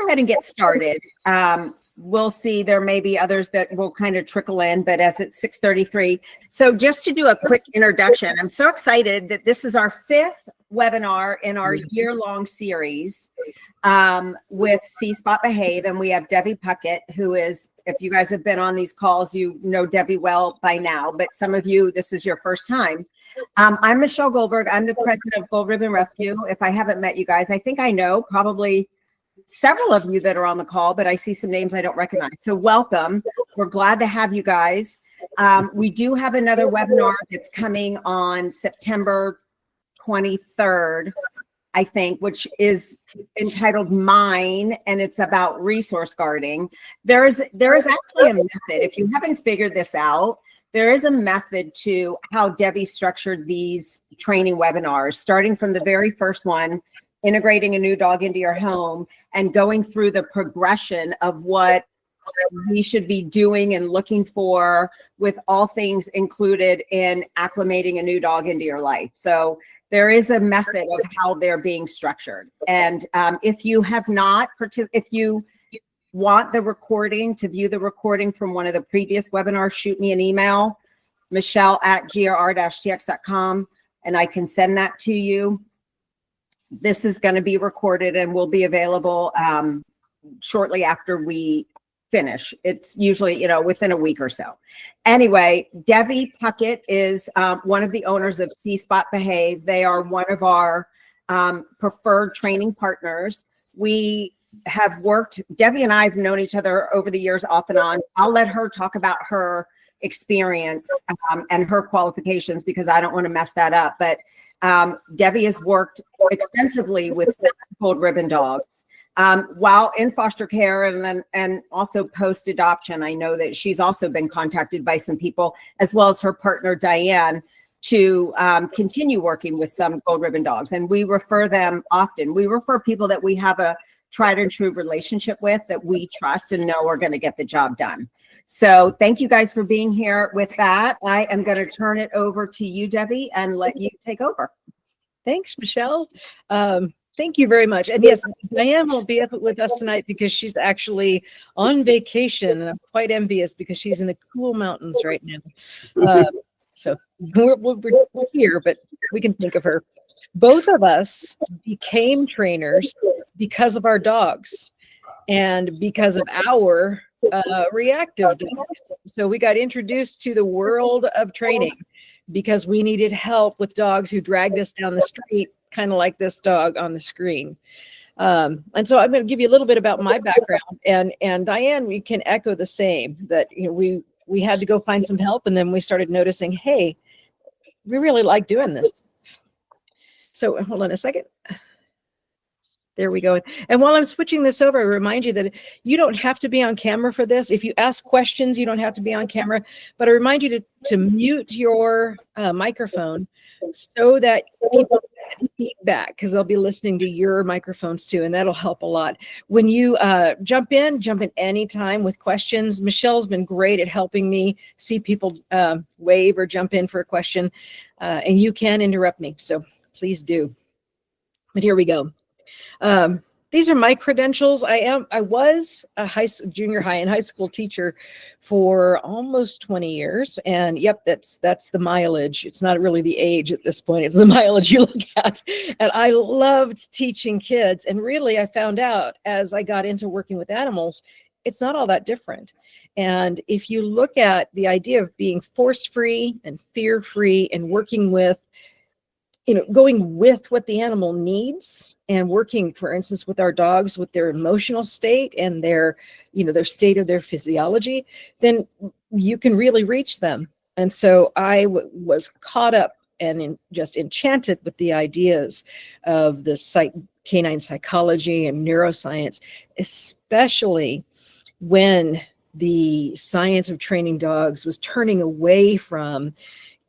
ahead and get started. We'll see. There may be others that will kind of trickle in, but as it's 6:33. So just to do a quick introduction, I'm so excited that this is our 5th webinar in our year-long series with See, Spot, Behave. And we have Debbie Puckett, who is, if you guys have been on these calls, you know Debbie well by now, but some of you, this is your first time. I'm Michelle Goldberg. I'm the president of Gold Ribbon Rescue. If I haven't met you guys, I think I know probably several of you that are on the call, but I see some names I don't recognize. So welcome. We're glad to have you guys. We do have another webinar that's coming on September 23rd, I think, which is entitled Mine, and it's about resource guarding. There is actually a method. If you haven't figured this out, there is a method to how Debbie structured these training webinars, starting from the very first one, integrating a new dog into your home, and going through the progression of what we should be doing and looking for, with all things included in acclimating a new dog into your life. So there is a method of how they're being structured. And if you have not, if you want the recording, to view the recording from one of the previous webinars, shoot me an email, michelle@grr-tx.com, and I can send that to you. This is going to be recorded and will be available shortly after we finish. It's usually, within a week or so. Anyway, Debbie Puckett is one of the owners of See, Spot, Behave. They are one of our preferred training partners. We have worked, Debbie and I have known each other over the years off and on. I'll let her talk about her experience and her qualifications, because I don't want to mess that up. But Debbie has worked extensively with Gold Ribbon dogs while in foster care, and also post adoption. I know that she's also been contacted by some people, as well as her partner Diane, to continue working with some Gold Ribbon dogs. And we refer them often. We refer people that we have a tried and true relationship with, that we trust and know are going to get the job done. So thank you guys for being here. With that, I am going to turn it over to you, Debbie, and let you take over. Thanks, Michelle. Thank you very much. And yes, Diane will be up with us tonight because she's actually on vacation, and I'm quite envious because she's in the cool mountains right now. So we're here, but we can think of her. Both of us became trainers because of our dogs and because of our reactive dogs. So we got introduced to the world of training because we needed help with dogs who dragged us down the street, kind of like this dog on the screen. And so I'm going to give you a little bit about my background, and Diane, we can echo the same, that we had to go find some help, and then we started noticing, hey, we really like doing this. So hold on a second. There we go. And while I'm switching this over, I remind you that you don't have to be on camera for this. If you ask questions, you don't have to be on camera, but I remind you to mute your microphone so that people get feedback, because they'll be listening to your microphones too, and that'll help a lot. When you jump in anytime with questions. Michelle's been great at helping me see people wave or jump in for a question, and you can interrupt me, so please do. But here we go. These are my credentials. I was a junior high and high school teacher for almost 20 years. And yep, that's the mileage. It's not really the age at this point. It's the mileage you look at. And I loved teaching kids. And really, I found out as I got into working with animals, it's not all that different. And if you look at the idea of being force-free and fear-free and working with, going with what the animal needs, and working, for instance, with our dogs, with their emotional state and their state of their physiology, then you can really reach them. And so I was caught up and just enchanted with the ideas of the canine psychology and neuroscience, especially when the science of training dogs was turning away from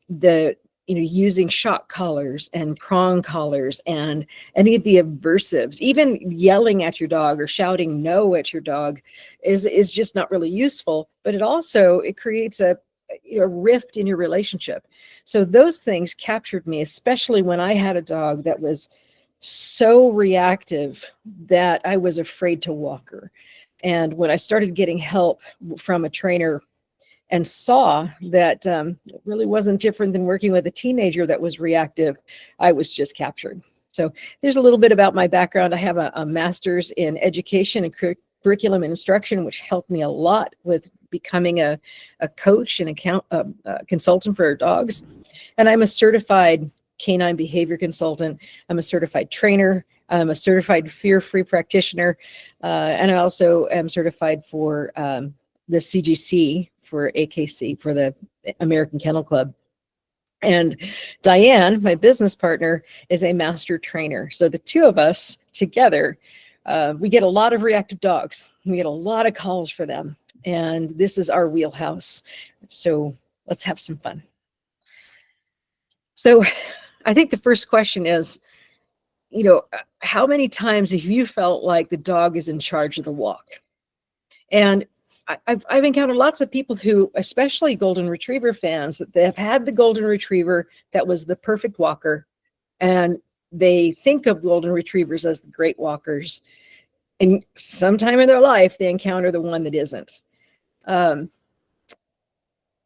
the using shock collars and prong collars and any of the aversives. Even yelling at your dog or shouting no at your dog is just not really useful, but it creates a rift in your relationship. So those things captured me, especially when I had a dog that was so reactive that I was afraid to walk her. And when I started getting help from a trainer and saw that it really wasn't different than working with a teenager that was reactive, I was just captured. So there's a little bit about my background. I have a master's in education and curriculum instruction, which helped me a lot with becoming a coach and a consultant for dogs. And I'm a certified canine behavior consultant. I'm a certified trainer. I'm a certified fear-free practitioner. And I also am certified for the CGC, for AKC, for the American Kennel Club. And Diane, my business partner, is a master trainer. So the two of us together, we get a lot of reactive dogs. We get a lot of calls for them. And this is our wheelhouse. So let's have some fun. So I think the first question is, how many times have you felt like the dog is in charge of the walk? And I've encountered lots of people who, especially golden retriever fans, that they have had the golden retriever that was the perfect walker, and they think of golden retrievers as the great walkers. And sometime in their life, they encounter the one that isn't. And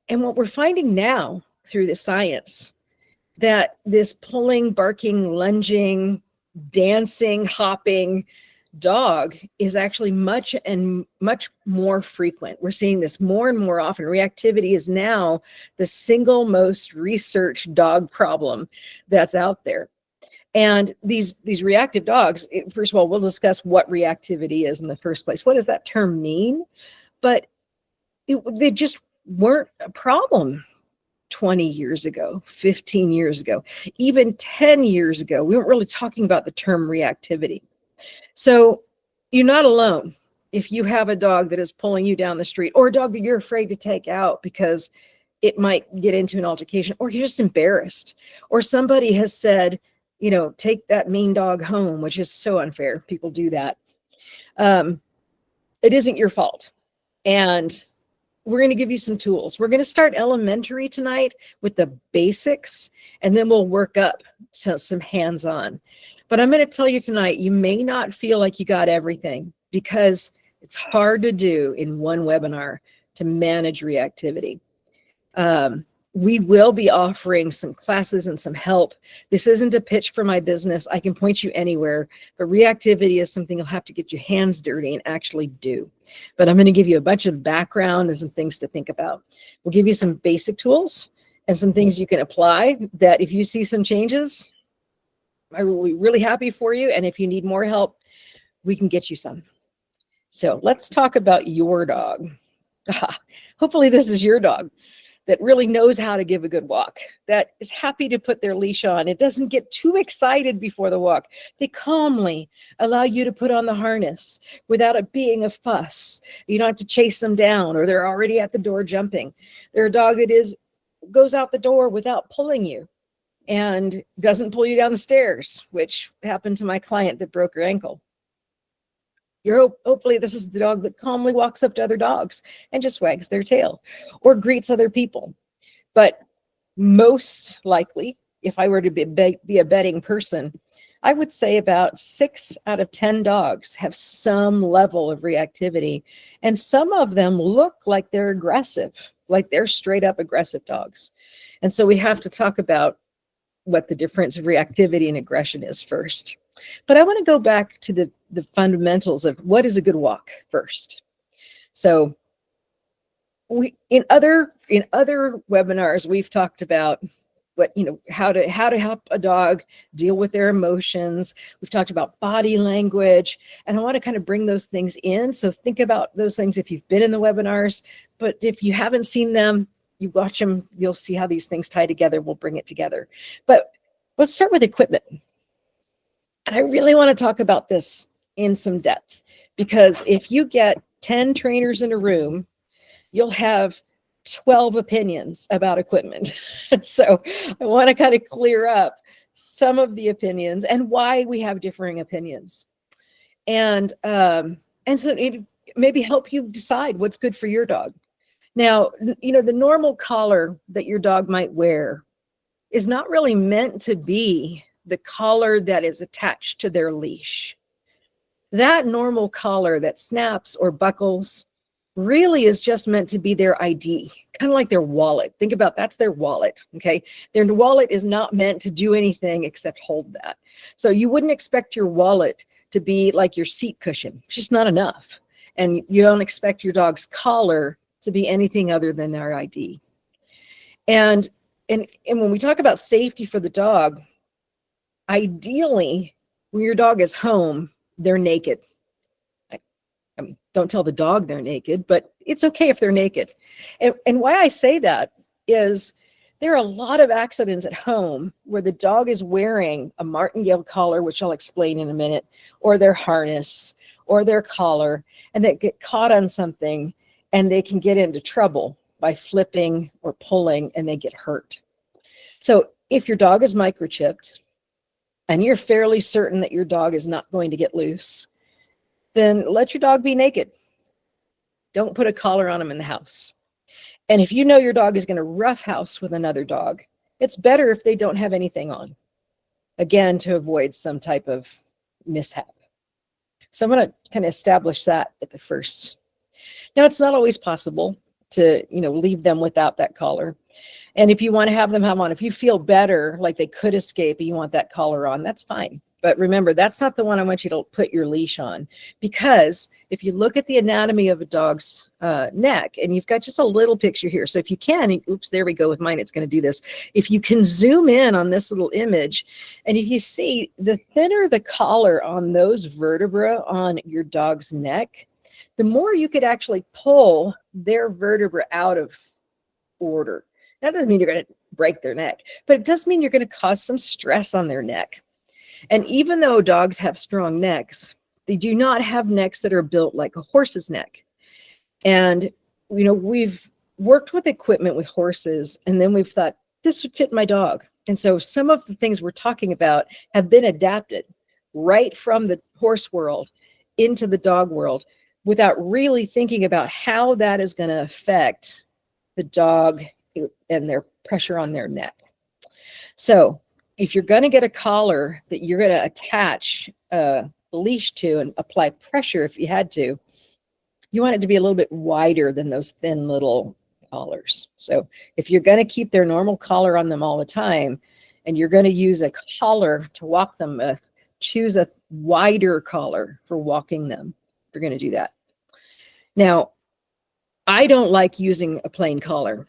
what we're finding now through the science, that this pulling, barking, lunging, dancing, hopping dog is actually much more frequent. We're seeing this more and more often. Reactivity is now the single most researched dog problem that's out there. And these reactive dogs, first of all, we'll discuss what reactivity is in the first place. What does that term mean? But they just weren't a problem 20 years ago, 15 years ago, even 10 years ago. We weren't really talking about the term reactivity. So you're not alone if you have a dog that is pulling you down the street, or a dog that you're afraid to take out because it might get into an altercation, or you're just embarrassed, or somebody has said, take that mean dog home, which is so unfair. People do that. It isn't your fault. And we're going to give you some tools. We're going to start elementary tonight with the basics, and then we'll work up to some hands-on. But I'm going to tell you tonight, you may not feel like you got everything, because it's hard to do in one webinar to manage reactivity. We will be offering some classes and some help. This isn't a pitch for my business. I can point you anywhere, but reactivity is something you'll have to get your hands dirty and actually do. But I'm going to give you a bunch of background and some things to think about. We'll give you some basic tools and some things you can apply that if you see some changes, I will be really happy for you. And if you need more help, we can get you some. So let's talk about your dog. Hopefully this is your dog that really knows how to give a good walk, that is happy to put their leash on. It doesn't get too excited before the walk. They calmly allow you to put on the harness without it being a fuss. You don't have to chase them down, or they're already at the door jumping. They're a dog that goes out the door without pulling you and doesn't pull you down the stairs, which happened to my client that broke her ankle. Hopefully this is the dog that calmly walks up to other dogs and just wags their tail or greets other people. But most likely, if I were to be a betting person, I would say about 6 out of 10 dogs have some level of reactivity, and some of them look like they're aggressive, like they're straight up aggressive dogs. And so we have to talk about what the difference of reactivity and aggression is first. But I want to go back to the fundamentals of what is a good walk first. So in other webinars, we've talked about how to help a dog deal with their emotions. We've talked about body language, and I want to kind of bring those things in. So think about those things if you've been in the webinars, but if you haven't seen them, you watch them, you'll see how these things tie together. We'll bring it together. But let's start with equipment. And I really want to talk about this in some depth, because if you get 10 trainers in a room, you'll have 12 opinions about equipment. So I want to kind of clear up some of the opinions and why we have differing opinions. And so it maybe help you decide what's good for your dog. Now, the normal collar that your dog might wear is not really meant to be the collar that is attached to their leash. That normal collar that snaps or buckles really is just meant to be their ID, kind of like their wallet. Think about that's their wallet, okay? Their wallet is not meant to do anything except hold that. So you wouldn't expect your wallet to be like your seat cushion. It's just not enough. And you don't expect your dog's collar to be anything other than their ID. And when we talk about safety for the dog, ideally, when your dog is home, they're naked. I mean, don't tell the dog they're naked, but it's okay if they're naked. And why I say that is there are a lot of accidents at home where the dog is wearing a martingale collar, which I'll explain in a minute, or their harness, or their collar, and they get caught on something and they can get into trouble by flipping or pulling and they get hurt. So if your dog is microchipped and you're fairly certain that your dog is not going to get loose, then let your dog be naked. Don't put a collar on him in the house. And if you know your dog is going to roughhouse with another dog, it's better if they don't have anything on, again, to avoid some type of mishap. So I'm going to kind of establish that at the first. Now, it's not always possible to, leave them without that collar. And if you want to have them have on, if you feel better, like they could escape and you want that collar on, that's fine. But remember, that's not the one I want you to put your leash on, because if you look at the anatomy of a dog's neck, and you've got just a little picture here. So if you can, oops, there we go with mine, it's going to do this. If you can zoom in on this little image, and if you see the thinner the collar on those vertebrae on your dog's neck, the more you could actually pull their vertebra out of order. That doesn't mean you're going to break their neck, but it does mean you're going to cause some stress on their neck. And even though dogs have strong necks, they do not have necks that are built like a horse's neck. And, we've worked with equipment with horses, and then we've thought, this would fit my dog. And so some of the things we're talking about have been adapted right from the horse world into the dog world without really thinking about how that is going to affect the dog and their pressure on their neck. So if you're going to get a collar that you're going to attach a leash to and apply pressure if you had to, you want it to be a little bit wider than those thin little collars. So if you're going to keep their normal collar on them all the time, and you're going to use a collar to walk them with, choose a wider collar for walking them. You're going to do that. Now, I don't like using a plain collar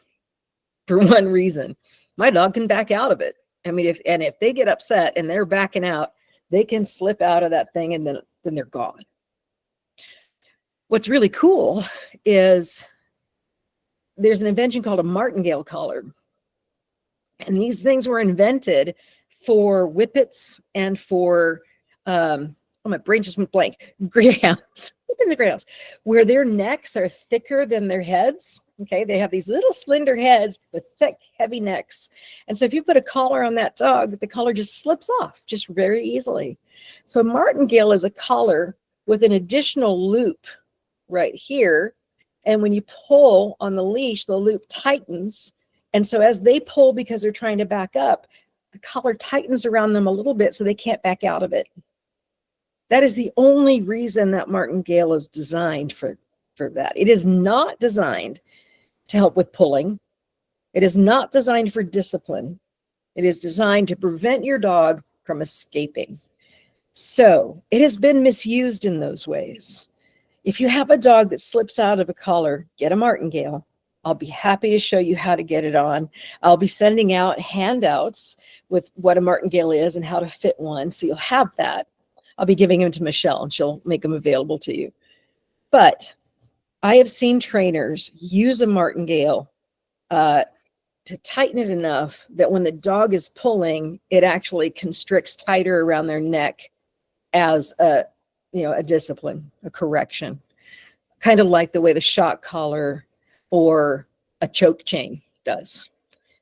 for one reason. My dog can back out of it. I mean, if they get upset and they're backing out, they can slip out of that thing and then they're gone. What's really cool is there's an invention called a martingale collar. And these things were invented for whippets and for, my brain just went blank, greyhounds. The greyhounds, where their necks are thicker than their heads. Okay, they have these little slender heads with thick, heavy necks. And so if you put a collar on that dog, the collar just slips off just very easily. So a martingale is a collar with an additional loop right here. And when you pull on the leash, the loop tightens. And so as they pull because they're trying to back up, the collar tightens around them a little bit so they can't back out of it. That is the only reason that martingale is designed for that. It is not designed to help with pulling. It is not designed for discipline. It is designed to prevent your dog from escaping. So it has been misused in those ways. If you have a dog that slips out of a collar, get a martingale. I'll be happy to show you how to get it on. I'll be sending out handouts with what a martingale is and how to fit one, so you'll have that. I'll be giving them to Michelle, and she'll make them available to you. But I have seen trainers use a martingale to tighten it enough that when the dog is pulling, it actually constricts tighter around their neck as a discipline, a correction, kind of like the way the shock collar or a choke chain does.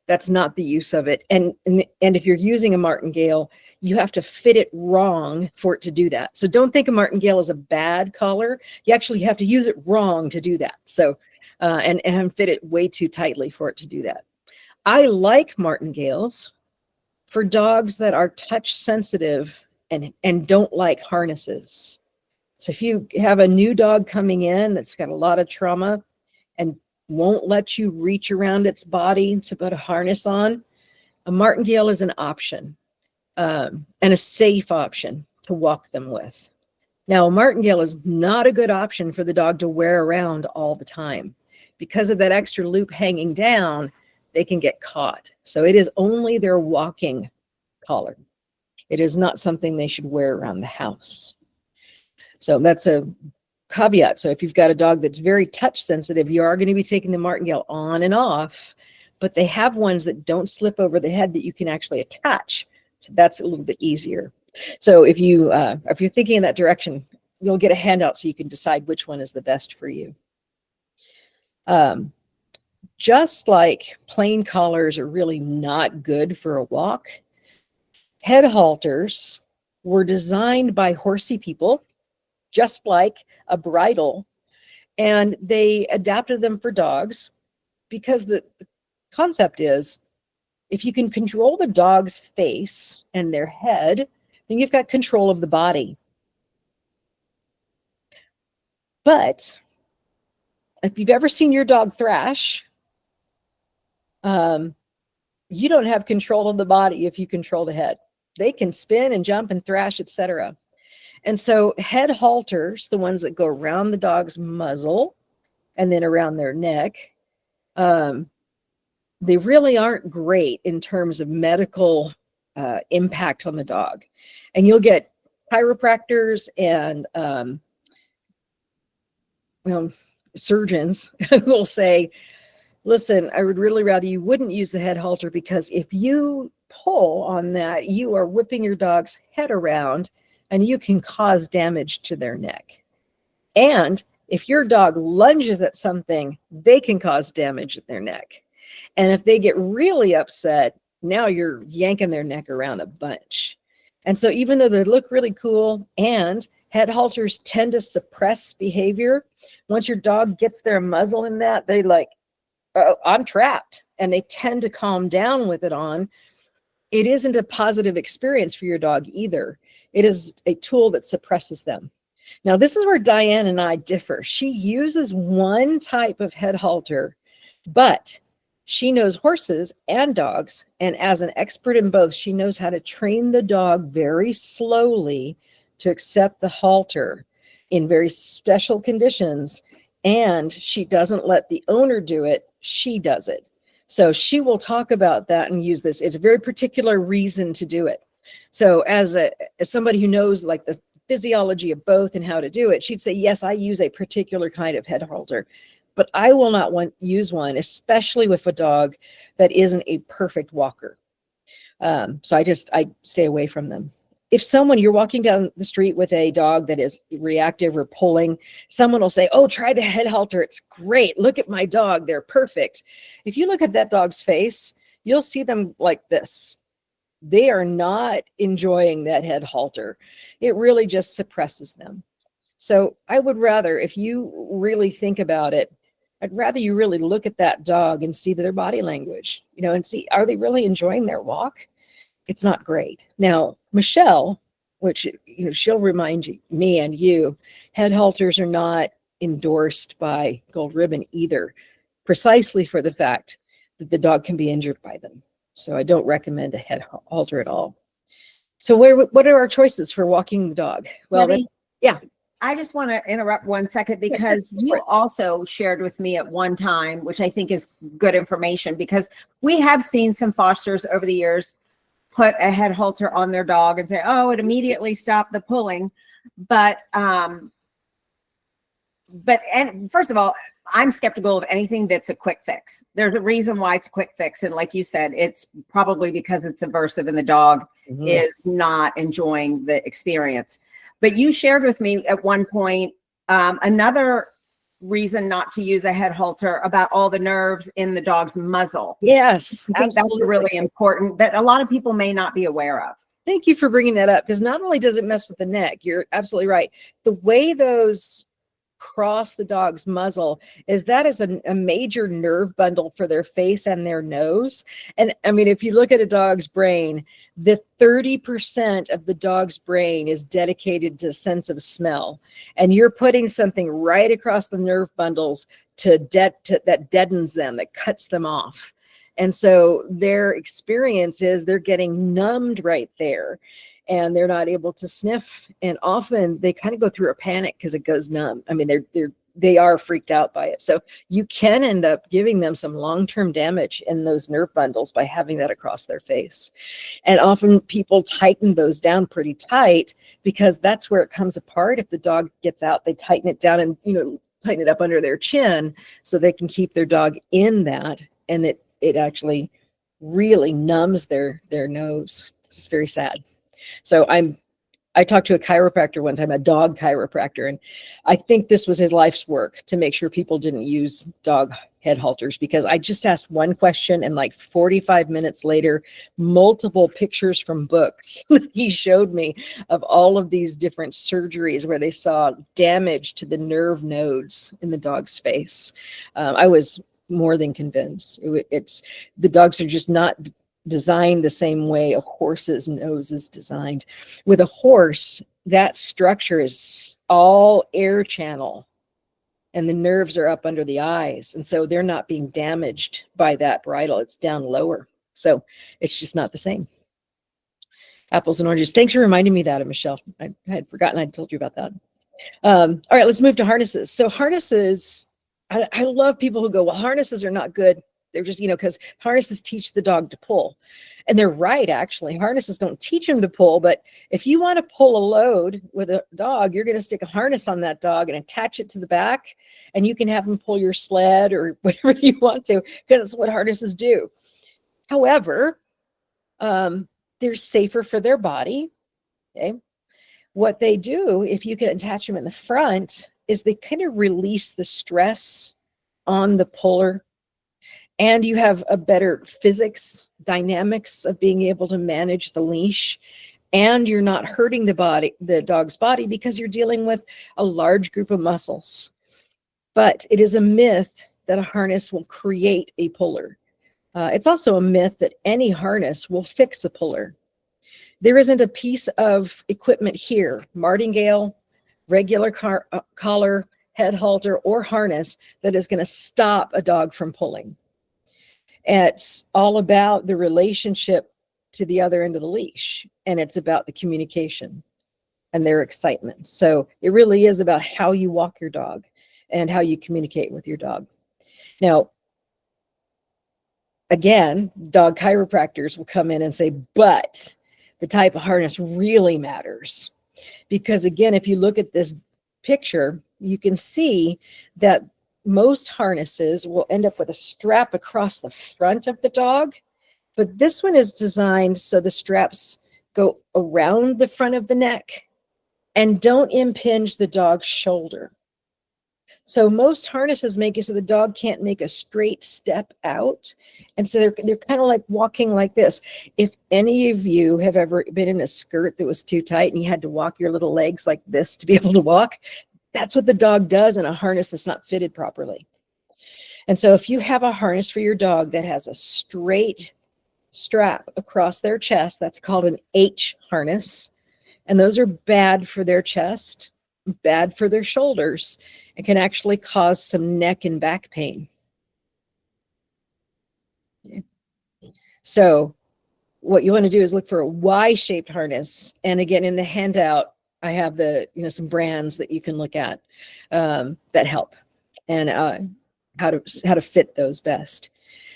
That's not the use of it. And if you're using a martingale, you have to fit it wrong for it to do that. So don't think a martingale is a bad collar. You actually have to use it wrong to do that. So, and fit it way too tightly for it to do that. I like martingales for dogs that are touch sensitive and don't like harnesses. So if you have a new dog coming in that's got a lot of trauma and won't let you reach around its body to put a harness on, a martingale is an option, and a safe option to walk them with. Now, a martingale is not a good option for the dog to wear around all the time. Because of that extra loop hanging down, they can get caught. So it is only their walking collar. It is not something they should wear around the house. So that's a caveat. So if you've got a dog that's very touch sensitive, you are going to be taking the martingale on and off, but they have ones that don't slip over the head that you can actually attach. So that's a little bit easier. So if you're thinking in that direction, you'll get a handout so you can decide which one is the best for you. Just like plain collars are really not good for a walk, head halters were designed by horsey people, just like a bridle, and they adapted them for dogs because the concept is if you can control the dog's face and their head, then you've got control of the body. But if you've ever seen your dog thrash, you don't have control of the body if you control the head. They can spin and jump and thrash, etc. And so head halters, the ones that go around the dog's muzzle and then around their neck, they really aren't great in terms of medical impact on the dog. And you'll get chiropractors and surgeons who will say, listen, I would really rather you wouldn't use the head halter, because if you pull on that, you are whipping your dog's head around and you can cause damage to their neck. And if your dog lunges at something, they can cause damage at their neck. And if they get really upset, now you're yanking their neck around a bunch. And so even though they look really cool and head halters tend to suppress behavior, once your dog gets their muzzle in that, they like, oh, I'm trapped. And they tend to calm down with it on. It isn't a positive experience for your dog either. It is a tool that suppresses them. Now, this is where Diane and I differ. She uses one type of head halter, but she knows horses and dogs. And as an expert in both, she knows how to train the dog very slowly to accept the halter in very special conditions. And she doesn't let the owner do it. She does it. So she will talk about that and use this. It's a very particular reason to do it. So as somebody who knows like the physiology of both and how to do it, she'd say, yes, I use a particular kind of head halter, but I will not use one, especially with a dog that isn't a perfect walker. So I stay away from them. If you're walking down the street with a dog that is reactive or pulling, someone will say, oh, try the head halter. It's great. Look at my dog. They're perfect. If you look at that dog's face, you'll see them like this. They are not enjoying that head halter. It really just suppresses them. So I would rather, if you really think about it, I'd rather you really look at that dog and see their body language, and see, are they really enjoying their walk? It's not great. Now, Michelle, which, she'll remind me and you, head halters are not endorsed by Gold Ribbon either, precisely for the fact that the dog can be injured by them. So I don't recommend a head halter at all. So what are our choices for walking the dog? Well, Debbie, yeah. I just want to interrupt 1 second, because you also shared with me at one time, which I think is good information, because we have seen some fosters over the years put a head halter on their dog and say, oh, it immediately stopped the pulling. But first of all, I'm skeptical of anything that's a quick fix. There's a reason why it's a quick fix. And like you said, it's probably because it's aversive and the dog is not enjoying the experience. But you shared with me at one point another reason not to use a head halter about all the nerves in the dog's muzzle. Yes, I think that's really important that a lot of people may not be aware of. Thank you for bringing that up, because not only does it mess with the neck, you're absolutely right. The way those across the dog's muzzle is a major nerve bundle for their face and their nose. And I mean, if you look at a dog's brain, the 30% of the dog's brain is dedicated to sense of smell. And you're putting something right across the nerve bundles that deadens them, that cuts them off. And so their experience is they're getting numbed right there, and they're not able to sniff. And often they kind of go through a panic because it goes numb. I mean, they are freaked out by it. So you can end up giving them some long-term damage in those nerve bundles by having that across their face. And often people tighten those down pretty tight because that's where it comes apart. If the dog gets out, they tighten it down and, tighten it up under their chin so they can keep their dog in that. And it actually really numbs their nose. It's very sad. So I talked to a chiropractor one time, a dog chiropractor, and I think this was his life's work to make sure people didn't use dog head halters, because I just asked one question and like 45 minutes later, multiple pictures from books he showed me of all of these different surgeries where they saw damage to the nerve nodes in the dog's face. I was more than convinced. The dogs are just not designed the same way a horse's nose is designed. With a horse, that structure is all air channel, and the nerves are up under the eyes, and so they're not being damaged by that bridle. It's down lower, so it's just not the same. Apples and oranges. Thanks for reminding me that, Michelle. I had forgotten I'd told you about that. All right, let's move to harnesses. So harnesses, I love people who go, well, harnesses are not good. They're just, because harnesses teach the dog to pull. And they're right, actually. Harnesses don't teach them to pull, but if you want to pull a load with a dog, you're going to stick a harness on that dog and attach it to the back, and you can have them pull your sled or whatever you want to, because that's what harnesses do. However, they're safer for their body. Okay. What they do, if you can attach them in the front, is they kind of release the stress on the puller, and you have a better physics dynamics of being able to manage the leash, and you're not hurting the dog's body, because you're dealing with a large group of muscles. But it is a myth that a harness will create a puller. It's also a myth that any harness will fix a puller. There isn't a piece of equipment here, martingale, regular collar, head halter, or harness, that is going to stop a dog from pulling. It's all about the relationship to the other end of the leash, and it's about the communication and their excitement. So it really is about how you walk your dog and how you communicate with your dog. Now, again, dog chiropractors will come in and say, but the type of harness really matters. Because again, if you look at this picture, you can see that most harnesses will end up with a strap across the front of the dog, but this one is designed so the straps go around the front of the neck and don't impinge the dog's shoulder. So most harnesses make it so the dog can't make a straight step out, and so they're kind of like walking like this. If any of you have ever been in a skirt that was too tight and you had to walk your little legs like this to be able to walk, that's what the dog does in a harness that's not fitted properly. And so if you have a harness for your dog that has a straight strap across their chest, that's called an H harness. And those are bad for their chest, bad for their shoulders, and can actually cause some neck and back pain. Okay. So what you want to do is look for a Y-shaped harness. And again, in the handout, I have some brands that you can look at that help, and how to fit those best.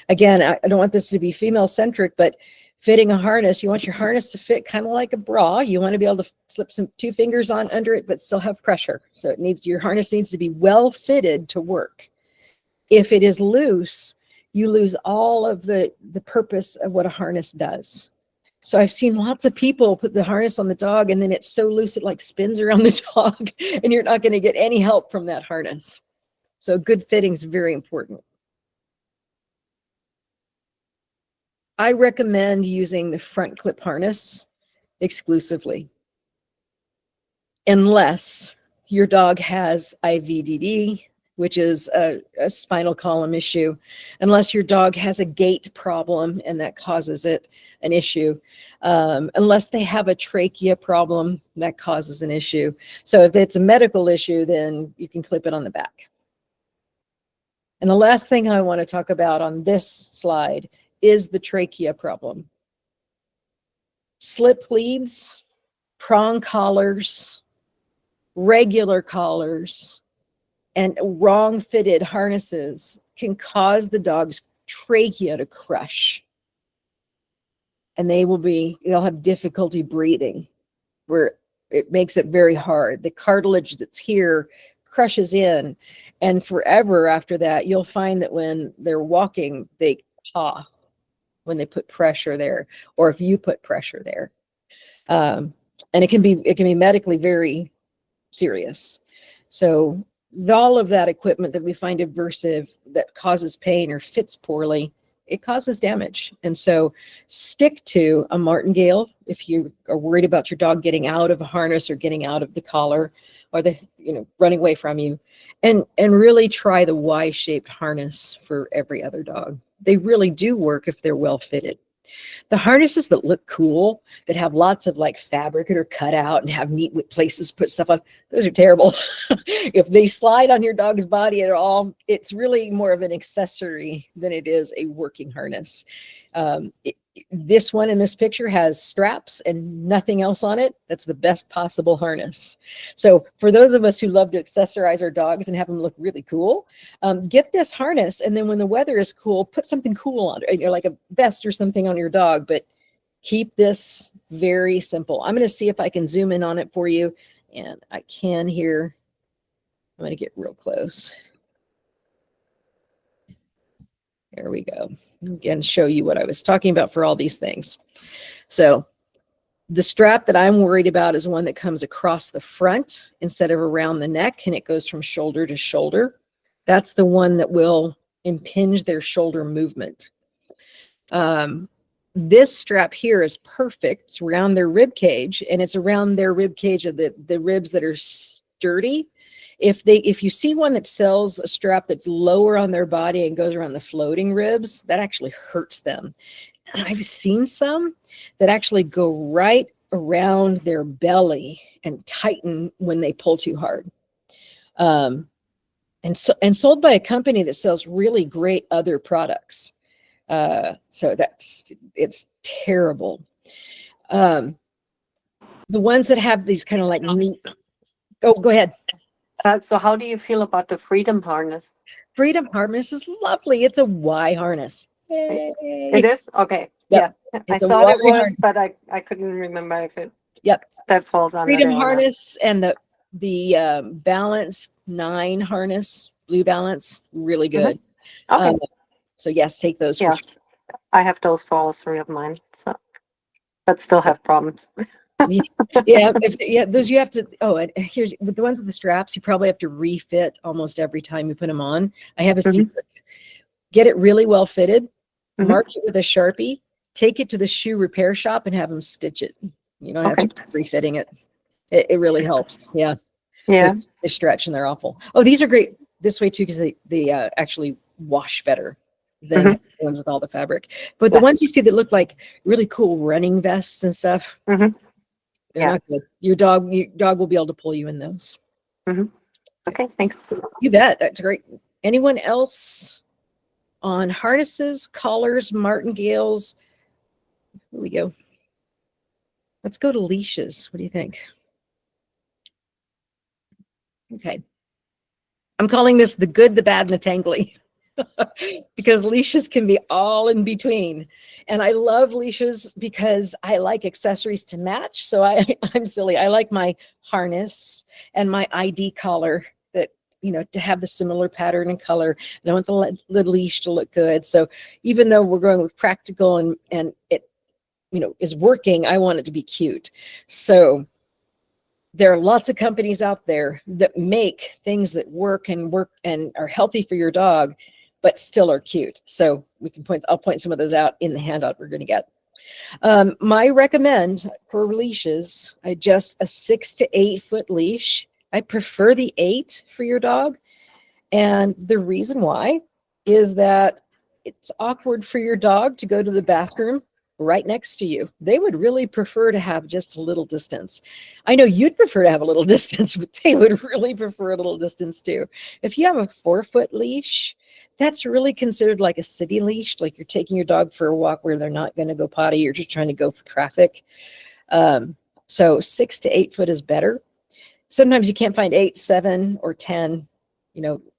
Again, I don't want this to be female centric, but fitting a harness, you want your harness to fit kind of like a bra. You want to be able to slip two fingers on under it, but still have pressure. So your harness needs to be well fitted to work. If it is loose, you lose all of the purpose of what a harness does. So I've seen lots of people put the harness on the dog, and then it's so loose it like spins around the dog, and you're not going to get any help from that harness. So good fitting is very important. I recommend using the front clip harness exclusively, unless your dog has IVDD, which is a spinal column issue, unless your dog has a gait problem and that causes it an issue. Unless they have a trachea problem, that causes an issue. So if it's a medical issue, then you can clip it on the back. And the last thing I want to talk about on this slide is the trachea problem. Slip leads, prong collars, regular collars, and wrong fitted harnesses can cause the dog's trachea to crush. And they'll have difficulty breathing, where it makes it very hard. The cartilage that's here crushes in, and forever after that, you'll find that when they're walking, they cough when they put pressure there, or if you put pressure there. And it can be medically very serious. So all of that equipment that we find aversive, that causes pain or fits poorly, it causes damage. And so stick to a martingale if you are worried about your dog getting out of a harness or getting out of the collar, or running away from you, and really try the Y-shaped harness for every other dog. They really do work if they're well fitted. The harnesses that look cool, that have lots of like fabric that are cut out and have neat places to put stuff on, those are terrible. If they slide on your dog's body at all, it's really more of an accessory than it is a working harness. This one in this picture has straps and nothing else on it. That's the best possible harness. So for those of us who love to accessorize our dogs and have them look really cool, get this harness. And then when the weather is cool, put something cool on it, like a vest or something on your dog, but keep this very simple. I'm going to see if I can zoom in on it for you. And I can here. I'm going to get real close. There we go. Again, show you what I was talking about for all these things. So the strap that I'm worried about is one that comes across the front instead of around the neck, and it goes from shoulder to shoulder. That's the one that will impinge their shoulder movement. This strap here is perfect. It's around their rib cage, and it's around their rib cage of the ribs that are sturdy. If you see one that sells a strap that's lower on their body and goes around the floating ribs, that actually hurts them. And I've seen some that actually go right around their belly and tighten when they pull too hard. And sold by a company that sells really great other products. So it's terrible. The ones that have these kind of like neat. Oh, go ahead. So how do you feel about the Freedom harness? Freedom harness is lovely. It's a Y harness. Yay. It is? Okay. Yep. Yeah. It's I a thought it Y was, harness. but I couldn't remember if it Yep. that falls under Freedom there or not. harness and the Balance 9 harness, Blue Balance, really good. Okay. So yes, take those. Yeah. For sure. I have those for all three of mine, but still have problems. Those you have to. Oh, and here's with the ones with the straps. You probably have to refit almost every time you put them on. I have a secret. Get it really well fitted. Mark it with a Sharpie. Take it to the shoe repair shop and have them stitch it. You don't have to keep refitting it. It really helps. Yeah. They stretch and they're awful. Oh, these are great this way too because they actually wash better than the ones with all the fabric. But the ones you see that look like really cool running vests and stuff. They're not good. Your dog will be able to pull you in those. Okay, thanks. You bet. That's great. Anyone else on harnesses, collars, martingales? Here we go. Let's go to leashes. What do you think? Okay. I'm calling this the good, the bad, and the tangly. Because leashes can be all in between. And I love leashes because I like accessories to match. So I'm silly. I like my harness and my ID collar that, to have the similar pattern and color. And I want the leash to look good. So even though we're going with practical and it, is working, I want it to be cute. So there are lots of companies out there that make things that work and are healthy for your dog, but still are cute. So I'll point some of those out in the handout we're going to get. My recommend for leashes, I just a 6 to 8 foot leash I prefer the 8 for your dog. And the reason why is that it's awkward for your dog to go to the bathroom right next to you. They would really prefer to have just a little distance. I know you'd prefer to have a little distance, but they would really prefer a little distance too. If you have a 4-foot leash, that's really considered like a city leash, like you're taking your dog for a walk where they're not going to go potty, you're just trying to go for traffic. So 6 to 8 foot is better. Sometimes you can't find 8, 7, or 10,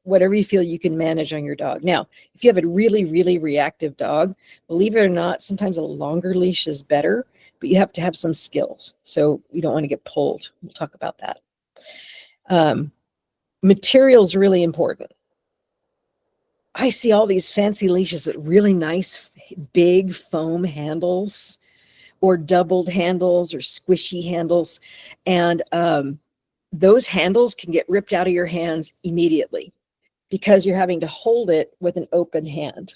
whatever you feel you can manage on your dog. Now, if you have a really, really reactive dog, believe it or not, sometimes a longer leash is better, but you have to have some skills. So you don't want to get pulled. We'll talk about that. Material is really important. I see all these fancy leashes with really nice, big foam handles or doubled handles or squishy handles. And those handles can get ripped out of your hands immediately because you're having to hold it with an open hand.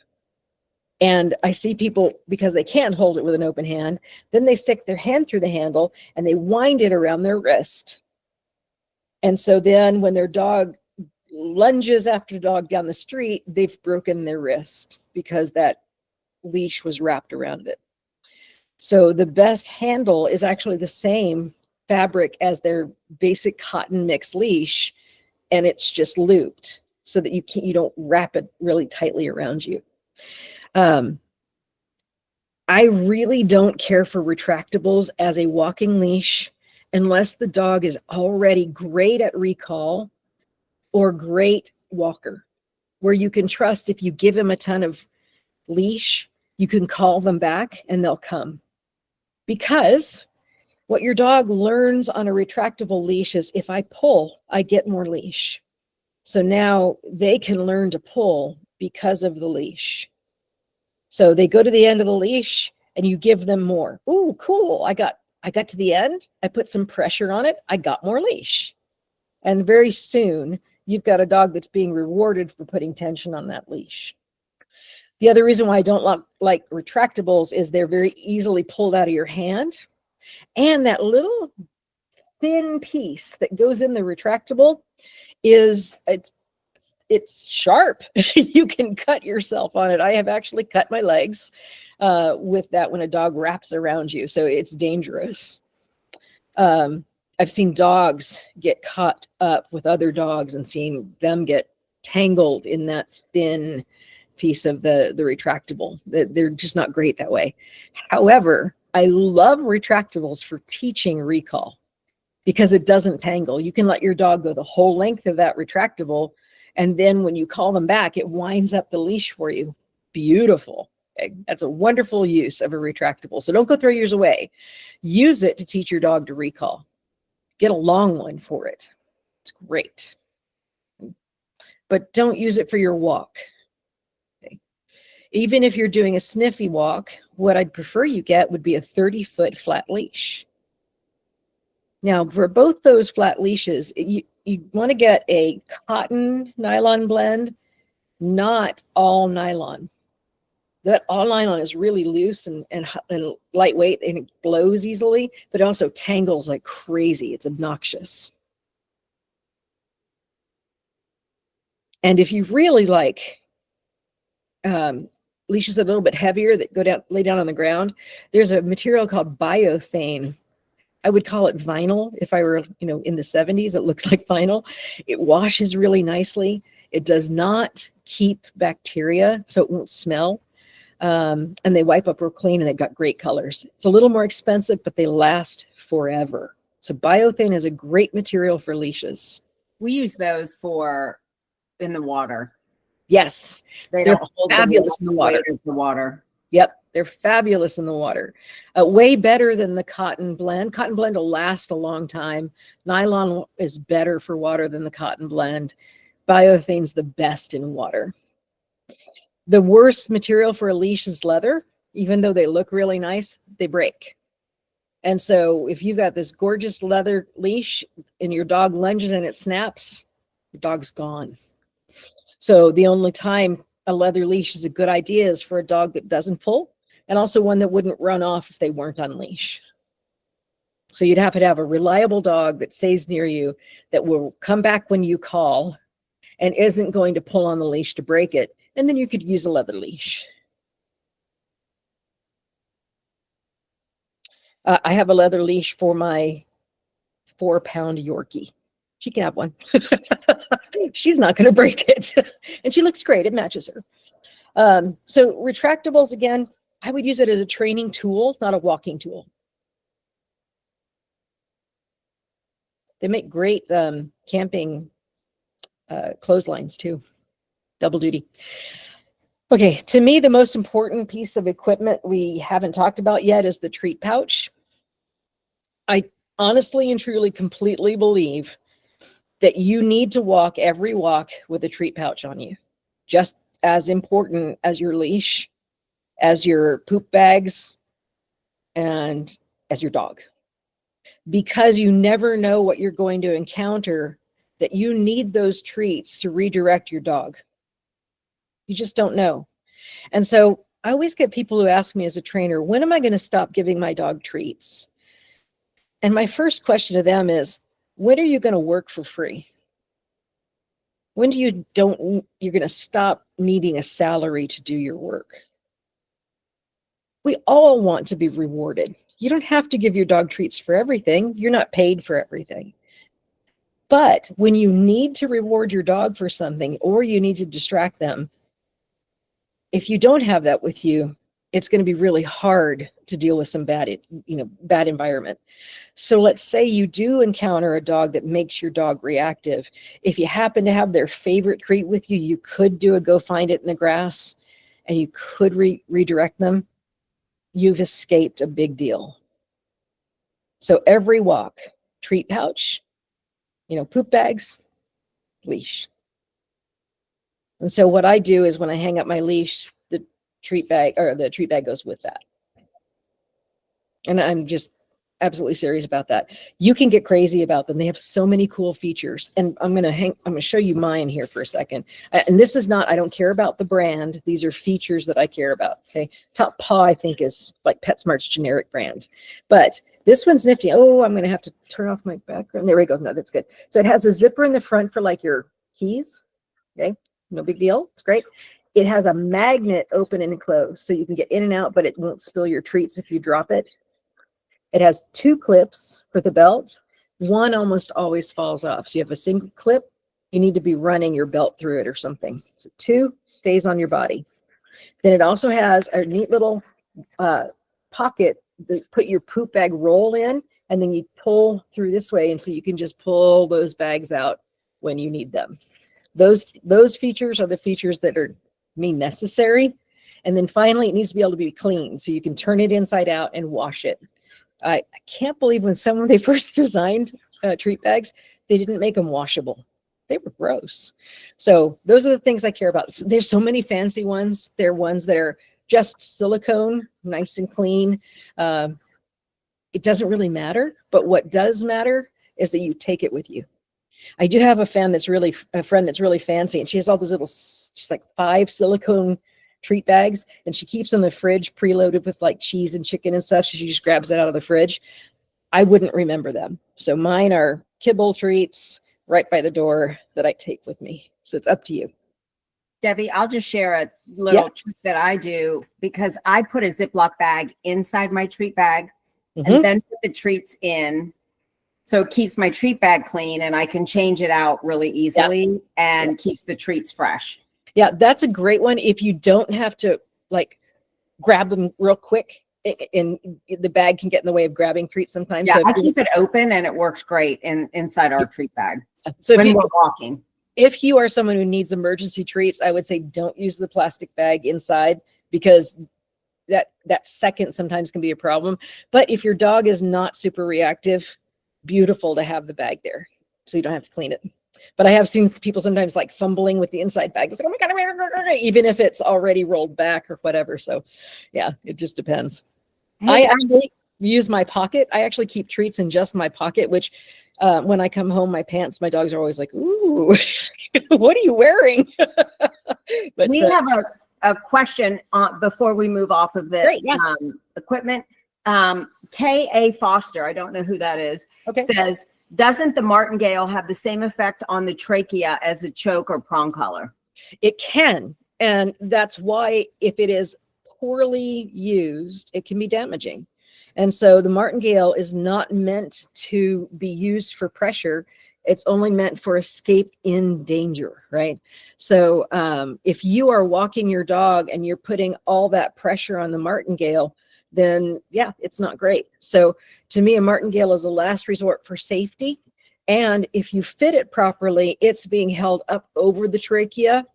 And I see people, because they can't hold it with an open hand, then they stick their hand through the handle and they wind it around their wrist. And so then when their dog lunges after dog down the street, they've broken their wrist because that leash was wrapped around it. So the best handle is actually the same fabric as their basic cotton mix leash, and it's just looped so that you don't wrap it really tightly around you. I really don't care for retractables as a walking leash unless the dog is already great at recall or great walker, where you can trust if you give him a ton of leash, you can call them back and they'll come. Because what your dog learns on a retractable leash is if I pull, I get more leash. So now they can learn to pull because of the leash. So they go to the end of the leash and you give them more. Ooh, cool. I got to the end. I put some pressure on it. I got more leash. And very soon you've got a dog that's being rewarded for putting tension on that leash. The other reason why I don't like retractables is they're very easily pulled out of your hand. And that little thin piece that goes in the retractable it's sharp. You can cut yourself on it. I have actually cut my legs with that when a dog wraps around you. So it's dangerous. I've seen dogs get caught up with other dogs and seen them get tangled in that thin piece of the retractable. They're just not great that way. However, I love retractables for teaching recall because it doesn't tangle. You can let your dog go the whole length of that retractable, and then when you call them back, it winds up the leash for you. Beautiful. Okay? That's a wonderful use of a retractable. So don't go throw yours away. Use it to teach your dog to recall. Get a long one for it. It's great. But don't use it for your walk. Okay? Even if you're doing a sniffy walk, what I'd prefer you get would be a 30-foot flat leash. Now, for both those flat leashes, you want to get a cotton nylon blend, not all nylon. That all nylon is really loose and lightweight, and it blows easily, but it also tangles like crazy. It's obnoxious. And if you really like leashes a little bit heavier that lay down on the ground, there's a material called biothane. I would call it vinyl. If I were, in the 70s, it looks like vinyl. It washes really nicely. It does not keep bacteria, so it won't smell. And they wipe up real clean, and they've got great colors. It's a little more expensive, but they last forever. So biothane is a great material for leashes. We use those in the water. Yes, They're don't hold fabulous in the water. The water. Yep, they're fabulous in the water. Way better than the cotton blend. Cotton blend will last a long time. Nylon is better for water than the cotton blend. Biothane's the best in water. The worst material for a leash is leather. Even though they look really nice, they break. And so if you've got this gorgeous leather leash and your dog lunges and it snaps, your dog's gone. So the only time a leather leash is a good idea is for a dog that doesn't pull, and also one that wouldn't run off if they weren't on leash. So you'd have to have a reliable dog that stays near you, that will come back when you call and isn't going to pull on the leash to break it. And then you could use a leather leash. I have a leather leash for my 4-pound Yorkie. She can have one. She's not going to break it. And she looks great. It matches her. So retractables, again, I would use it as a training tool, not a walking tool. They make great camping clotheslines too. Double duty. Okay, to me, the most important piece of equipment we haven't talked about yet is the treat pouch. I honestly and truly completely believe that you need to walk every walk with a treat pouch on you. Just as important as your leash, as your poop bags, and as your dog. Because you never know what you're going to encounter, that you need those treats to redirect your dog. You just don't know. And so I always get people who ask me as a trainer, when am I going to stop giving my dog treats? And my first question to them is, when are you going to work for free? When you're going to stop needing a salary to do your work? We all want to be rewarded. You don't have to give your dog treats for everything. You're not paid for everything. But when you need to reward your dog for something, or you need to distract them, if you don't have that with you, it's going to be really hard to deal with some bad environment. So let's say you do encounter a dog that makes your dog reactive. If you happen to have their favorite treat with you, you could do a go find it in the grass, and you could redirect them. You've escaped a big deal. So every walk, treat pouch, poop bags, leash. And so what I do is when I hang up my leash, the treat bag goes with that. And I'm just absolutely serious about that. You can get crazy about them. They have so many cool features. And I'm going to show you mine here for a second. And this is not, I don't care about the brand. These are features that I care about. Okay. Top Paw, I think, is like PetSmart's generic brand. But this one's nifty. Oh, I'm going to have to turn off my background. There we go. No, that's good. So it has a zipper in the front for like your keys. Okay. No big deal. It's great. It has a magnet open and close, so you can get in and out, but it won't spill your treats if you drop it. It has 2 clips for the belt. One almost always falls off. So you have a single clip. You need to be running your belt through it or something. So 2 stays on your body. Then it also has a neat little pocket that put your poop bag roll in, and then you pull through this way. And so you can just pull those bags out when you need them. Those features are the features that are necessary. And then finally, it needs to be able to be clean. So you can turn it inside out and wash it. I can't believe when they first designed treat bags, they didn't make them washable. They were gross. So those are the things I care about. There's so many fancy ones. There are ones that are just silicone, nice and clean. It doesn't really matter. But what does matter is that you take it with you. I do have a friend that's really fancy, and she has all those little, she's like 5 silicone treat bags, and she keeps them in the fridge preloaded with like cheese and chicken and stuff. So she just grabs it out of the fridge. I wouldn't remember them. So mine are kibble treats right by the door that I take with me. So it's up to you. Debbie, I'll just share a little trick that I do, because I put a Ziploc bag inside my treat bag and then put the treats in. So it keeps my treat bag clean, and I can change it out really easily and keeps the treats fresh. Yeah, that's a great one. If you don't have to like grab them real quick, and the bag can get in the way of grabbing treats sometimes. Yeah, so I keep it open, and it works great inside our treat bag. So when we're walking. If you are someone who needs emergency treats, I would say don't use the plastic bag inside, because that second sometimes can be a problem. But if your dog is not super reactive, beautiful to have the bag there, so you don't have to clean it. But I have seen people sometimes like fumbling with the inside bag. It's like, oh my God, even if it's already rolled back or whatever. So yeah, it just depends. Hey, I actually use my pocket. I actually keep treats in just my pocket, which when I come home, my dogs are always like, ooh, what are you wearing? But we have a question before we move off of the equipment. K.A. Foster, I don't know who that is, Okay. says, doesn't the martingale have the same effect on the trachea as a choke or prong collar? It can. And that's why if it is poorly used, it can be damaging. And so the martingale is not meant to be used for pressure. It's only meant for escape in danger, right? So if you are walking your dog and you're putting all that pressure on the martingale, then yeah, it's not great. So to me, a martingale is a last resort for safety. And if you fit it properly, it's being held up over the trachea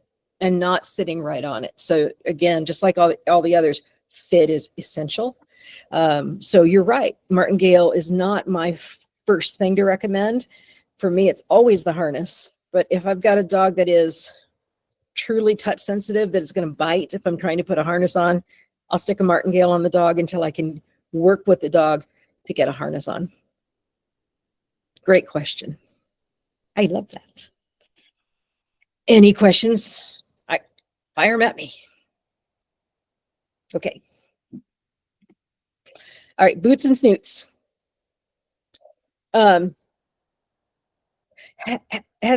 and not sitting right on it. So again, just like all the others, fit is essential. So you're right. Martingale is not my first thing to recommend. For me, it's always the harness. But if I've got a dog that is truly touch sensitive, that it's going to bite if I'm trying to put a harness on, I'll stick a martingale on the dog until I can work with the dog to get a harness on. Great question. I love that. Any questions? Fire them at me. Okay. All right, boots and snoots. Has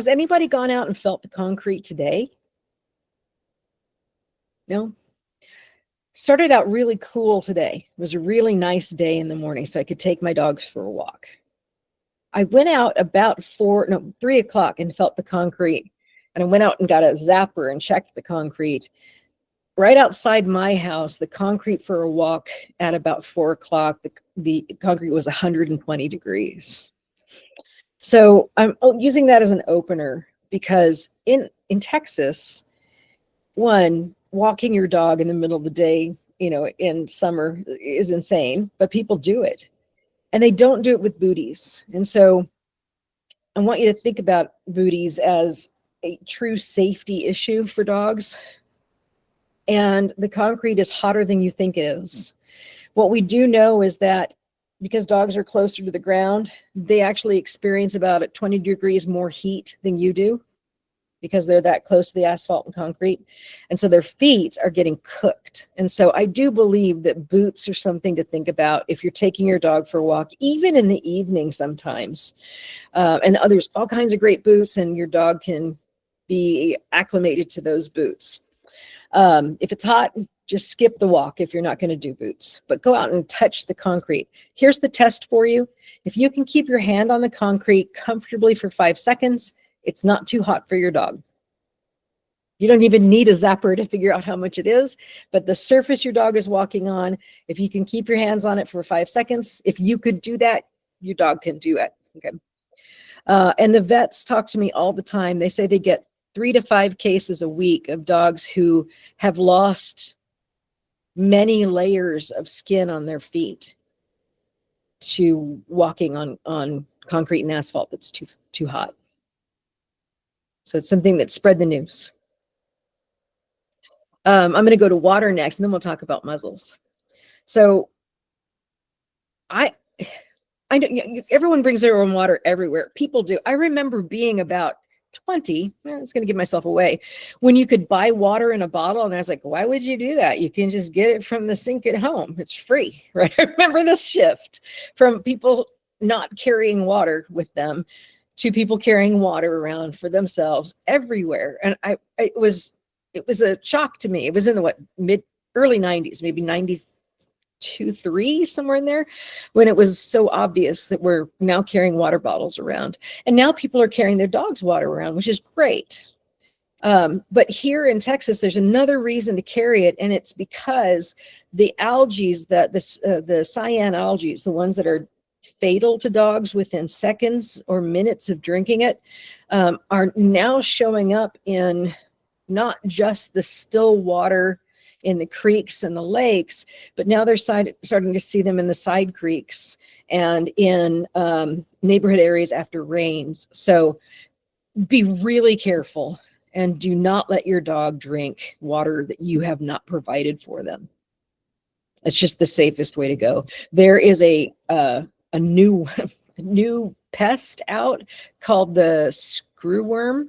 anybody gone out and felt the concrete today? No? Started out really cool today. It was a really nice day in the morning, so I could take my dogs for a walk. I went out about 3 o'clock and felt the concrete. And I went out and got a zapper and checked the concrete. Right outside my house, the concrete for a walk at about 4 o'clock, the concrete was 120 degrees. So I'm using that as an opener because in Texas, one, walking your dog in the middle of the day, in summer is insane, but people do it. And they don't do it with booties. And so I want you to think about booties as a true safety issue for dogs. And the concrete is hotter than you think it is. What we do know is that because dogs are closer to the ground, they actually experience about 20 degrees more heat than you do because they're that close to the asphalt and concrete. And so their feet are getting cooked. And so I do believe that boots are something to think about if you're taking your dog for a walk, even in the evening sometimes. And there's all kinds of great boots, and your dog can be acclimated to those boots. If it's hot, just skip the walk if you're not going to do boots, but go out and touch the concrete. Here's the test for you. If you can keep your hand on the concrete comfortably for 5 seconds, it's not too hot for your dog. You don't even need a zapper to figure out how much it is, but the surface your dog is walking on, if you can keep your hands on it for 5 seconds, if you could do that, your dog can do it. Okay. And the vets talk to me all the time. They say they get 3 to 5 cases a week of dogs who have lost many layers of skin on their feet to walking on concrete and asphalt that's too hot. So it's something that spread the news. I'm going to go to water next, and then we'll talk about muzzles. So I know everyone brings their own water everywhere. People do. I remember being about 20, it's going to give myself away, when you could buy water in a bottle. And I was like, why would you do that? You can just get it from the sink at home. It's free, right? I remember this shift from people not carrying water with them to people carrying water around for themselves everywhere. And it was a shock to me. It was in the early 90s, maybe 92, 3, somewhere in there, when it was so obvious that we're now carrying water bottles around. And now people are carrying their dogs' water around, which is great. But here in Texas, there's another reason to carry it, and it's because the algae, the cyan algae, the ones that are fatal to dogs within seconds or minutes of drinking it, are now showing up in not just the still water in the creeks and the lakes, but now they're starting to see them in the side creeks and in neighborhood areas after rains. So be really careful and do not let your dog drink water that you have not provided for them. It's just the safest way to go. There is a new pest out called the screwworm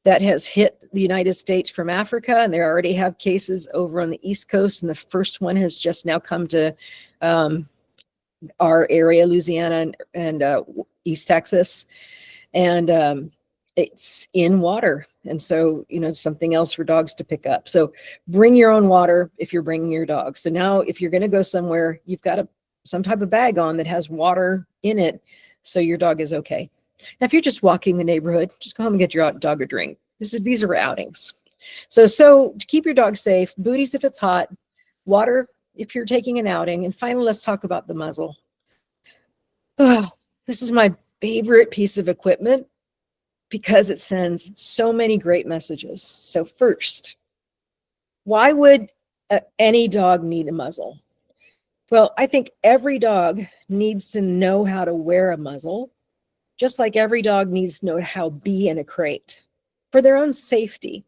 that has hit the United States from Africa, and they already have cases over on the East Coast, and the first one has just now come to our area, Louisiana and East Texas. And it's in water. And so, something else for dogs to pick up. So bring your own water if you're bringing your dog. So now if you're going to go somewhere, you've got some type of bag on that has water in it, so your dog is okay. Now, if you're just walking the neighborhood, just go home and get your dog a drink. These are outings. So to keep your dog safe, booties if it's hot, water if you're taking an outing. And finally, let's talk about the muzzle. This is my favorite piece of equipment because it sends so many great messages. So first, why would any dog need a muzzle? Well, I think every dog needs to know how to wear a muzzle, just like every dog needs to know how to be in a crate for their own safety.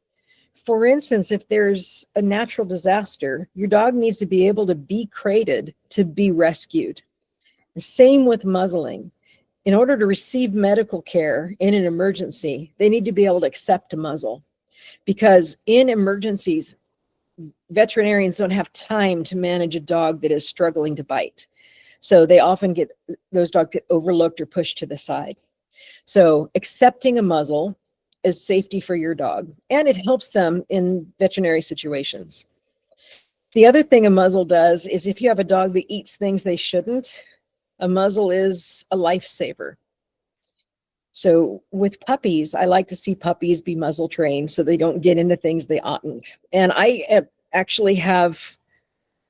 For instance, if there's a natural disaster, your dog needs to be able to be crated to be rescued. The same with muzzling. In order to receive medical care in an emergency, they need to be able to accept a muzzle, because in emergencies, veterinarians don't have time to manage a dog that is struggling to bite. So they often those dogs get overlooked or pushed to the side. So accepting a muzzle is safety for your dog, and it helps them in veterinary situations. The other thing a muzzle does is if you have a dog that eats things they shouldn't, a muzzle is a lifesaver. So with puppies, I like to see puppies be muzzle trained so they don't get into things they oughtn't. And I actually have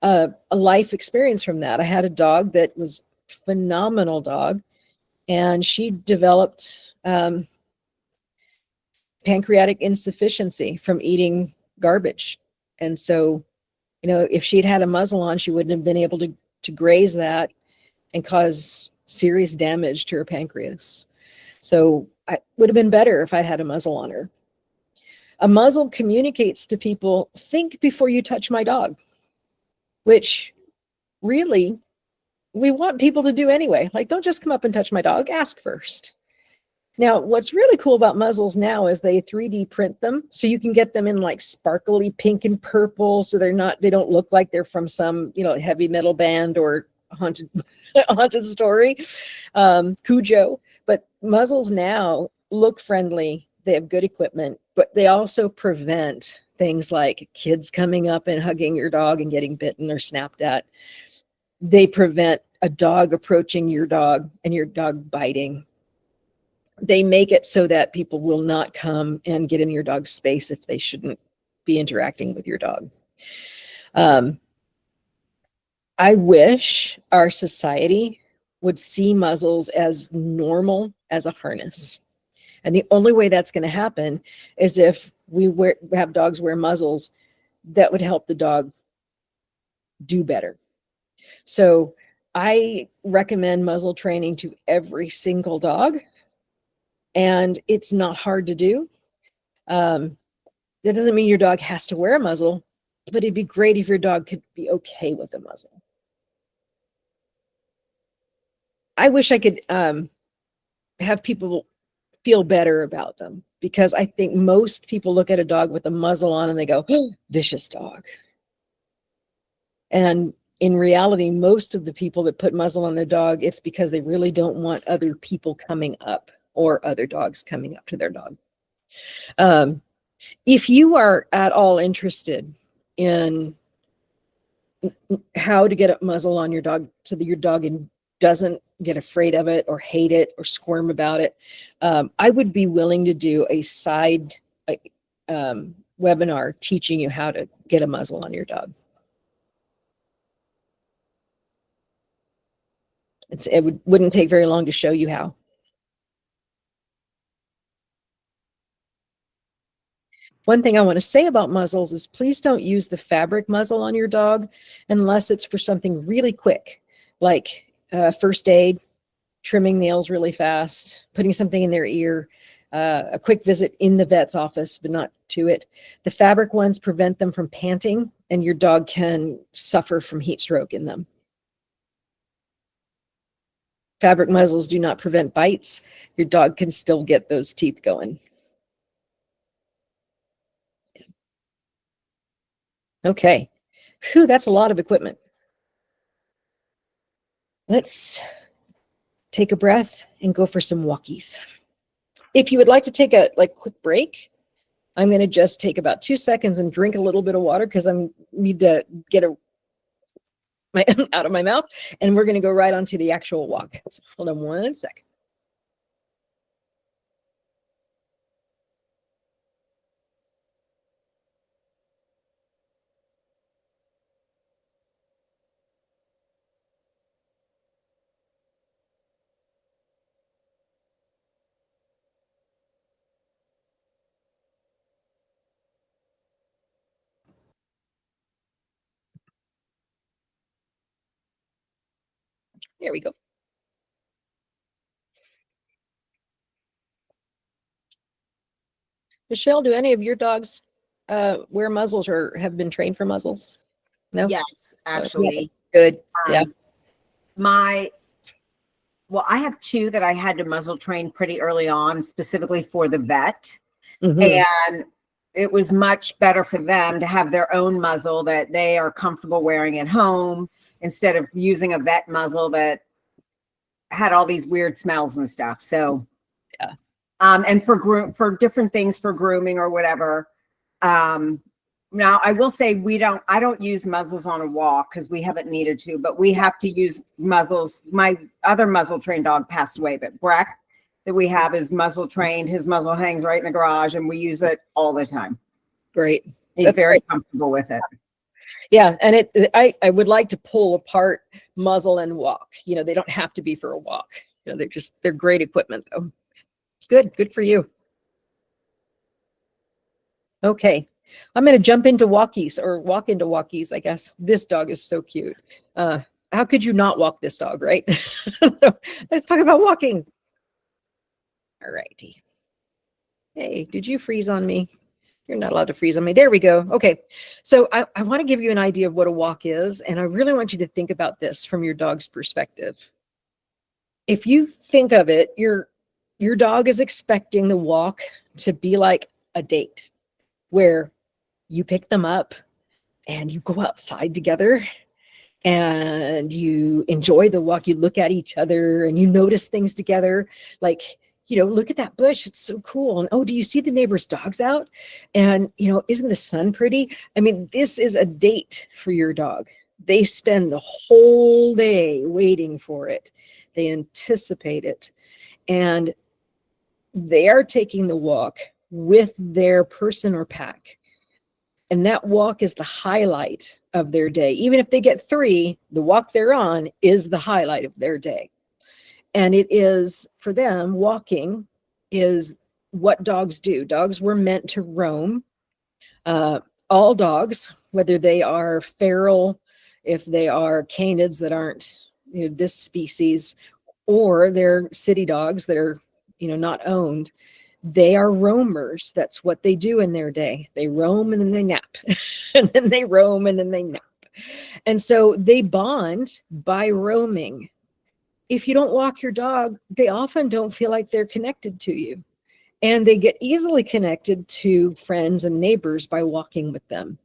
a life experience from that. I had a dog that was a phenomenal dog, and she developed pancreatic insufficiency from eating garbage. And so, if she'd had a muzzle on, she wouldn't have been able to graze that and cause serious damage to her pancreas. So it would have been better if I'd had a muzzle on her. A muzzle communicates to people, think before you touch my dog, which really we want people to do anyway. Like, don't just come up and touch my dog, ask first. Now, what's really cool about muzzles now is they 3D print them, so you can get them in like sparkly pink and purple, so they don't look like they're from some, heavy metal band or haunted story, Cujo. But muzzles now look friendly. They have good equipment, but they also prevent things like kids coming up and hugging your dog and getting bitten or snapped at. They prevent a dog approaching your dog and your dog biting. They make it so that people will not come and get in your dog's space if they shouldn't be interacting with your dog. I wish our society would see muzzles as normal as a harness. And the only way that's going to happen is if we have dogs wear muzzles that would help the dog do better. So I recommend muzzle training to every single dog, and it's not hard to do. That doesn't mean your dog has to wear a muzzle, but it'd be great if your dog could be okay with a muzzle. I wish I could have people feel better about them, because I think most people look at a dog with a muzzle on and they go, oh, vicious dog. And in reality, most of the people that put muzzle on their dog, it's because they really don't want other people coming up or other dogs coming up to their dog. If you are at all interested in how to get a muzzle on your dog so that your dog doesn't get afraid of it or hate it or squirm about it, I would be willing to do a side webinar teaching you how to get a muzzle on your dog. Wouldn't take very long to show you how. One thing I want to say about muzzles is please don't use the fabric muzzle on your dog unless it's for something really quick, like first aid, trimming nails really fast, putting something in their ear, a quick visit in the vet's office, but not to it. The fabric ones prevent them from panting, and your dog can suffer from heat stroke in them. Fabric muzzles do not prevent bites. Your dog can still get those teeth going. Okay. Whew, that's a lot of equipment. let's take a breath and go for some walkies. If you would like to take a quick break, I'm going to just take about 2 seconds and drink a little bit of water because I need to get my out of my mouth, and we're going to go right onto the actual walk. So hold on 1 second. There we go. Michelle, do any of your dogs wear muzzles or have been trained for muzzles? No? Yes, actually. Good. Yeah. Well, I have two that I had to muzzle train pretty early on, specifically for the vet. Mhm. And it was much better for them to have their own muzzle that they are comfortable wearing at home instead of using a vet muzzle that had all these weird smells and stuff. So, Yeah. And for different things for grooming or whatever. Now I will say I don't use muzzles on a walk because we haven't needed to, but we have to use muzzles. My other muzzle trained dog passed away, but Breck that we have is muzzle trained. His muzzle hangs right in the garage and we use it all the time. Great. He's That's very great. comfortable with it. Yeah, and I would like to pull apart muzzle and walk. You know, they don't have to be for a walk. You know, they're great equipment though. It's good for you. Okay, I'm going to jump into walkies or walk into walkies, I guess. This dog is so cute. How could you not walk this dog, right? Let's talk about walking. All righty. Hey, did you freeze on me? You're not allowed to freeze on me. There we go. Okay, so I want to give you an idea of what a walk is, and I really want you to think about this from your dog's perspective. If you think of it, your dog is expecting the walk to be like a date where you pick them up and you go outside together and you enjoy the walk. You look at each other and you notice things together. Like, you know, look at that bush. It's so cool. And oh, do you see the neighbor's dogs out? And, you know, isn't the sun pretty? I mean, this is a date for your dog. They spend the whole day waiting for it. They anticipate it. And they are taking the walk with their person or pack. And that walk is the highlight of their day. Even if they get 3, the walk they're on is the highlight of their day. And it is, for them, walking is what dogs do. Dogs were meant to roam. All dogs, whether they are feral, if they are canids that aren't, you know, this species, or they're city dogs that are, you know, not owned, they are roamers. That's what they do in their day. They roam and then they nap, and then they roam and then they nap. And so they bond by roaming. If you don't walk your dog, they often don't feel like they're connected to you. And they get easily connected to friends and neighbors by walking with them.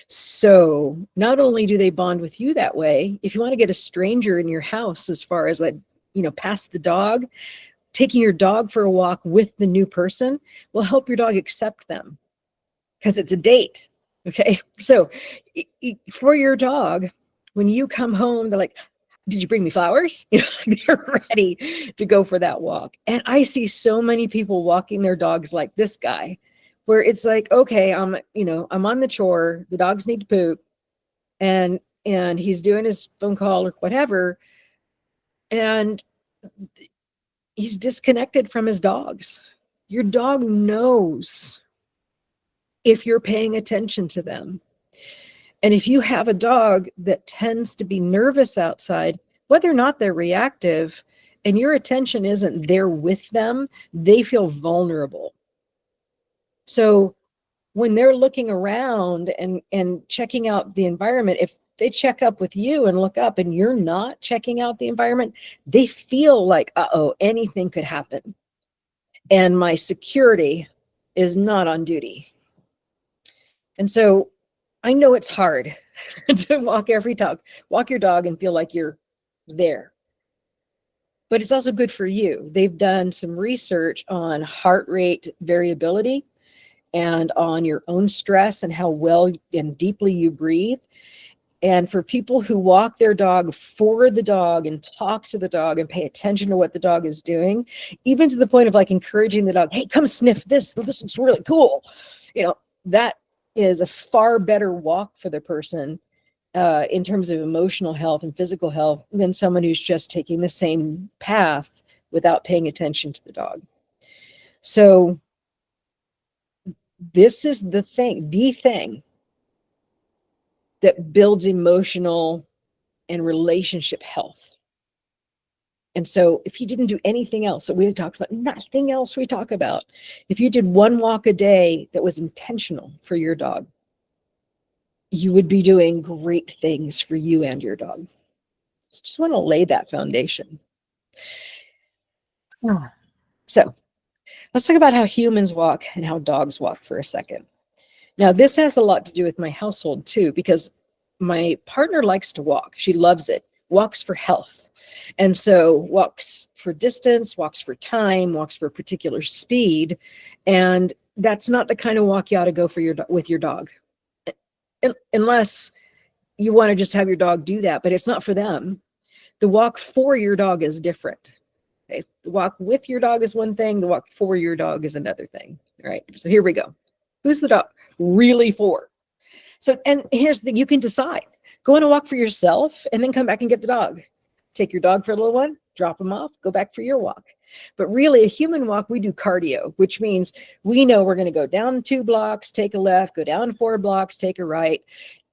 So not only do they bond with you that way, if you want to get a stranger in your house, as far as like, you know, pass the dog, taking your dog for a walk with the new person will help your dog accept them because it's a date. Okay. So for your dog, when you come home, they're like, did you bring me flowers? You know, they're ready to go for that walk. And I see so many people walking their dogs like this guy, where it's like, okay, I'm on the chore, the dogs need to poop, and he's doing his phone call or whatever, and he's disconnected from his dogs. Your dog knows if you're paying attention to them. And if you have a dog that tends to be nervous outside, whether or not they're reactive, and your attention isn't there with them, they feel vulnerable. So when they're looking around and checking out the environment, if they check up with you and look up and you're not checking out the environment, they feel like, uh-oh, anything could happen. And my security is not on duty. And so I know it's hard to walk your dog and feel like you're there but it's also good for you. They've done some research on heart rate variability and on your own stress and how well and deeply you breathe. And for people who walk their dog for the dog and talk to the dog and pay attention to what the dog is doing, even to the point of like encouraging the dog, hey, come sniff this. This is really cool. You know, that is a far better walk for the person in terms of emotional health and physical health than someone who's just taking the same path without paying attention to the dog. So this is the thing that builds emotional and relationship health. And so if you didn't do anything else that we talked about, nothing else we talk about, if you did one walk a day that was intentional for your dog, you would be doing great things for you and your dog. Just want to lay that foundation. So let's talk about how humans walk and how dogs walk for a second. Now, this has a lot to do with my household too, because my partner likes to walk. She loves it, walks for health. And so walks for distance, walks for time, walks for a particular speed. And that's not the kind of walk you ought to go for with your dog. Unless you want to just have your dog do that, but it's not for them. The walk for your dog is different. Okay? The walk with your dog is one thing. The walk for your dog is another thing. All right. So here we go. Who's the dog really for? So, and here's the thing, you can decide. Go on a walk for yourself and then come back and get the dog. Take your dog for a little one, drop him off, go back for your walk. But really, a human walk, we do cardio, which means we know we're going to go down 2 blocks, take a left, go down 4 blocks, take a right.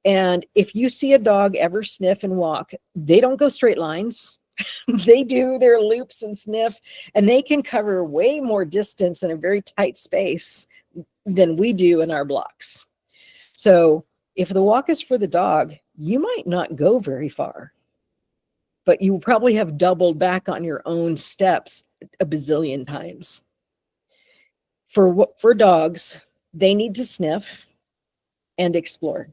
And if you see a dog ever sniff and walk, they don't go straight lines. They do their loops and sniff, and they can cover way more distance in a very tight space than we do in our blocks. So if the walk is for the dog, you might not go very far, but you probably have doubled back on your own steps a bazillion times. For dogs, they need to sniff and explore.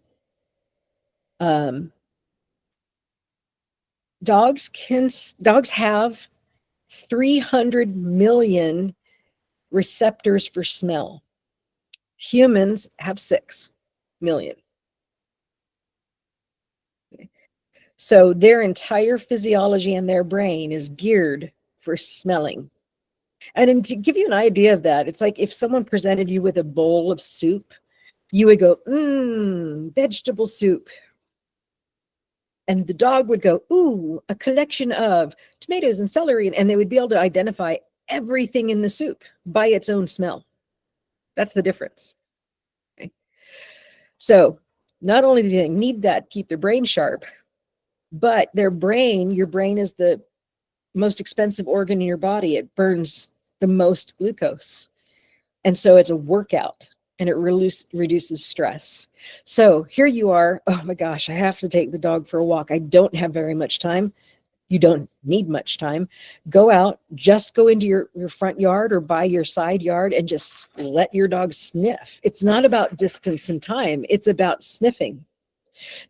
Dogs have 300 million receptors for smell. Humans have 6 million. So their entire physiology and their brain is geared for smelling. And to give you an idea of that, it's like if someone presented you with a bowl of soup, you would go, vegetable soup. And the dog would go, ooh, a collection of tomatoes and celery. And they would be able to identify everything in the soup by its own smell. That's the difference. Okay. So not only do they need that to keep their brain sharp, but your brain is the most expensive organ in your body. It burns the most glucose. And so it's a workout and it reduces stress. So here you are. Oh my gosh, I have to take the dog for a walk. I don't have very much time. You don't need much time. Go out, just go into your front yard or by your side yard and just let your dog sniff. It's not about distance and time. It's about sniffing.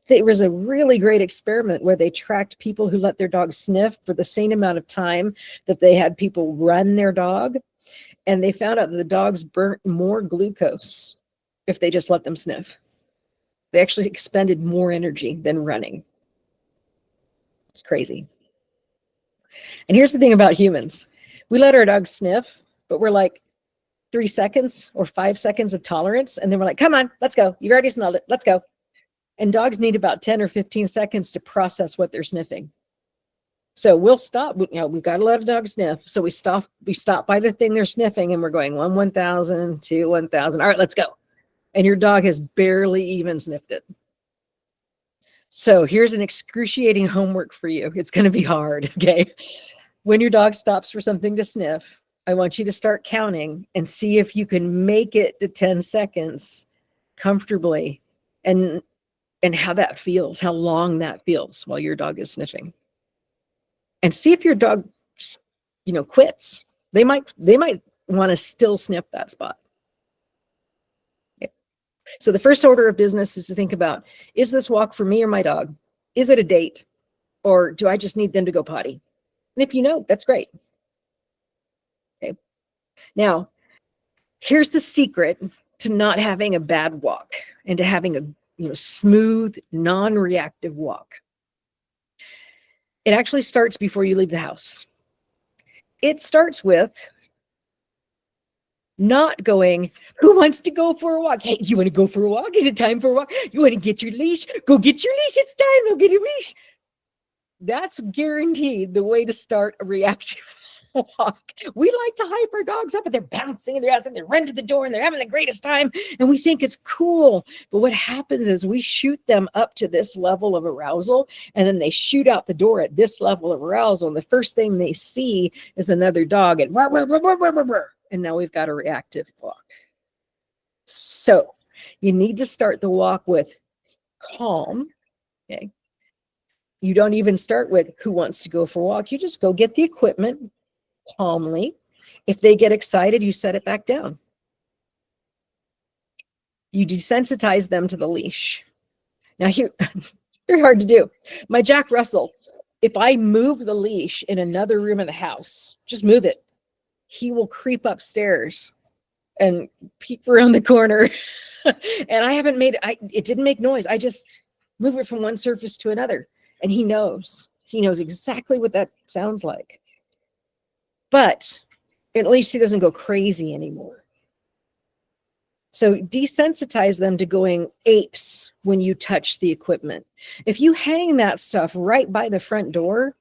There was a really great experiment where they tracked people who let their dog sniff for the same amount of time that they had people run their dog. And they found out that the dogs burnt more glucose if they just let them sniff. They actually expended more energy than running. It's crazy. And here's the thing about humans. We let our dogs sniff, but we're like 3 seconds or 5 seconds of tolerance. And then we're like, come on, let's go. You've already smelled it. Let's go. And dogs need about 10 or 15 seconds to process what they're sniffing. So we'll stop, we've got to let a dog sniff. So we stop by the thing they're sniffing and we're going 1,000, 2, 1,000. All right, let's go. And your dog has barely even sniffed it. So here's an excruciating homework for you. It's going to be hard, okay? When your dog stops for something to sniff, I want you to start counting and see if you can make it to 10 seconds comfortably and how that feels, how long that feels while your dog is sniffing. And see if your dog, quits. They might want to still sniff that spot. Okay. So the first order of business is to think about, is this walk for me or my dog? Is it a date? Or do I just need them to go potty? And if you know, that's great. Okay. Now, here's the secret to not having a bad walk and to having a smooth, non-reactive walk. It actually starts before you leave the house. It starts with not going, who wants to go for a walk? Hey, you want to go for a walk? Is it time for a walk? You want to get your leash? Go get your leash. It's time. Go get your leash. That's guaranteed the way to start a reactive walk. We like to hype our dogs up, and they're bouncing and they're outside, they run to the door and they're having the greatest time. And we think it's cool. But what happens is we shoot them up to this level of arousal, and then they shoot out the door at this level of arousal. And the first thing they see is another dog, and rah, rah, rah, rah, rah, rah, rah. And now we've got a reactive walk. So you need to start the walk with calm. Okay. You don't even start with who wants to go for a walk. You just go get the equipment calmly. If they get excited, you set it back down. You desensitize them to the leash. Now here, they're hard to do. My Jack Russell, if I move the leash in another room of the house, just move it, he will creep upstairs and peek around the corner. And I haven't made it didn't make noise. I just move it from one surface to another. And he knows exactly what that sounds like. But at least he doesn't go crazy anymore. So desensitize them to going apes when you touch the equipment. If you hang that stuff right by the front door,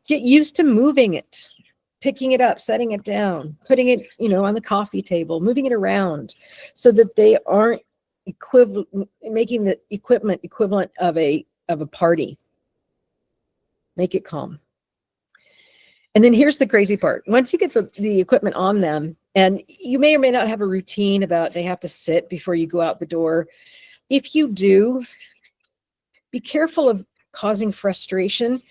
get used to moving it, picking it up, setting it down, putting it, on the coffee table, moving it around so that they aren't making the equipment equivalent of a party. Make it calm. And then here's the crazy part. Once you get the equipment on them, and you may or may not have a routine about they have to sit before you go out the door. If you do, be careful of causing frustration.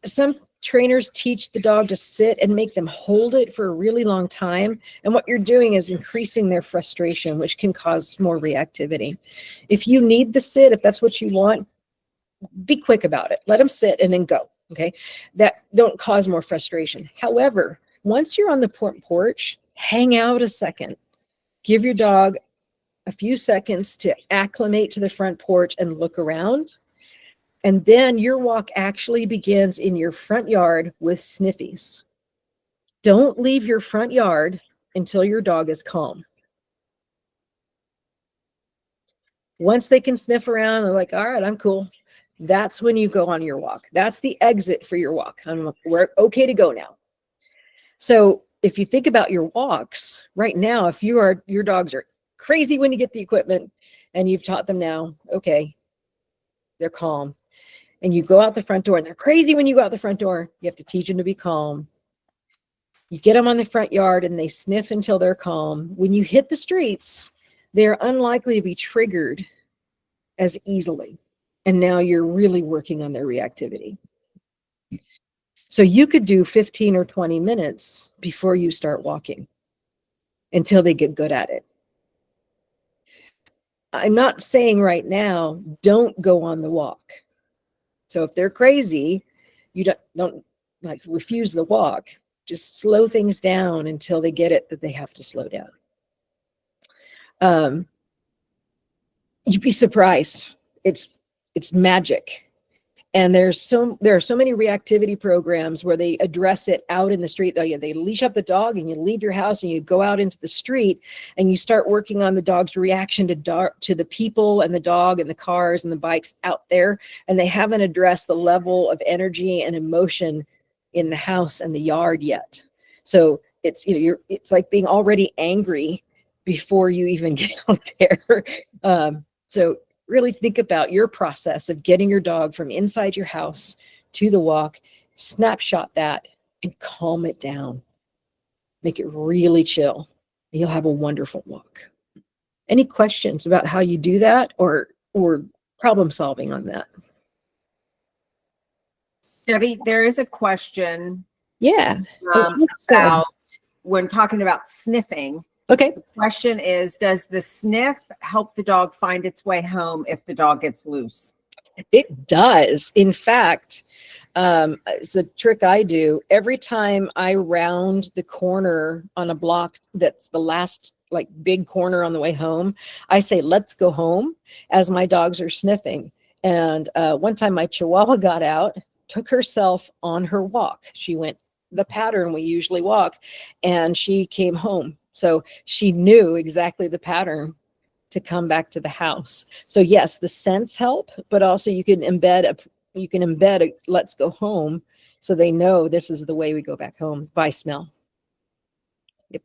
Some trainers teach the dog to sit and make them hold it for a really long time. And what you're doing is increasing their frustration, which can cause more reactivity. If you need the sit, if that's what you want, be quick about it. Let them sit and then go. Okay. That don't cause more frustration. However, once you're on the porch, hang out a second. Give your dog a few seconds to acclimate to the front porch and look around. And then your walk actually begins in your front yard with sniffies. Don't leave your front yard until your dog is calm. Once they can sniff around, they're like, all right, I'm cool. That's when you go on your walk. That's the exit for your walk. We're okay to go now. So if you think about your walks right now, if your dogs are crazy when you get the equipment and you've taught them now, okay, they're calm. And you go out the front door and they're crazy when you go out the front door, you have to teach them to be calm. You get them on the front yard and they sniff until they're calm. When you hit the streets, they're unlikely to be triggered as easily. And now you're really working on their reactivity. So you could do 15 or 20 minutes before you start walking until they get good at it. I'm not saying right now, don't go on the walk. So if they're crazy, you don't like refuse the walk. Just slow things down until they get it that they have to slow down. You'd be surprised. It's magic. And there are so many reactivity programs where they address it out in the street. They leash up the dog and you leave your house and you go out into the street and you start working on the dog's reaction to the people and the dog and the cars and the bikes out there. And they haven't addressed the level of energy and emotion in the house and the yard yet. So it's like being already angry before you even get out there. So really think about your process of getting your dog from inside your house to the walk, snapshot that, and calm it down. Make it really chill. And you'll have a wonderful walk. Any questions about how you do that or problem solving on that? Debbie, there is a question. Yeah. About when talking about sniffing. Okay. The question is, does the sniff help the dog find its way home if the dog gets loose? It does. In fact, It's a trick I do every time I round the corner on a block that's the last like big corner on the way home. I say, let's go home as my dogs are sniffing. And one time my Chihuahua got out, took herself on her walk. She went the pattern we usually walk, and she came home. So she knew exactly the pattern to come back to the house. So yes, the scents help, but also you can embed a let's go home, so they know this is the way we go back home by smell. Yep.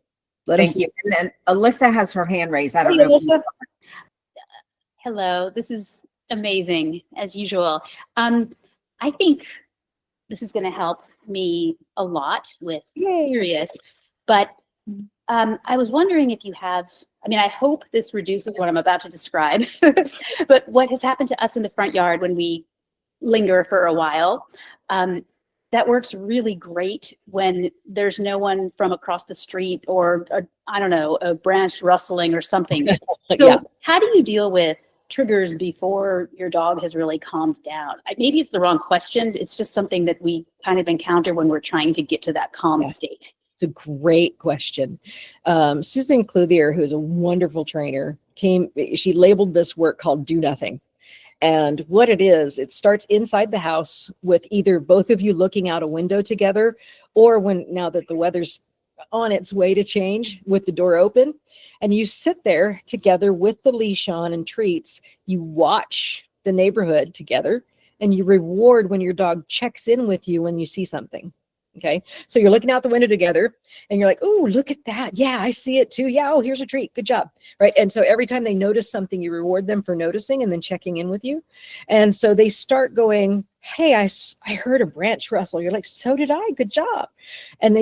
Thank you. And then Alyssa has her hand raised. I don't Hey, know. Alyssa. Hello, this is amazing as usual. I think this is going to help me a lot with Sirius, but I was wondering if you have, I mean, I hope this reduces what I'm about to describe, but what has happened to us in the front yard when we linger for a while, that works really great when there's no one from across the street or, I don't know, a branch rustling or something. So Yeah. how do you deal with triggers before your dog has really calmed down? Maybe it's the wrong question. It's just something that we kind of encounter when we're trying to get to that calm state. It's a great question. Susan Clothier, who is a wonderful trainer, she labeled this work called Do Nothing. And what it is, it starts inside the house with either both of you looking out a window together, or now that the weather's on its way to change, with the door open, and you sit there together with the leash on and treats. You watch the neighborhood together, and you reward when your dog checks in with you when you see something. Okay. So you're looking out the window together and you're like, oh, look at that. Yeah, I see it too. Yeah. Oh, here's a treat. Good job. Right. And so every time they notice something, you reward them for noticing and then checking in with you. And so they start going, hey, I heard a branch rustle. You're like, so did I. Good job. And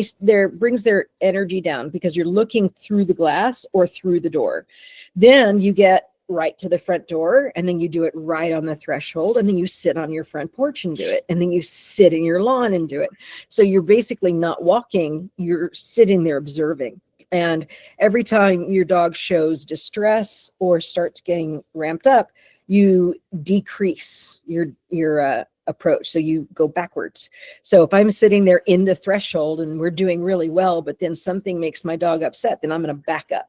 brings their energy down because you're looking through the glass or through the door. Then you get right to the front door, and then you do it right on the threshold, and then you sit on your front porch and do it, and then you sit in your lawn and do it. So you're basically not walking, you're sitting there observing. And every time your dog shows distress or starts getting ramped up, you decrease your approach. So you go backwards. So if I'm sitting there in the threshold and we're doing really well, but then something makes my dog upset, then I'm going to back up.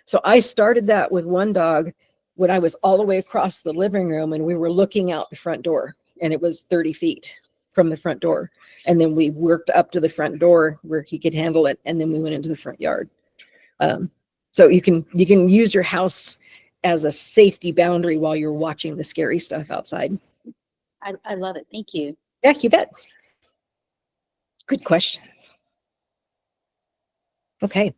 So I started that with one dog when I was all the way across the living room and we were looking out the front door, and it was 30 feet from the front door. And then we worked up to the front door where he could handle it. And then we went into the front yard. So you can use your house as a safety boundary while you're watching the scary stuff outside. I love it. Thank you. Yeah, you bet. Good question. Okay.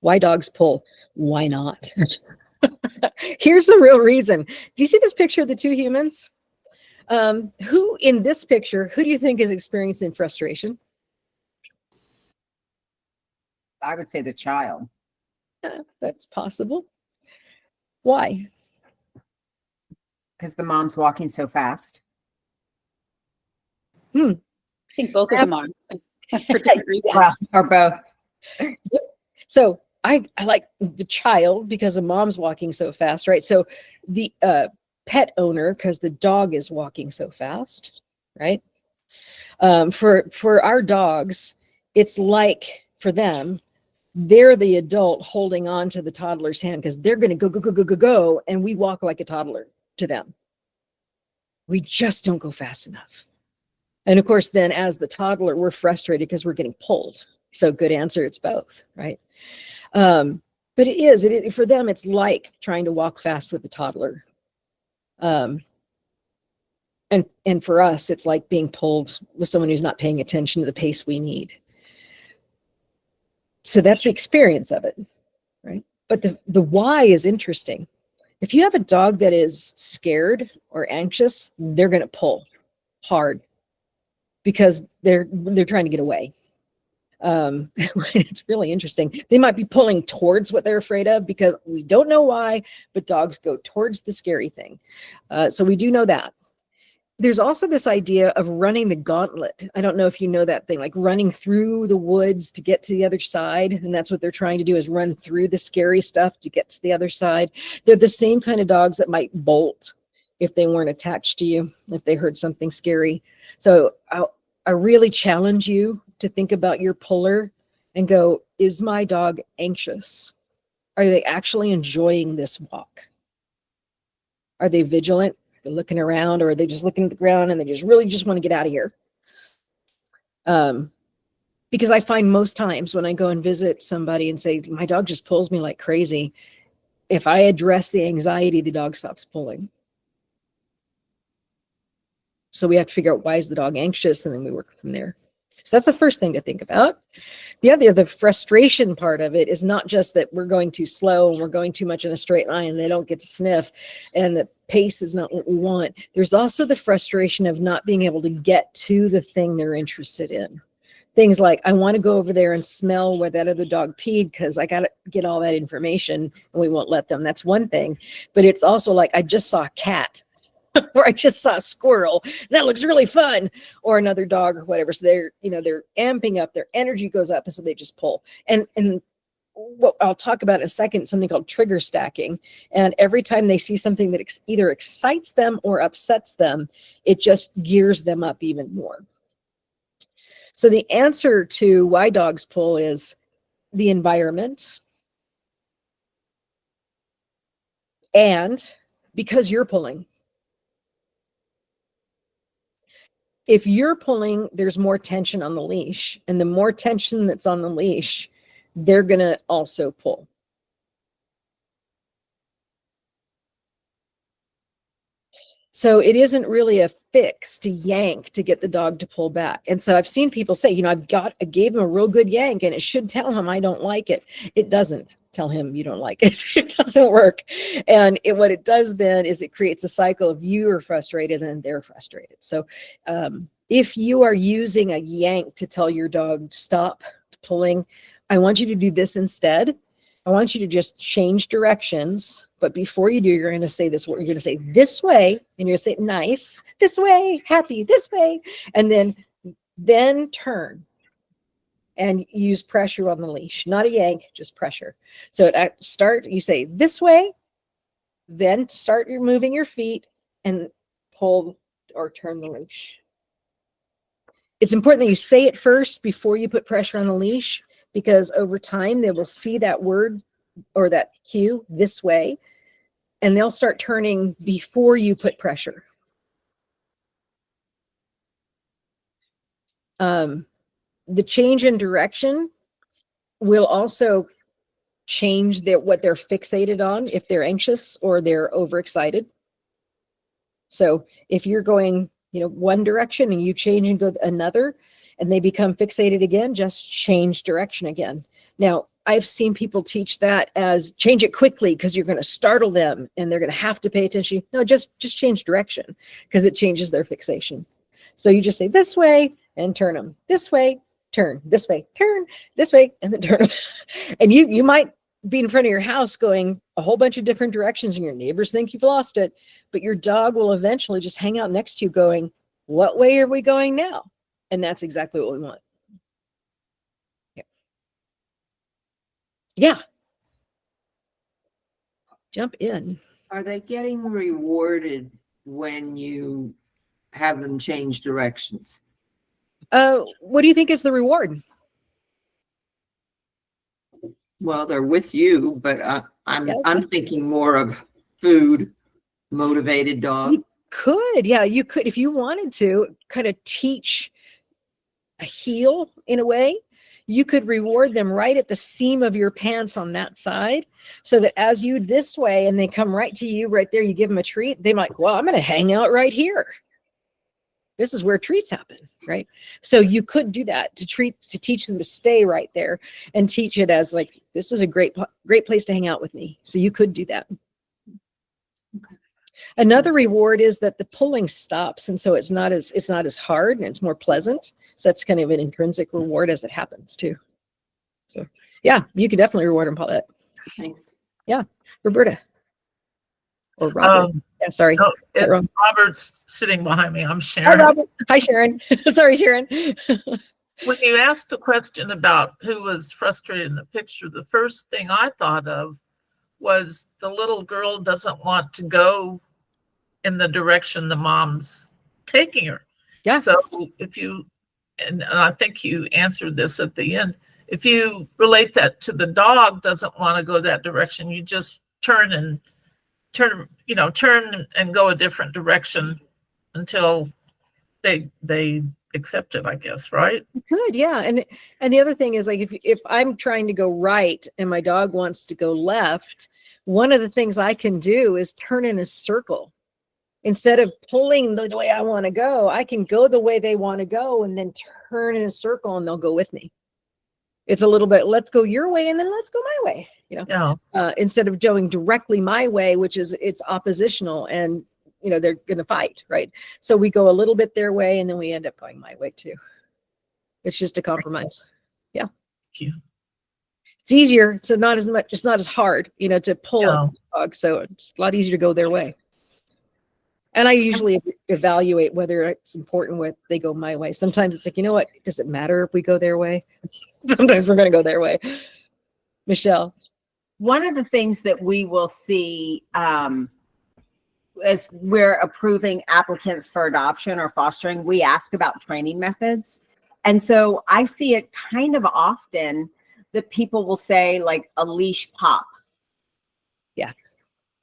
Why dogs pull? Why not? Here's the real reason. Do you see this picture of the two humans? Who in this picture, who do you think is experiencing frustration? I would say the child. That's possible. Why? Because the mom's walking so fast. I think both of them are. For different reasons. Well, or both. So I like the child because the mom's walking so fast, right? So the pet owner, because the dog is walking so fast, right? For our dogs, it's like for them, they're the adult holding on to the toddler's hand because they're going to go, and we walk like a toddler to them. We just don't go fast enough. And of course, then as the toddler, we're frustrated because we're getting pulled. So good answer, it's both, right? But for them, it's like trying to walk fast with a toddler. And for us, it's like being pulled with someone who's not paying attention to the pace we need. So that's the experience of it, right? But the why is interesting. If you have a dog that is scared or anxious, they're going to pull hard because they're trying to get away. It's really interesting. They might be pulling towards what they're afraid of because we don't know why, but dogs go towards the scary thing. So we do know that. There's also this idea of running the gauntlet. I don't know if you know that thing, like running through the woods to get to the other side. And that's what they're trying to do, is run through the scary stuff to get to the other side. They're the same kind of dogs that might bolt if they weren't attached to you, if they heard something scary. So I really challenge you to think about your puller and go, is my dog anxious? Are they actually enjoying this walk? Are they vigilant? They're looking around, or are they just looking at the ground and they just really just want to get out of here? Because I find most times when I go and visit somebody and say, my dog just pulls me like crazy, if I address the anxiety, the dog stops pulling. So we have to figure out, why is the dog anxious? And then we work from there. So that's the first thing to think about. The frustration part of it is not just that we're going too slow and we're going too much in a straight line and they don't get to sniff and the pace is not what we want. There's also the frustration of not being able to get to the thing they're interested in. Things like, I want to go over there and smell where that other dog peed because I got to get all that information, and we won't let them. That's one thing. But it's also like, I just saw a cat or I just saw a squirrel. That looks really fun. Or another dog or whatever. So they're amping up, their energy goes up, and so they just pull. And what I'll talk about in a second, something called trigger stacking. And every time they see something that either excites them or upsets them, it just gears them up even more. So the answer to why dogs pull is the environment, and because you're pulling. If you're pulling, there's more tension on the leash, and the more tension that's on the leash, they're going to also pull. So it isn't really a fix to yank to get the dog to pull back. And so I've seen people say, I gave him a real good yank and it should tell him I don't like it. It doesn't tell him you don't like it. It doesn't work. And what it does then is it creates a cycle of you are frustrated and they're frustrated. So if you are using a yank to tell your dog stop pulling, I want you to do this instead. I want you to just change directions. But before you do, you're going to say this word. You're going to say this way, and you're going to say nice, this way, happy, this way. And then turn and use pressure on the leash, not a yank, just pressure. So at start, you say this way, then start moving your feet and pull or turn the leash. It's important that you say it first before you put pressure on the leash, because over time they will see that word or that cue this way, and they'll start turning before you put pressure. The change in direction will also change what they're fixated on, if they're anxious or they're overexcited. So if you're going, one direction and you change and go another, and they become fixated again, just change direction again. Now, I've seen people teach that as change it quickly because you're going to startle them and they're going to have to pay attention. No, just change direction because it changes their fixation. So you just say this way and turn them. This way, turn. This way, turn. This way, and then turn them. And you might be in front of your house going a whole bunch of different directions and your neighbors think you've lost it, but your dog will eventually just hang out next to you going, what way are we going now? And that's exactly what we want. Yeah. Jump in. Are they getting rewarded when you have them change directions? What do you think is the reward? Well, they're with you, but I'm Yes. thinking more of food motivated dog. You could, you could, if you wanted to kind of teach a heel in a way. You could reward them right at the seam of your pants on that side, so that as you this way and they come right to you right there, you give them a treat, they might, well, I'm going to hang out right here. This is where treats happen, right? So you could do that to teach them to stay right there and teach it as like, this is a great place to hang out with me. So you could do that. Okay. Another reward is that the pulling stops, and so it's not as hard and it's more pleasant. So that's kind of an intrinsic reward as it happens too. So yeah, you could definitely reward them, Paulette. Thanks. Yeah, Roberta. Or Robert. Yeah, sorry. No, Got it wrong. Robert's sitting behind me. I'm Hi, Sharon. Robert. Hi, Sharon. Sorry, Sharon. When you asked the question about who was frustrated in the picture, the first thing I thought of was the little girl doesn't want to go in the direction the mom's taking her. Yeah. So if you, and I think you answered this at the end, if you relate that to the dog doesn't want to go that direction, you just turn and go a different direction until they accept it, I guess, right? Good, yeah. And the other thing is, like, if I'm trying to go right and my dog wants to go left, one of the things I can do is turn in a circle. Instead of pulling the way I want to go, I can go the way they want to go and then turn in a circle and they'll go with me. It's a little bit, let's go your way and then let's go my way, Yeah. instead of going directly my way, which is it's oppositional and they're going to fight, right? So we go a little bit their way and then we end up going my way too. It's just a compromise. Yeah. Thank you. It's easier. So not as much, it's not as hard, to pull Yeah. a dog. So it's a lot easier to go their way. And I usually evaluate whether it's important what they go my way. Sometimes it's like, you know what? Does it matter if we go their way? Sometimes we're going to go their way. Michelle. One of the things that we will see as we're approving applicants for adoption or fostering, we ask about training methods. And so I see it kind of often that people will say like a leash pop. Yeah.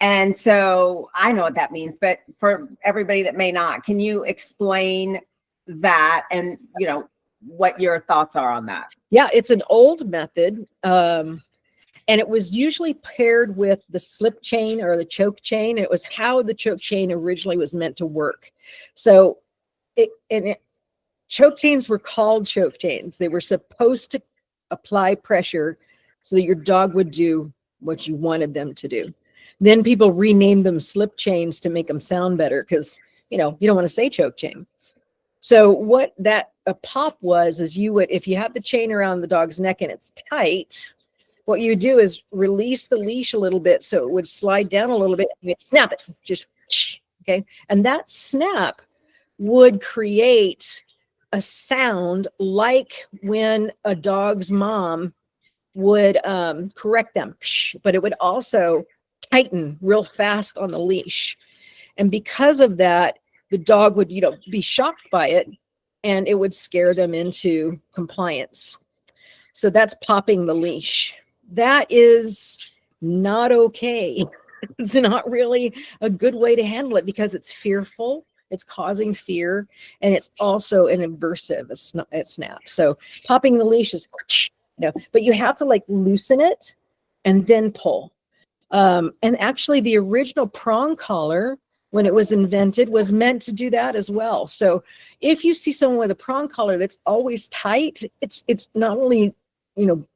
And so I know what that means, but for everybody that may not, can you explain that and, what your thoughts are on that? Yeah, it's an old method. And it was usually paired with the slip chain or the choke chain. It was how the choke chain originally was meant to work. So choke chains were called choke chains. They were supposed to apply pressure so that your dog would do what you wanted them to do. Then people renamed them slip chains to make them sound better because, you don't want to say choke chain. So what a pop was is you would, if you have the chain around the dog's neck and it's tight, what you would do is release the leash a little bit so it would slide down a little bit and you'd snap it, just, okay? And that snap would create a sound like when a dog's mom would correct them, but it would also tighten real fast on the leash. And because of that, the dog would, be shocked by it and it would scare them into compliance. So that's popping the leash. That is not okay. It's not really a good way to handle it because it's fearful. It's causing fear. And it's also an aversive, a snap. So popping the leash is, but you have to like loosen it and then pull. And actually the original prong collar, when it was invented, was meant to do that as well. So if you see someone with a prong collar that's always tight, it's not only,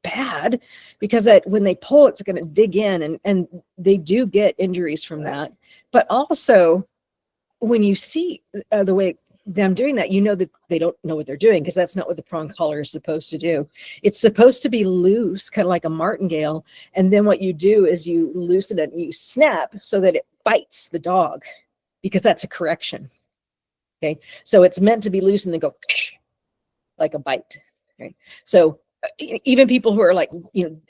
bad because when they pull, it's going to dig in and they do get injuries from that. But also when you see the way them doing that, that they don't know what they're doing because that's not what the prong collar is supposed to do. It's supposed to be loose, kind of like a martingale. And then what you do is you loosen it and you snap so that it bites the dog because that's a correction. Okay. So it's meant to be loose and then go like a bite. Right. So even people who are like,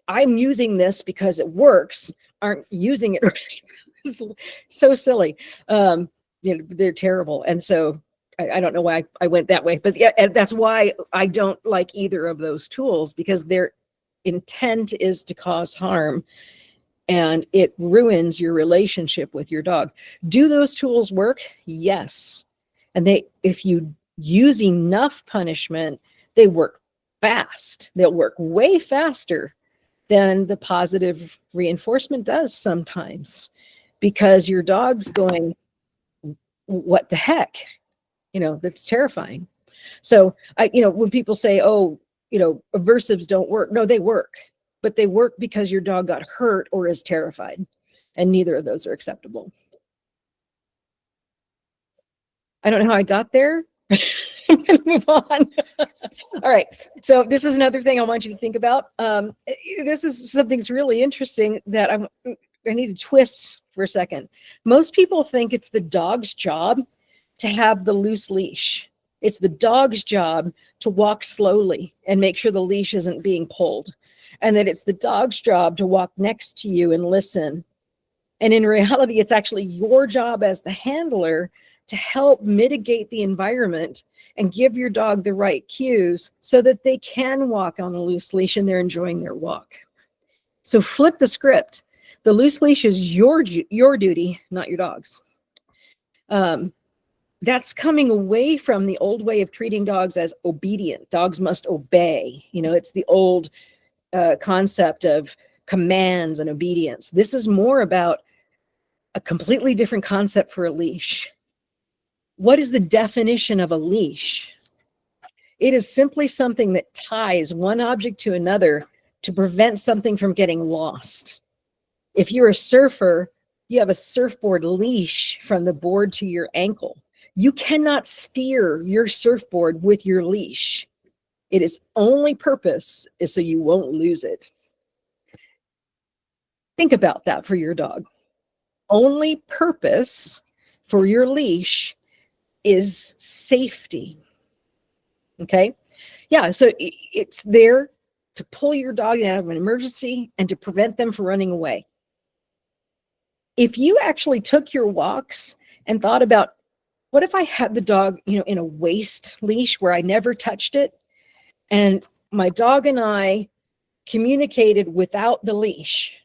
I'm using this because it works aren't using it. It's so silly. They're terrible. And so I don't know why I went that way, but yeah, and that's why I don't like either of those tools because their intent is to cause harm and it ruins your relationship with your dog. Do those tools work? Yes. And if you use enough punishment, they work fast. They'll work way faster than the positive reinforcement does sometimes because your dog's going, what the heck? That's terrifying. So when people say, oh, aversives don't work. No, they work, but they work because your dog got hurt or is terrified. And neither of those are acceptable. I don't know how I got there. I'm going to move on. All right. So this is another thing I want you to think about. This is something that's really interesting that I need to twist for a second. Most people think it's the dog's job to have the loose leash. It's the dog's job to walk slowly and make sure the leash isn't being pulled. And that it's the dog's job to walk next to you and listen And in reality, it's actually your job as the handler to help mitigate the environment and give your dog the right cues so that they can walk on a loose leash and they're enjoying their walk. So flip the script. The loose leash is your duty, not your dog's. That's coming away from the old way of treating dogs as obedient. Dogs must obey. You know, it's the old concept of commands and obedience. This is more about a completely different concept for a leash. What is the definition of a leash? It is simply something that ties one object to another to prevent something from getting lost. If you're a surfer, you have a surfboard leash from the board to your ankle. You cannot steer your surfboard with your leash. Its only purpose is so you won't lose it. Think about that for your dog. Only purpose for your leash is safety. Okay? Yeah, so it's there to pull your dog out of an emergency and to prevent them from running away. If you actually took your walks and thought about, what if I had the dog, in a waist leash where I never touched it, and my dog and I communicated without the leash?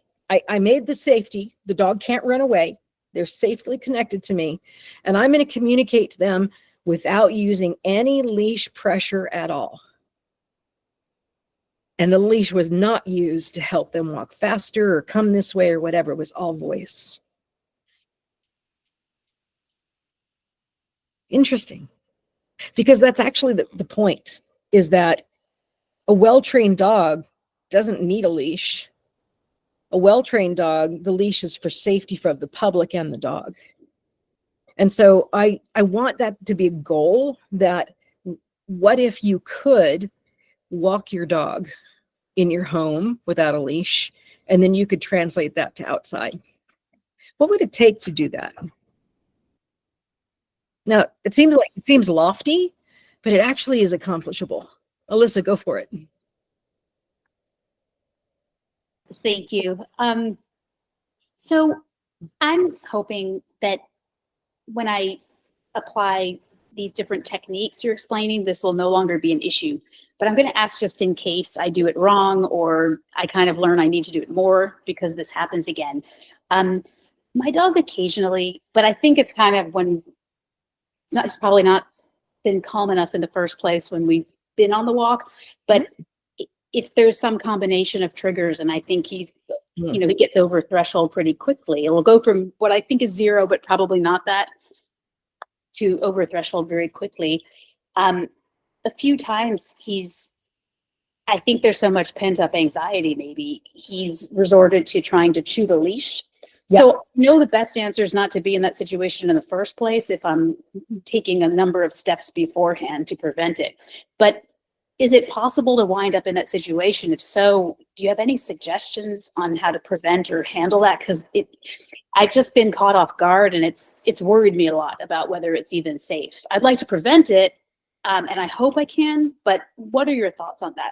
I made the safety. The dog can't run away. They're safely connected to me. And I'm going to communicate to them without using any leash pressure at all. And the leash was not used to help them walk faster or come this way or whatever. It was all voice. Interesting. Because that's actually the point, is that a well-trained dog doesn't need a leash. A well-trained dog, the leash is for safety for the public and the dog. And so I want that to be a goal, that what if you could walk your dog in your home without a leash, and then you could translate that to outside? What would it take to do that? Now, it seems lofty, but it actually is accomplishable. Alyssa, go for it. Thank you. So I'm hoping that when I apply these different techniques you're explaining, this will no longer be an issue. But I'm going to ask just in case I do it wrong, or I kind of learn I need to do it more because this happens again. My dog occasionally, but I think it's kind of when it's probably not been calm enough in the first place when we've been on the walk, but if there's some combination of triggers, and I think he gets over threshold pretty quickly. It will go from what I think is 0, but probably not that, to over threshold very quickly. A few times I think there's so much pent up anxiety, maybe he's resorted to trying to chew the leash. Yeah. So the best answer is not to be in that situation in the first place if I'm taking a number of steps beforehand to prevent it. But is it possible to wind up in that situation? If so, do you have any suggestions on how to prevent or handle that? Because I've just been caught off guard, and it's worried me a lot about whether it's even safe. I'd like to prevent it, and I hope I can, but what are your thoughts on that?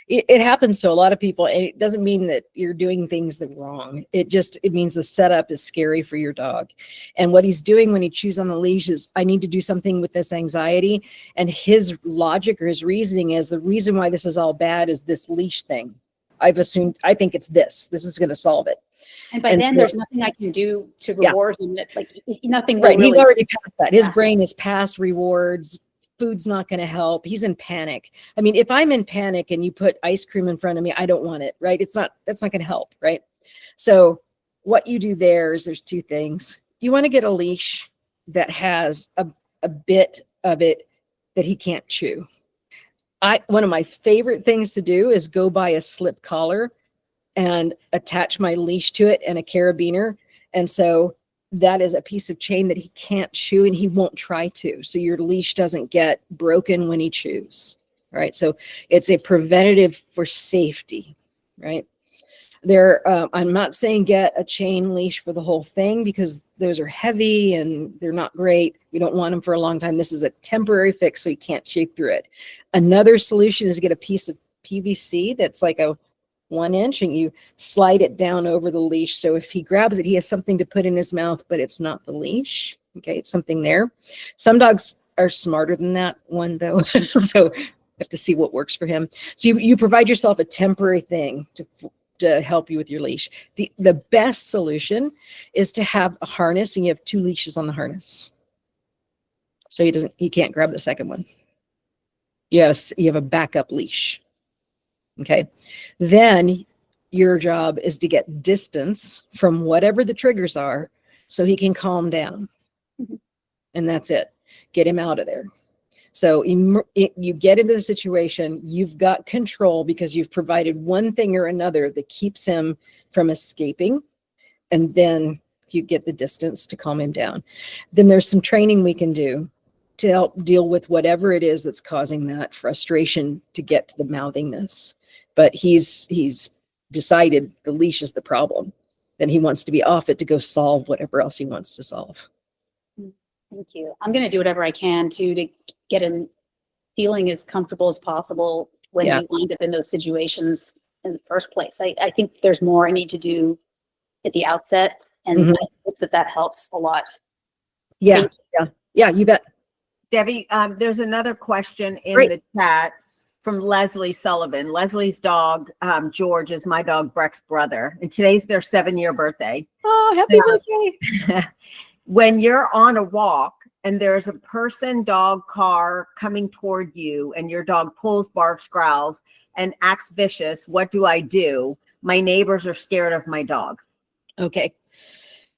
It happens to a lot of people, and it doesn't mean that you're doing things that wrong. It means the setup is scary for your dog. And what he's doing when he chews on the leash is, I need to do something with this anxiety. And his logic or his reasoning is, the reason why this is all bad is this leash thing. I think it's this is going to solve it. And by then, there's nothing I can do to reward him. Like nothing. Right. He's already past that. His brain is past rewards. Food's not going to help. He's in panic. I mean, if I'm in panic and you put ice cream in front of me, I don't want it, right? That's not going to help, right? So what you do there's 2 things. You want to get a leash that has a bit of it that he can't chew. One of my favorite things to do is go buy a slip collar and attach my leash to it and a carabiner. And so that is a piece of chain that he can't chew, and he won't try to. So your leash doesn't get broken when he chews. All right. So it's a preventative for safety, right? I'm not saying get a chain leash for the whole thing, because those are heavy and they're not great. You don't want them for a long time. This is a temporary fix, so you can't shake through it. Another solution is get a piece of PVC that's like a 1 inch and you slide it down over the leash. So if he grabs it, he has something to put in his mouth, but it's not the leash. Okay, it's something there. Some dogs are smarter than that one though. So you have to see what works for him. So you provide yourself a temporary thing to help you with your leash. The best solution is to have a harness and you have 2 leashes on the harness. So he can't grab the second one. You have a backup leash. Okay. Then your job is to get distance from whatever the triggers are so he can calm down. And that's it. Get him out of there. So you get into the situation, you've got control because you've provided one thing or another that keeps him from escaping. And then you get the distance to calm him down. Then there's some training we can do to help deal with whatever it is that's causing that frustration to get to the mouthingness. But he's decided the leash is the problem. Then he wants to be off it to go solve whatever else he wants to solve. Thank you. I'm going to do whatever I can to get him feeling as comfortable as possible when we wind up in those situations in the first place. I think there's more I need to do at the outset, and I hope that helps a lot. Yeah, you bet. Debbie, there's another question in Great. the chat from Leslie Sullivan. Leslie's dog, George, is my dog Breck's brother, and today's their 7-year birthday. Oh, happy birthday. When you're on a walk and there's a person, dog, car coming toward you and your dog pulls, barks, growls, and acts vicious, what do I do? My neighbors are scared of my dog. Okay.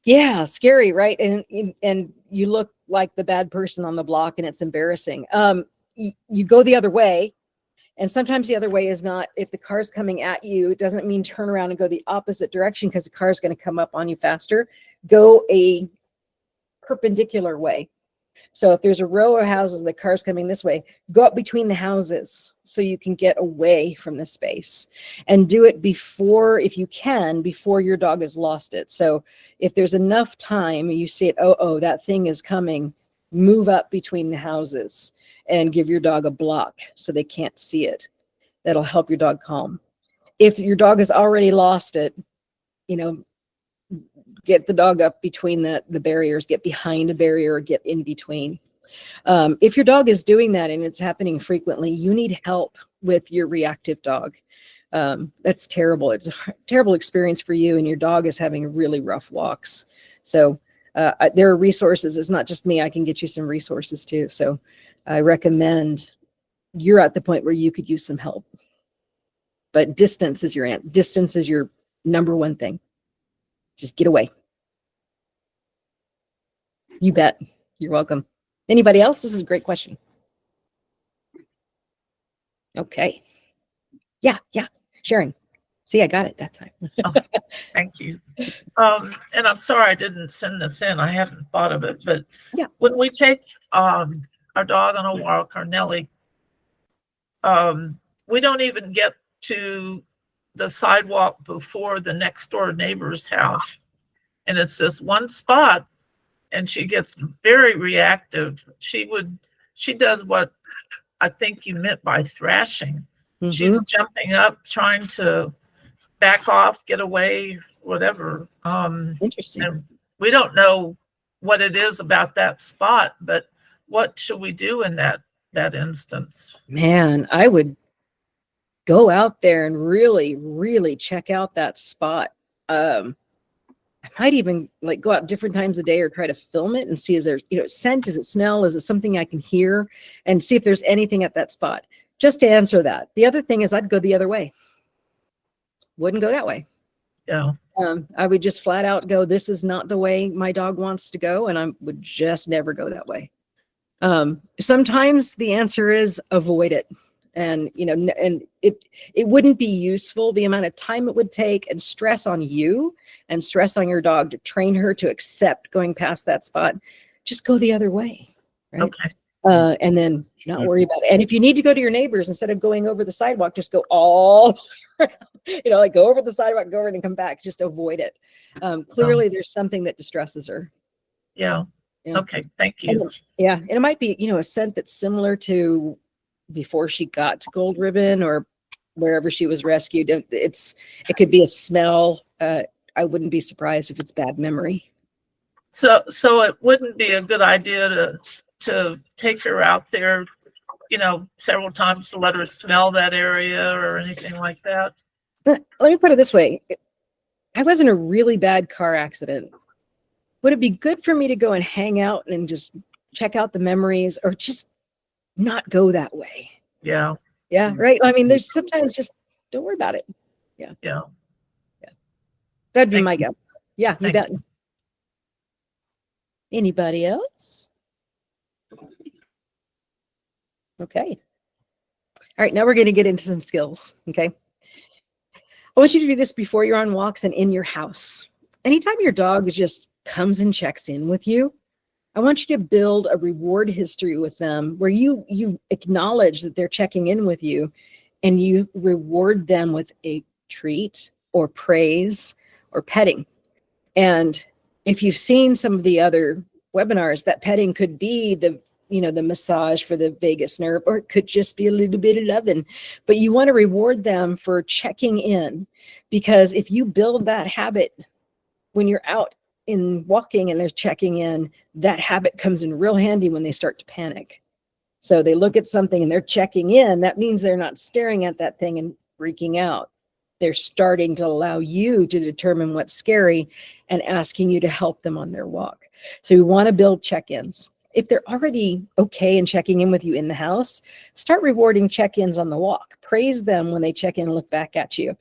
Yeah, scary, right? And you look like the bad person on the block and it's embarrassing. You go the other way. And sometimes the other way is not, if the car's coming at you, it doesn't mean turn around and go the opposite direction because the car is going to come up on you faster. Go a perpendicular way. So if there's a row of houses, the car's coming this way, go up between the houses so you can get away from the space, and do it before, if you can, before your dog has lost it. So if there's enough time, you see it, oh, that thing is coming, move up between the houses and give your dog a block so they can't see it. That'll help your dog calm. If your dog has already lost it, get the dog up between the barriers, get behind a barrier, or get in between. If your dog is doing that and it's happening frequently, you need help with your reactive dog. That's terrible. It's a terrible experience for you, and your dog is having really rough walks. So there are resources. It's not just me. I can get you some resources too. So I recommend, you're at the point where you could use some help. But distance is your number one thing. Just get away. You bet. You're welcome. Anybody else? This is a great question. Okay. Yeah. Sharon. See, I got it that time. Oh, thank you. And I'm sorry I didn't send this in. I hadn't thought of it, but when we take our dog on a walk, or Nellie, we don't even get to the sidewalk before the next door neighbor's house. And it's this one spot, and she gets very reactive. She does what I think you meant by thrashing. Mm-hmm. She's jumping up, trying to back off, get away, whatever. Interesting. And we don't know what it is about that spot, but what should we do in that instance? Man, I would go out there and really, really check out that spot. I might even go out different times of day or try to film it and see, is there, scent, is it smell, is it something I can hear, and see if there's anything at that spot. Just to answer that. The other thing is I'd go the other way. Wouldn't go that way. Yeah. I would just flat out go, this is not the way my dog wants to go, and I would just never go that way. Sometimes the answer is avoid it. And, and it wouldn't be useful, the amount of time it would take and stress on you and stress on your dog to train her to accept going past that spot. Just go the other way. Right. Okay. And then not worry about it. And if you need to go to your neighbors, instead of going over the sidewalk, just go all around, go over the sidewalk, go over and come back. Just avoid it. Clearly there's something that distresses her. Yeah. Okay. Thank you. And it might be, a scent that's similar to before she got to Gold Ribbon, or wherever she was rescued. It could be a smell. I wouldn't be surprised if it's bad memory. So it wouldn't be a good idea to take her out there, several times to let her smell that area or anything like that. Let me put it this way. I was in a really bad car accident. Would it be good for me to go and hang out and just check out the memories, or just not go that way? Yeah. Yeah, right. I mean, there's sometimes just don't worry about it. Yeah. That'd be Thank my you. guess. Yeah, you Thank bet. Anybody else? Okay. All right, now we're going to get into some skills. Okay. I want you to do this before you're on walks and in your house. Anytime your dog just comes and checks in with you, I want you to build a reward history with them where you acknowledge that they're checking in with you, and you reward them with a treat or praise or petting. And if you've seen some of the other webinars, that petting could be the massage for the vagus nerve, or it could just be a little bit of loving. But you want to reward them for checking in, because if you build that habit when you're out in walking and they're checking in, that habit comes in real handy when they start to panic. So they look at something and they're checking in. That means they're not staring at that thing and freaking out. They're starting to allow you to determine what's scary and asking you to help them on their walk. So we want to build check-ins. If they're already okay and checking in with you in the house, start rewarding check-ins on the walk. Praise them when they check in and look back at you.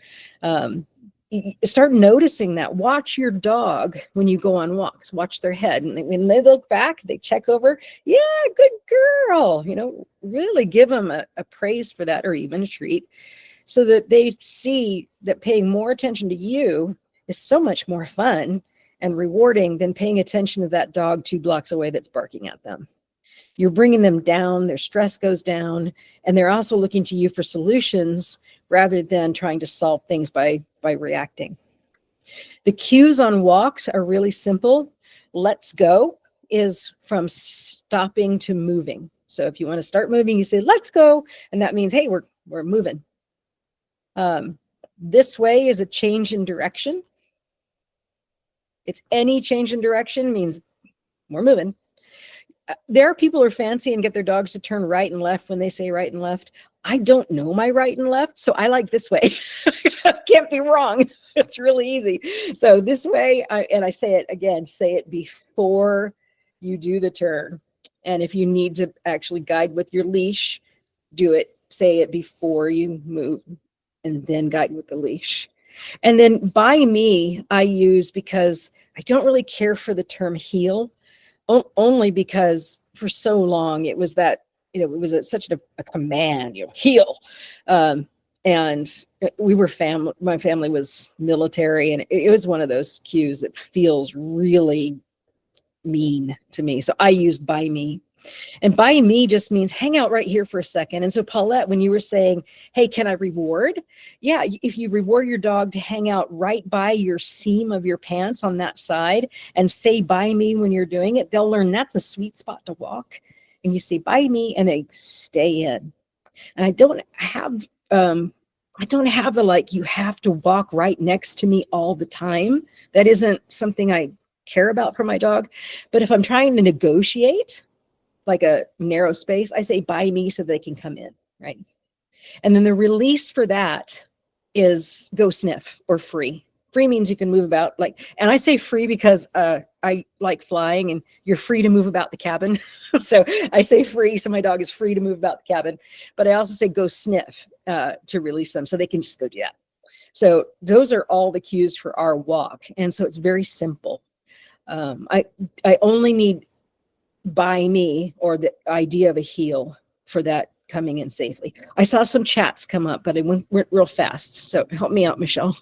Start noticing that. Watch your dog when you go on walks. Watch their head. And when they look back, they check over. Yeah, good girl. Really give them a praise for that, or even a treat, so that they see that paying more attention to you is so much more fun and rewarding than paying attention to that dog 2 blocks away that's barking at them. You're bringing them down, their stress goes down, and they're also looking to you for solutions rather than trying to solve things by reacting. The cues on walks are really simple. Let's go is from stopping to moving. So if you want to start moving, you say, let's go. And that means, hey, we're moving. This way is a change in direction. It's any change in direction means we're moving. There are people who are fancy and get their dogs to turn right and left when they say right and left. I don't know my right and left, so I like this way. Can't be wrong. It's really easy. So this way, and I say it again, say it before you do the turn. And if you need to actually guide with your leash, do it. Say it before you move, and then guide with the leash. And then by me, I use, because I don't really care for the term heel, only because for so long it was that, it was such a command, heel. And we were my family was military, and it was one of those cues that feels really mean to me. So I use by me. And by me just means hang out right here for a second. And so Paulette, when you were saying, hey, can I reward? Yeah, if you reward your dog to hang out right by your seam of your pants on that side and say by me when you're doing it, they'll learn that's a sweet spot to walk. And you say by me and they stay in. And I don't have the like, you have to walk right next to me all the time. That isn't something I care about for my dog. But if I'm trying to negotiate like a narrow space, I say by me so they can come in, right? And then the release for that is go sniff or free. Free means you can move about, and I say free because I like flying and you're free to move about the cabin. So I say free, so my dog is free to move about the cabin. But I also say go sniff to release them so they can just go do that. So those are all the cues for our walk. And so it's very simple. I only need by me or the idea of a heel for that coming in safely. I saw some chats come up, but it went real fast. So help me out, Michelle.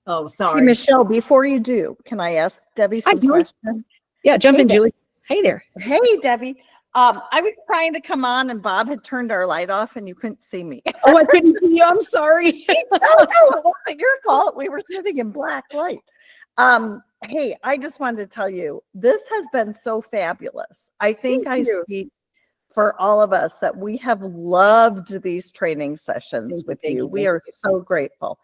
Oh, Hey, sorry. Michelle, before you do, can I ask Debbie some Julie. questions? Yeah, jump Hey in, there. Julie. Hey there. Hey, Debbie. I was trying to come on and Bob had turned our light off and you couldn't see me. Oh, I couldn't see you. I'm sorry. No, it wasn't your fault. We were sitting in black light. Hey, I just wanted to tell you, this has been so fabulous. I think Thank you. speak for all of us that we have loved these training sessions with Thank you. you. We are so grateful.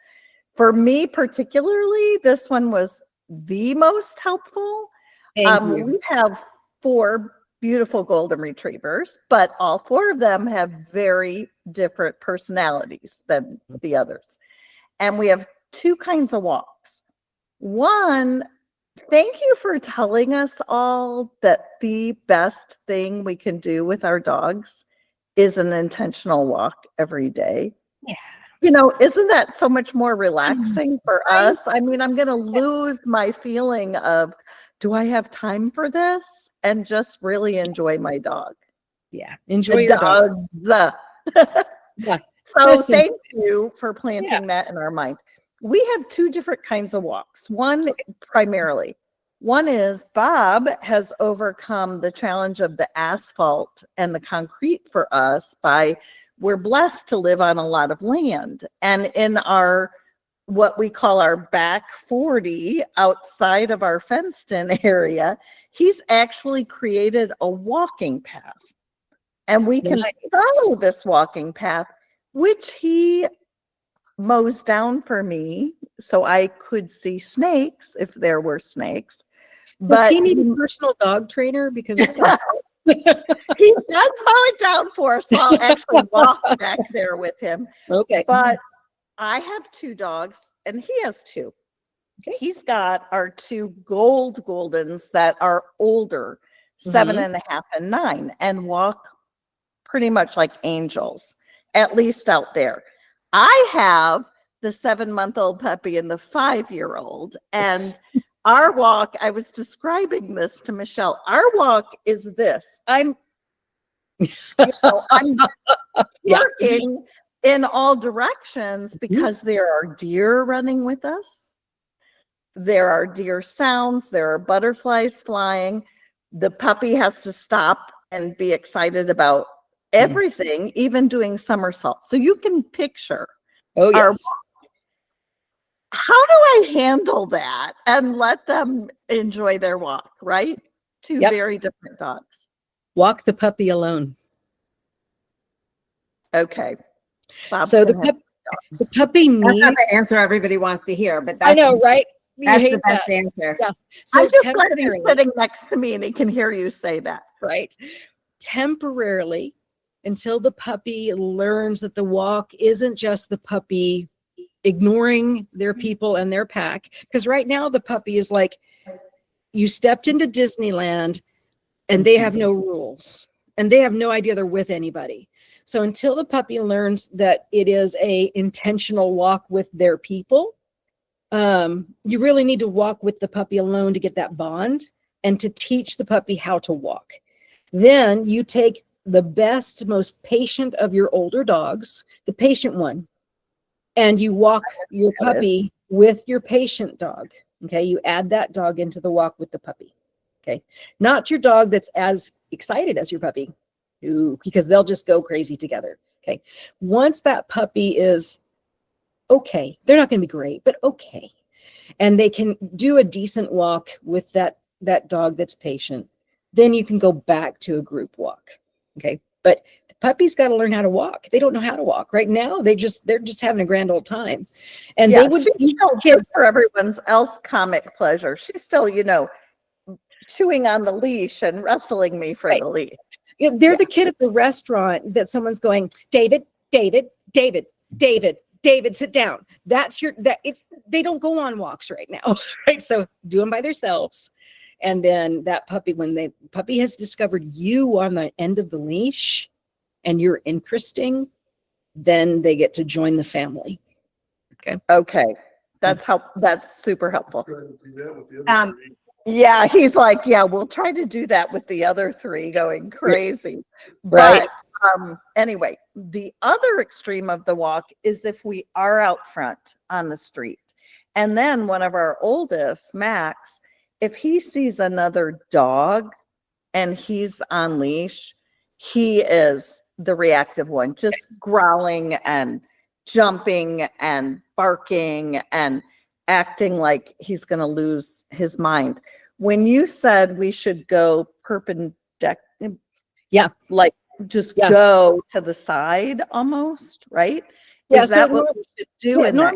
For me particularly, this one was the most helpful. Thank you. We have 4 beautiful golden retrievers, but all 4 of them have very different personalities than the others. And we have 2 kinds of walks. One, thank you for telling us all that the best thing we can do with our dogs is an intentional walk every day. Yeah. You know, isn't that so much more relaxing for us? I mean, I'm going to lose my feeling of, do I have time for this? And just really enjoy my dog. Yeah. Enjoy The your dog. dogs. Yeah. So Best in- thank you for planting that in our mind. We have 2 different kinds of walks. One is Bob has overcome the challenge of the asphalt and the concrete for us by we're blessed to live on a lot of land. And in our what we call our back 40 outside of our fenced in area, he's actually created a walking path. And we can Nice. follow this walking path, which he mows down for me so I could see snakes if there were snakes. Does But he need a personal dog trainer? Because it's he does mow it down for us, so I'll actually walk back there with him. okay. But I have 2 dogs and he has 2. Okay. He's got our 2 Goldens that are older, 7.5 and 9, and walk pretty much like angels, at least out there. I have the 7-month-old puppy and the 5-year-old, and our walk, I was describing this to Michelle, our walk is this. I'm Yeah. working in all directions because there are deer running with us. There are deer sounds. There are butterflies flying. The puppy has to stop and be excited about everything, even doing somersaults. So you can picture Oh, our yes. how do I handle that and let them enjoy their walk, right? 2 Yep. very different dogs. Walk the puppy alone. Okay. Bob's So the, gonna have the puppy That's needs. not the answer everybody wants to hear, but I that's, know, right? You that's the hate best that. answer. Yeah. So I'm just glad he's temporarily, sitting next to me and he can hear you say that. right? Temporarily, until the puppy learns that the walk isn't just the puppy ignoring their people and their pack. Because right now the puppy is like, you stepped into Disneyland and they have no rules and they have no idea they're with anybody. So until the puppy learns that it is a intentional walk with their people, you really need to walk with the puppy alone to get that bond and to teach the puppy how to walk. Then you take the best, most patient of your older dogs, the patient one, and you walk your puppy with your patient dog. Okay. You add that dog into the walk with the puppy. Okay. Not your dog that's as excited as your puppy. Ooh, because they'll just go crazy together. Okay. Once that puppy is okay, they're not going to be great, but okay. And they can do a decent walk with that dog that's patient. Then you can go back to a group walk. Okay. But the puppy's got to learn how to walk. They don't know how to walk right now. They're just having a grand old time. And they would she's still just for everyone's else comic pleasure. She's still, chewing on the leash and wrestling me for the leash. They're the kid at the restaurant that someone's going, David, David, David, David, David, sit down. They don't go on walks right now, right? So do them by themselves. And then that puppy, when the puppy has discovered you on the end of the leash and you're interesting, then they get to join the family. Okay. That's super helpful. Um, Yeah, he's like, yeah, we'll try to do that with the other 3 going crazy. Right. But anyway, the other extreme of the walk is if we are out front on the street. And then one of our oldest, Max, if he sees another dog and he's on leash, he is the reactive one, just growling and jumping and barking and acting like he's going to lose his mind. When you said we should go perpendicular, Yeah. like just Yeah. go to the side almost, right? Yeah, Is that so what we should do in that?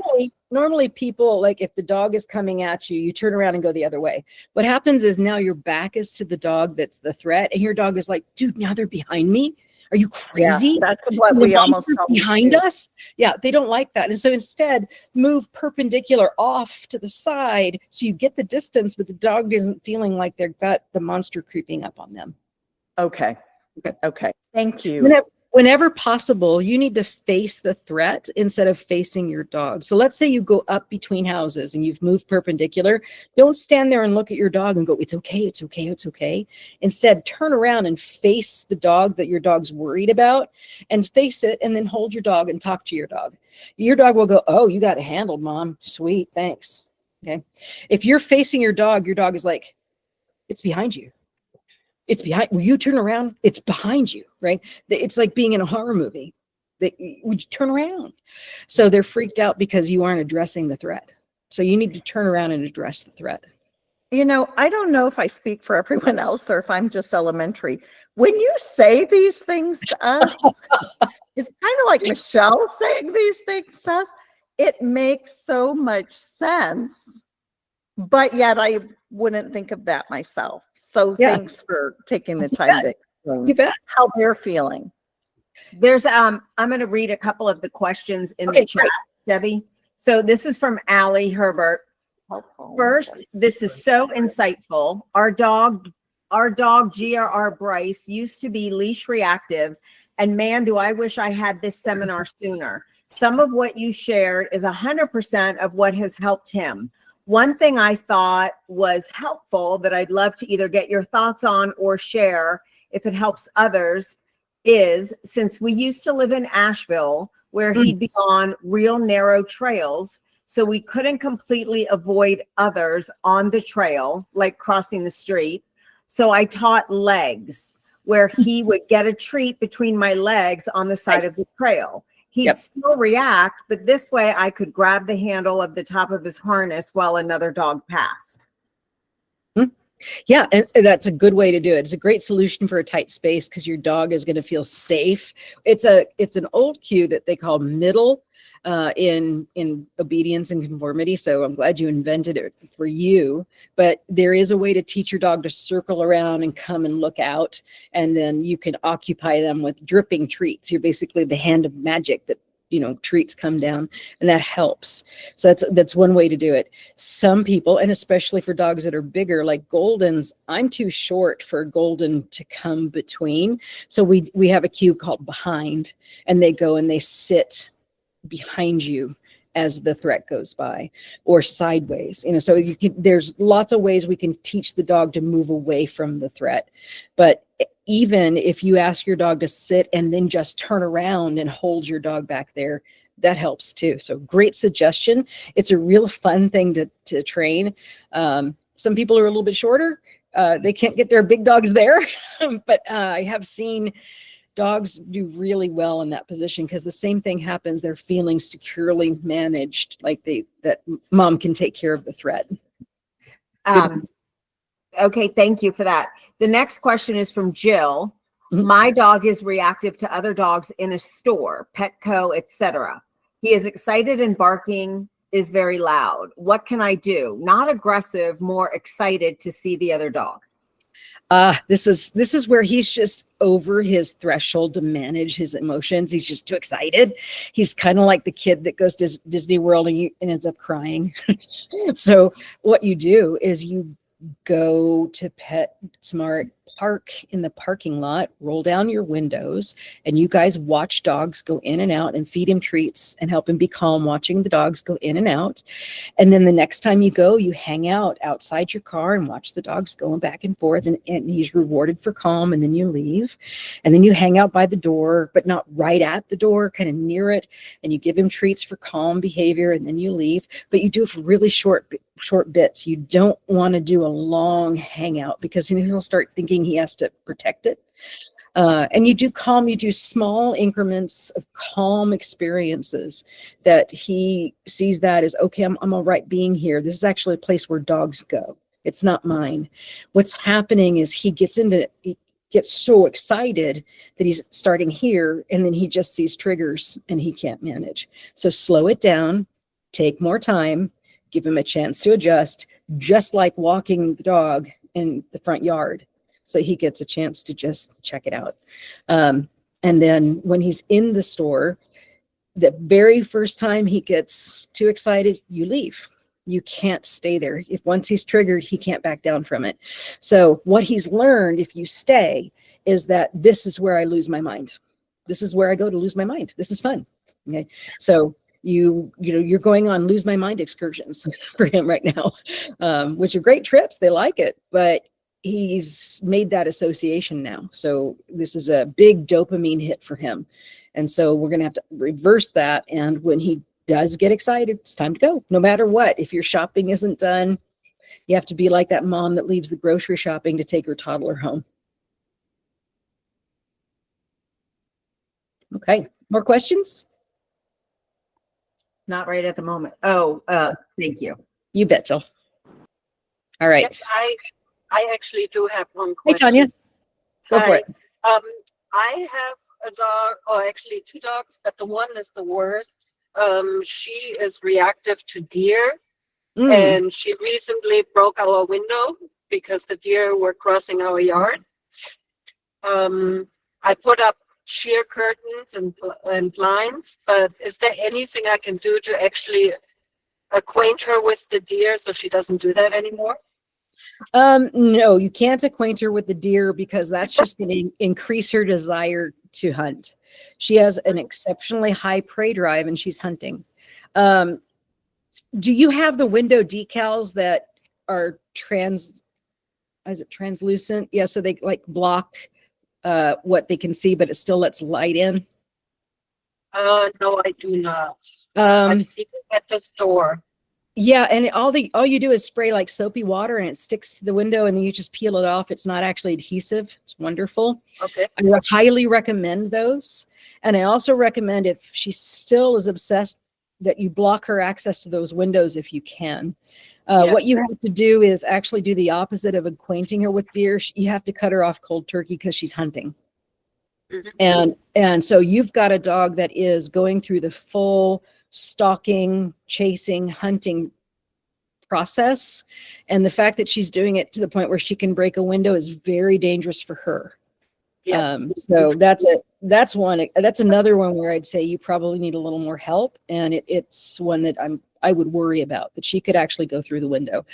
normally people, like, if the dog is coming at you, you turn around and go the other way. What happens is now your back is to the dog that's the threat, and your dog is like, dude, now they're behind me. Are you Yeah, crazy? that's what The we almost monster's always behind do. us. Yeah, they don't like that. And so instead, move perpendicular off to the side so you get the distance, but the dog isn't feeling like they've got the monster creeping up on them. Okay. Okay. Okay. Thank you. Whenever possible, you need to face the threat instead of facing your dog. So let's say you go up between houses and you've moved perpendicular. Don't stand there and look at your dog and go, it's okay, it's okay, it's okay. Instead, turn around and face the dog that your dog's worried about, and face it, and then hold your dog and talk to your dog. Your dog will go, oh, you got it handled, Mom. Sweet, thanks. Okay. If you're facing your dog is like, it's behind you. It's behind. Will you turn around? It's behind you, right? It's like being in a horror movie. Would you turn around? So they're freaked out because you aren't addressing the threat. So you need to turn around and address the threat. You know, I don't know if I speak for everyone else or if I'm just elementary. When you say these things to us, it's kind of like Michelle saying these things to us. It makes so much sense, but yet I wouldn't think of that myself. So thanks for taking the time to explain how they're feeling. There's I'm going to read a couple of the questions in the chat, Debbie. So this is from Allie Herbert. First, this is so insightful. Our dog GRR Bryce used to be leash reactive, and man, do I wish I had this seminar sooner. Some of what you shared is 100% of what has helped him. One thing I thought was helpful that I'd love to either get your thoughts on or share if it helps others is, since we used to live in Asheville where he'd be on real narrow trails, so we couldn't completely avoid others on the trail, like crossing the street. So I taught legs, where he would get a treat between my legs on the side of the trail. He'd still react, but this way I could grab the handle of the top of his harness while another dog passed. Yeah, and that's a good way to do it. It's a great solution for a tight space because your dog is going to feel safe. It's an old cue that they call middle in obedience and conformity. So I'm glad you invented it for you. But there is a way to teach your dog to circle around and come and look out, and then you can occupy them with dripping treats. You're basically the hand of magic that, you know, treats come down, and that helps. So that's one way to do it. Some people, and especially for dogs that are bigger, like Goldens, I'm too short for a Golden to come between. So we have a cue called behind, and they go and they sit behind you as the threat goes by, or sideways. You know, so there's lots of ways we can teach the dog to move away from the threat. But even if you ask your dog to sit and then just turn around and hold your dog back there, that helps too. So great suggestion. It's a real fun thing to train. Some people are a little bit shorter. They can't get their big dogs there, but I have seen dogs do really well in that position because the same thing happens. They're feeling securely managed, like that mom can take care of the threat. Okay, thank you for that. The next question is from Jill. My dog is reactive to other dogs in a store, Petco, etc. He is excited and barking is very loud. What can I do? Not aggressive, more excited to see the other dog. This is where he's just over his threshold to manage his emotions. He's just too excited. He's kind of like the kid that goes to Disney World and ends up crying. So what you do is you go to PetSmart, park in the parking lot, roll down your windows, and you guys watch dogs go in and out and feed him treats and help him be calm watching the dogs go in and out. And then the next time you go, you hang out outside your car and watch the dogs going back and forth, and he's rewarded for calm, and then you leave. And then you hang out by the door, but not right at the door, kind of near it, and you give him treats for calm behavior, and then you leave. But you do it for really short bits. You don't want to do a long hangout because he'll start thinking he has to protect it. And you do small increments of calm experiences that he sees that as, okay, I'm all right being here. This is actually a place where dogs go. It's not mine. What's happening is he gets into gets so excited that he's starting here, and then he just sees triggers and he can't manage. So slow it down, take more time, give him a chance to adjust, just like walking the dog in the front yard. So he gets a chance to just check it out. And then when he's in the store, the very first time he gets too excited, you leave. You can't stay there. If once he's triggered, he can't back down from it. So what he's learned, if you stay, is that this is where I lose my mind. This is where I go to lose my mind. This is fun. Okay. So you're going on lose my mind excursions for him right now, which are great trips. They like it, but he's made that association now. So this is a big dopamine hit for him. And so we're going to have to reverse that. And when he does get excited, it's time to go. No matter what, if your shopping isn't done, you have to be like that mom that leaves the grocery shopping to take her toddler home. Okay, more questions? Not right at the moment. Oh, thank you. You bet, Jill. All right. Yes, I actually do have one Hey, question. Tanya, go for Hi. it. I have a dog, or actually two dogs, but the one is the worst. She is reactive to deer, and she recently broke our window because the deer were crossing our yard. I put up sheer curtains and blinds, but is there anything I can do to actually acquaint her with the deer so she doesn't do that anymore? No, you can't acquaint her with the deer because that's just going to increase her desire to hunt. She has an exceptionally high prey drive and she's hunting. Do you have the window decals that are translucent? Yeah, so they like block what they can see, but it still lets light in. No, I do not. I've seen it at the store. Yeah, and all you do is spray like soapy water and it sticks to the window and then you just peel it off. It's not actually adhesive. It's wonderful. Okay. I would highly recommend those. And I also recommend, if she still is obsessed, that you block her access to those windows if you can. What you have to do is actually do the opposite of acquainting her with deer. You have to cut her off cold turkey because she's hunting. Mm-hmm. And so you've got a dog that is going through the full stalking, chasing, hunting process. And the fact that she's doing it to the point where she can break a window is very dangerous for her. Yeah. So that's another one where I'd say you probably need a little more help. And it's one that I would worry about, that she could actually go through the window.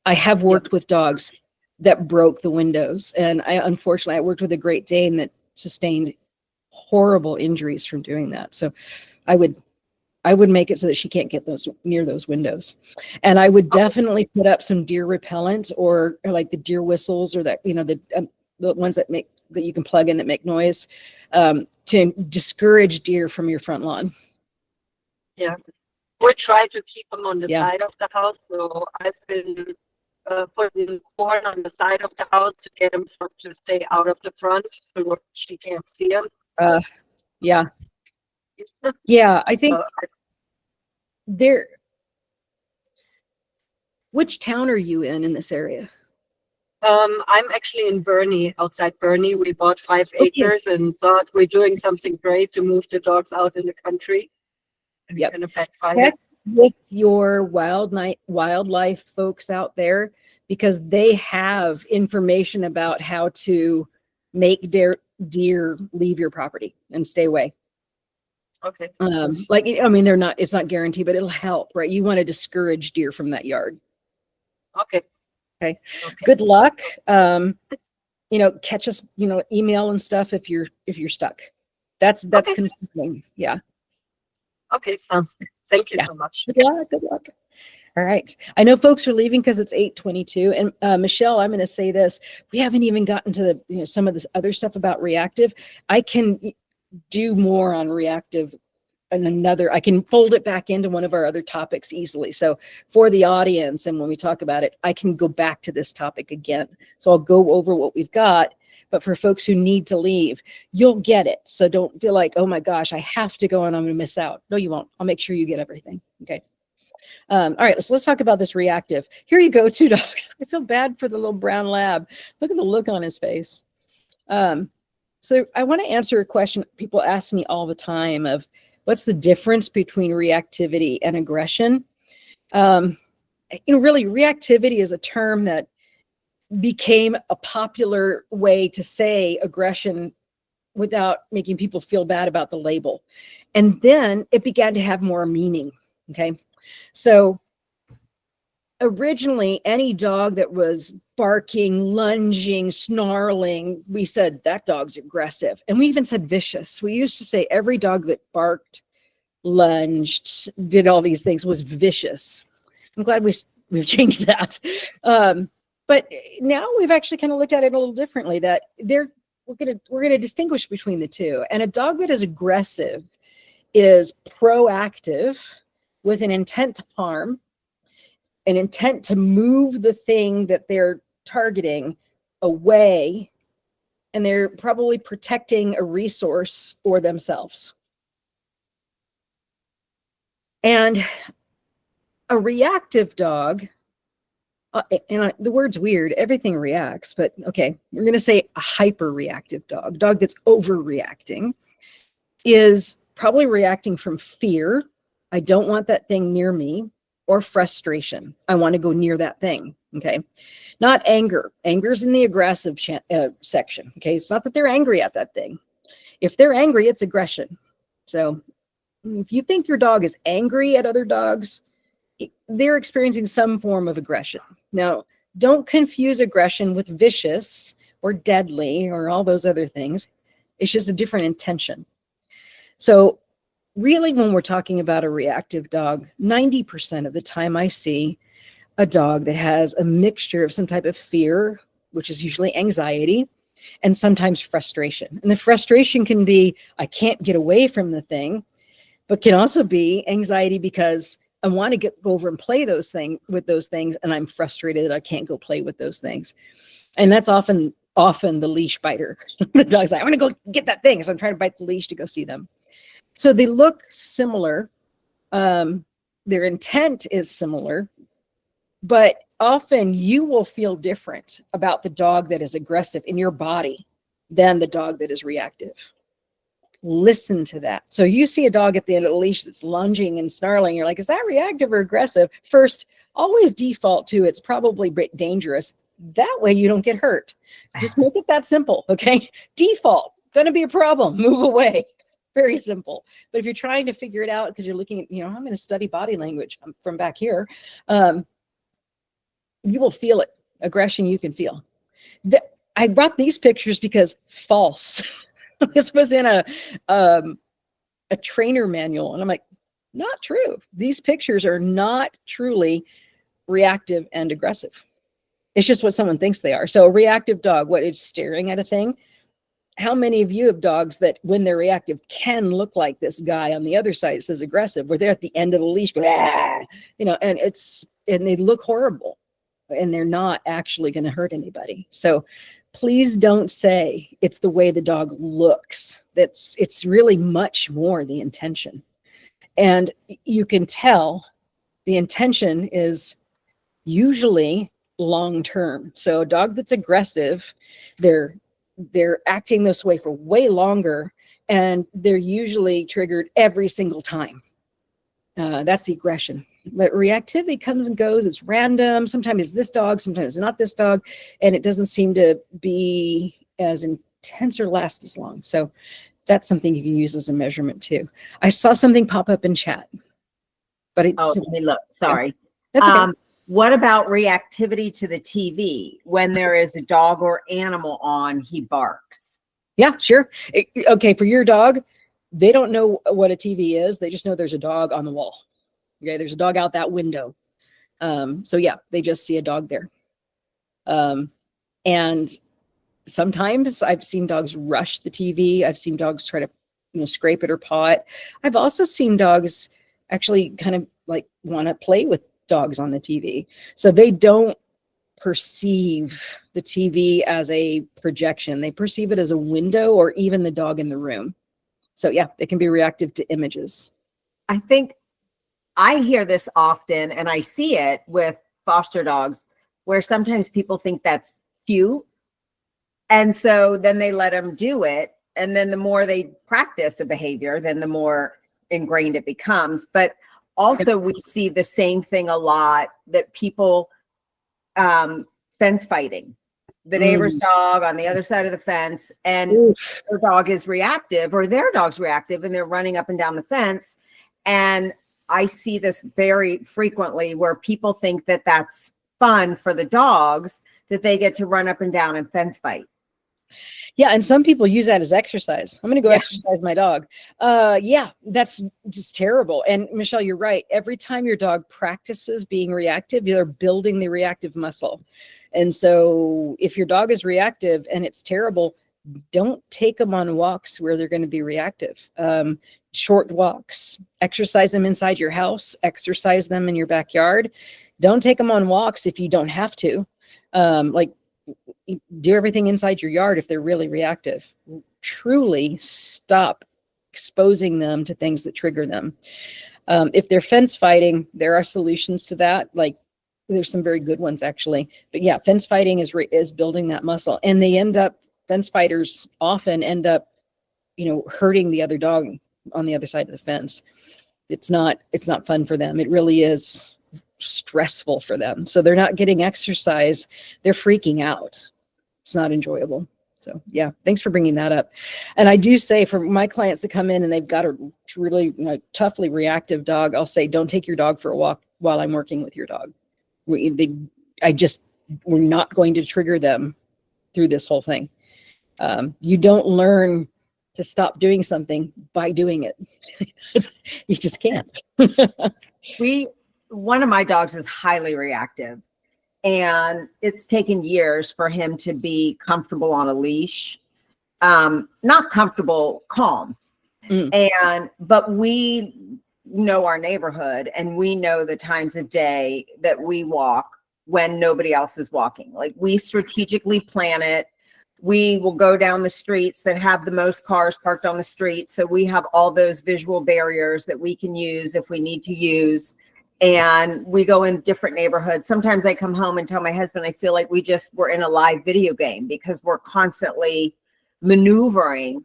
I have worked with dogs that broke the windows. And unfortunately, I worked with a Great Dane that sustained horrible injuries from doing that. So I would make it so that she can't get near those windows. And I would definitely put up some deer repellent or like the deer whistles, or that, the ones that you can plug in that make noise, to discourage deer from your front lawn. Yeah. We try to keep them on the side of the house. So I've been putting corn on the side of the house to get them to stay out of the front so she can't see them. Yeah. Yeah, I think which town are you in this area? I'm actually in Burney, outside Burney. We bought 5 acres and thought we're doing something great to move the dogs out in the country. Yep. Kind of backfired. Check with your wildlife folks out there, because they have information about how to make deer leave your property and stay away. Okay. It's not guaranteed, but it'll help, right? You want to discourage deer from that yard. Okay. Okay. Good luck. Catch us, email and stuff if you're stuck. That's concerning. Yeah. Okay, sounds good. Thank you so much. Good luck. All right. I know folks are leaving because it's 8:22. And Michelle, I'm going to say this. We haven't even gotten to some of this other stuff about reactive. I can do more on reactive and I can fold it back into one of our other topics easily. So for the audience, and when we talk about it, I can go back to this topic again. So I'll go over what we've got. But for folks who need to leave, you'll get it. So don't feel like, oh my gosh, I have to go and I'm going to miss out. No, you won't. I'll make sure you get everything. Okay. All right, let's talk about this reactive. Here you go, 2 dogs. I feel bad for the little brown lab. Look at the look on his face. So I want to answer a question people ask me all the time of what's the difference between reactivity and aggression? Really, reactivity is a term that became a popular way to say aggression without making people feel bad about the label. And then it began to have more meaning. Okay. So originally, any dog that was barking, lunging, snarling, we said that dog's aggressive. And we even said vicious. We used to say every dog that barked, lunged, did all these things was vicious. I'm glad we've changed that. But now we've actually kind of looked at it a little differently, that we're gonna distinguish between the two. And a dog that is aggressive is proactive with an intent to harm, an intent to move the thing that they're targeting away, and they're probably protecting a resource or themselves. And a reactive dog, the word's weird, everything reacts, but okay, we're going to say a hyper-reactive dog that's overreacting, is probably reacting from fear. I don't want that thing near me, or frustration. I want to go near that thing. Okay. Not anger. Anger's in the aggressive section. Okay. It's not that they're angry at that thing. If they're angry, it's aggression. So if you think your dog is angry at other dogs, they're experiencing some form of aggression. Now, don't confuse aggression with vicious or deadly or all those other things. It's just a different intention. So really, when we're talking about a reactive dog, 90% of the time I see a dog that has a mixture of some type of fear, which is usually anxiety, and sometimes frustration. And the frustration can be, I can't get away from the thing, but can also be anxiety because I want to go over and play with those things, and I'm frustrated that I can't go play with those things. And that's often the leash biter. The dog's like, I want to go get that thing. So I'm trying to bite the leash to go see them. So they look similar. Their intent is similar, but often you will feel different about the dog that is aggressive in your body than the dog that is reactive. Listen to that. So you see a dog at the end of the leash that's lunging and snarling. You're like, is that reactive or aggressive? First, always default to it's probably dangerous. That way you don't get hurt. Just make it that simple. Okay. Default, going to be a problem. Move away. Very simple. But if you're trying to figure it out because you're looking at, I'm going to study body language from back here, you will feel it. Aggression, you can feel. I brought these pictures because false. This was in a trainer manual. And I'm like, not true. These pictures are not truly reactive and aggressive. It's just what someone thinks they are. So a reactive dog, what is staring at a thing? How many of you have dogs that when they're reactive can look like this guy on the other side that says aggressive, where they're at the end of the leash going, and they look horrible and they're not actually going to hurt anybody. So please don't say it's the way the dog looks. It's really much more the intention. And you can tell the intention is usually long-term. So a dog that's aggressive, they're acting this way for way longer, and they're usually triggered every single time. That's the aggression. But reactivity comes and goes. It's random. Sometimes it's this dog, sometimes it's not this dog, and it doesn't seem to be as intense or last as long. So that's something you can use as a measurement too. I saw something pop up in chat, but let me look. Sorry. That's okay. What about reactivity to the TV? When there is a dog or animal on, he barks. Yeah, sure. Okay, for your dog, they don't know what a TV is. They just know there's a dog on the wall. Okay, there's a dog out that window. So yeah, they just see a dog there. And sometimes I've seen dogs rush the TV. I've seen dogs try to, scrape it or paw it. I've also seen dogs actually kind of like want to play with dogs on the TV. So they don't perceive the TV as a projection. They perceive it as a window or even the dog in the room. So yeah, they can be reactive to images. I think I hear this often, and I see it with foster dogs, where sometimes people think that's cute And so then they let them do it. And then the more they practice the behavior, then the more ingrained it becomes. But also we see the same thing a lot, that people fence fighting. The neighbor's dog on the other side of the fence, and their dog is reactive, or their dog's reactive, and they're running up and down the fence. And I see this very frequently where people think that that's fun for the dogs, that they get to run up and down and fence fight. Yeah, and some people use that as exercise. I'm going to go exercise my dog. Yeah, that's just terrible. And Michelle, you're right. Every time your dog practices being reactive, they're building the reactive muscle. And so if your dog is reactive and it's terrible, don't take them on walks where they're going to be reactive. Short walks, exercise them inside your house, exercise them in your backyard. Don't take them on walks if you don't have to. Like, do everything inside your yard if they're really reactive. Truly stop exposing them to things that trigger them. If they're fence fighting, there are solutions to that. Like, there's some very good ones actually. But yeah, fence fighting is building that muscle, and fence fighters often end up, hurting the other dog on the other side of the fence. It's not fun for them. It really is stressful for them. So they're not getting exercise. They're freaking out. It's not enjoyable. So yeah, thanks for bringing that up. And I do say, for my clients that come in and they've got a really toughly reactive dog, I'll say, don't take your dog for a walk while I'm working with your dog. We're not going to trigger them through this whole thing. You don't learn to stop doing something by doing it. You just can't. One of my dogs is highly reactive, and it's taken years for him to be comfortable on a leash. Not comfortable, calm. But we know our neighborhood, and we know the times of day that we walk when nobody else is walking. Like, we strategically plan it. We will go down the streets that have the most cars parked on the street. So we have all those visual barriers that we can use if we need to use. And we go in different neighborhoods. Sometimes I come home and tell my husband, I feel like we're in a live video game, because we're constantly maneuvering.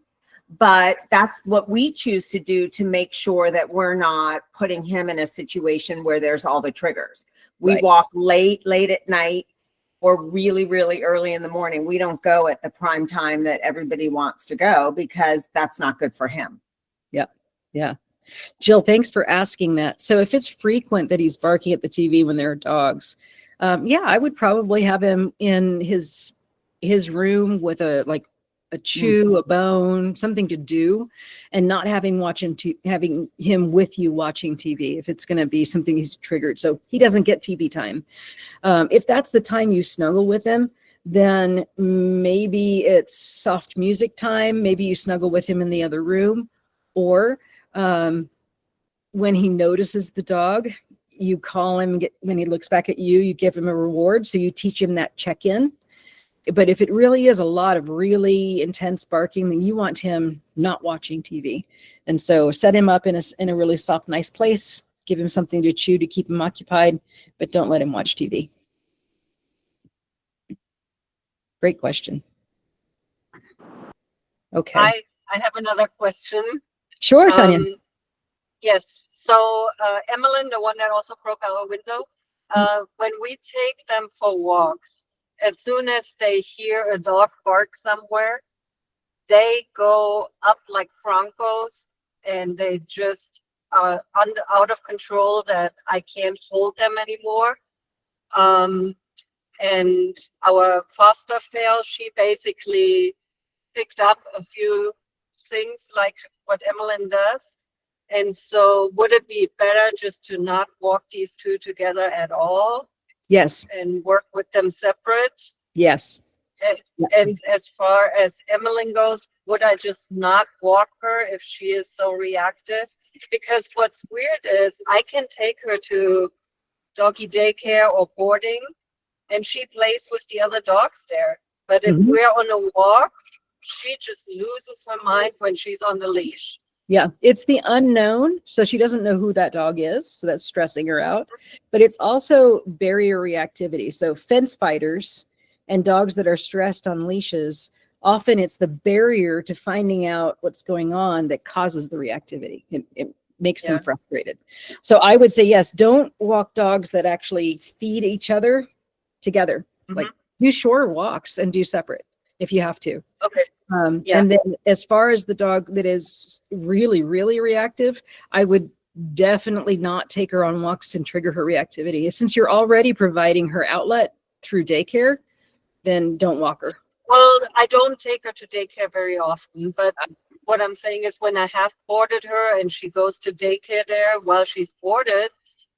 But that's what we choose to do to make sure that we're not putting him in a situation where there's all the triggers. We walk late at night, or really, really early in the morning. We don't go at the prime time that everybody wants to go, because that's not good for him. Yeah. Yeah. Jill, thanks for asking that. So if it's frequent that he's barking at the TV when there are dogs, I would probably have him in his room with a chew, a bone, something to do, and not having him with you watching TV if it's going to be something he's triggered. So he doesn't get TV time. If that's the time you snuggle with him, then maybe it's soft music time. Maybe you snuggle with him in the other room, or when he notices the dog, you call him. When he looks back at you, you give him a reward. So you teach him that check-in. But if it really is a lot of really intense barking, then you want him not watching TV. And so set him up in a really soft, nice place. Give him something to chew to keep him occupied, but don't let him watch TV. Great question. Okay. I have another question. Sure, Tanya. Yes. So Emmeline, the one that also broke our window, when we take them for walks, as soon as they hear a dog bark somewhere, they go up like Broncos, and they just are out of control, that I can't hold them anymore. And our foster fail, she basically picked up a few things like what Emmeline does. And so would it be better just to not walk these two together at all? Yes. And work with them separate? Yes. And as far as Emmeline goes, would I just not walk her if she is so reactive? Because what's weird is I can take her to doggy daycare or boarding, and she plays with the other dogs there. But if we're on a walk, she just loses her mind when she's on the leash. Yeah, it's the unknown. So she doesn't know who that dog is. So that's stressing her out. But it's also barrier reactivity. So fence fighters And dogs that are stressed on leashes, often it's the barrier to finding out what's going on that causes the reactivity. It makes them frustrated. So I would say, yes, don't walk dogs that actually feed each other together. Like do shorter walks and do separate if you have to. Okay. And then as far as the dog that is really, really reactive, I would definitely not take her on walks and trigger her reactivity. Since you're already providing her outlet through daycare, then don't walk her. Well, I don't take her to daycare very often, but what I'm saying is when I have boarded her and she goes to daycare there while she's boarded,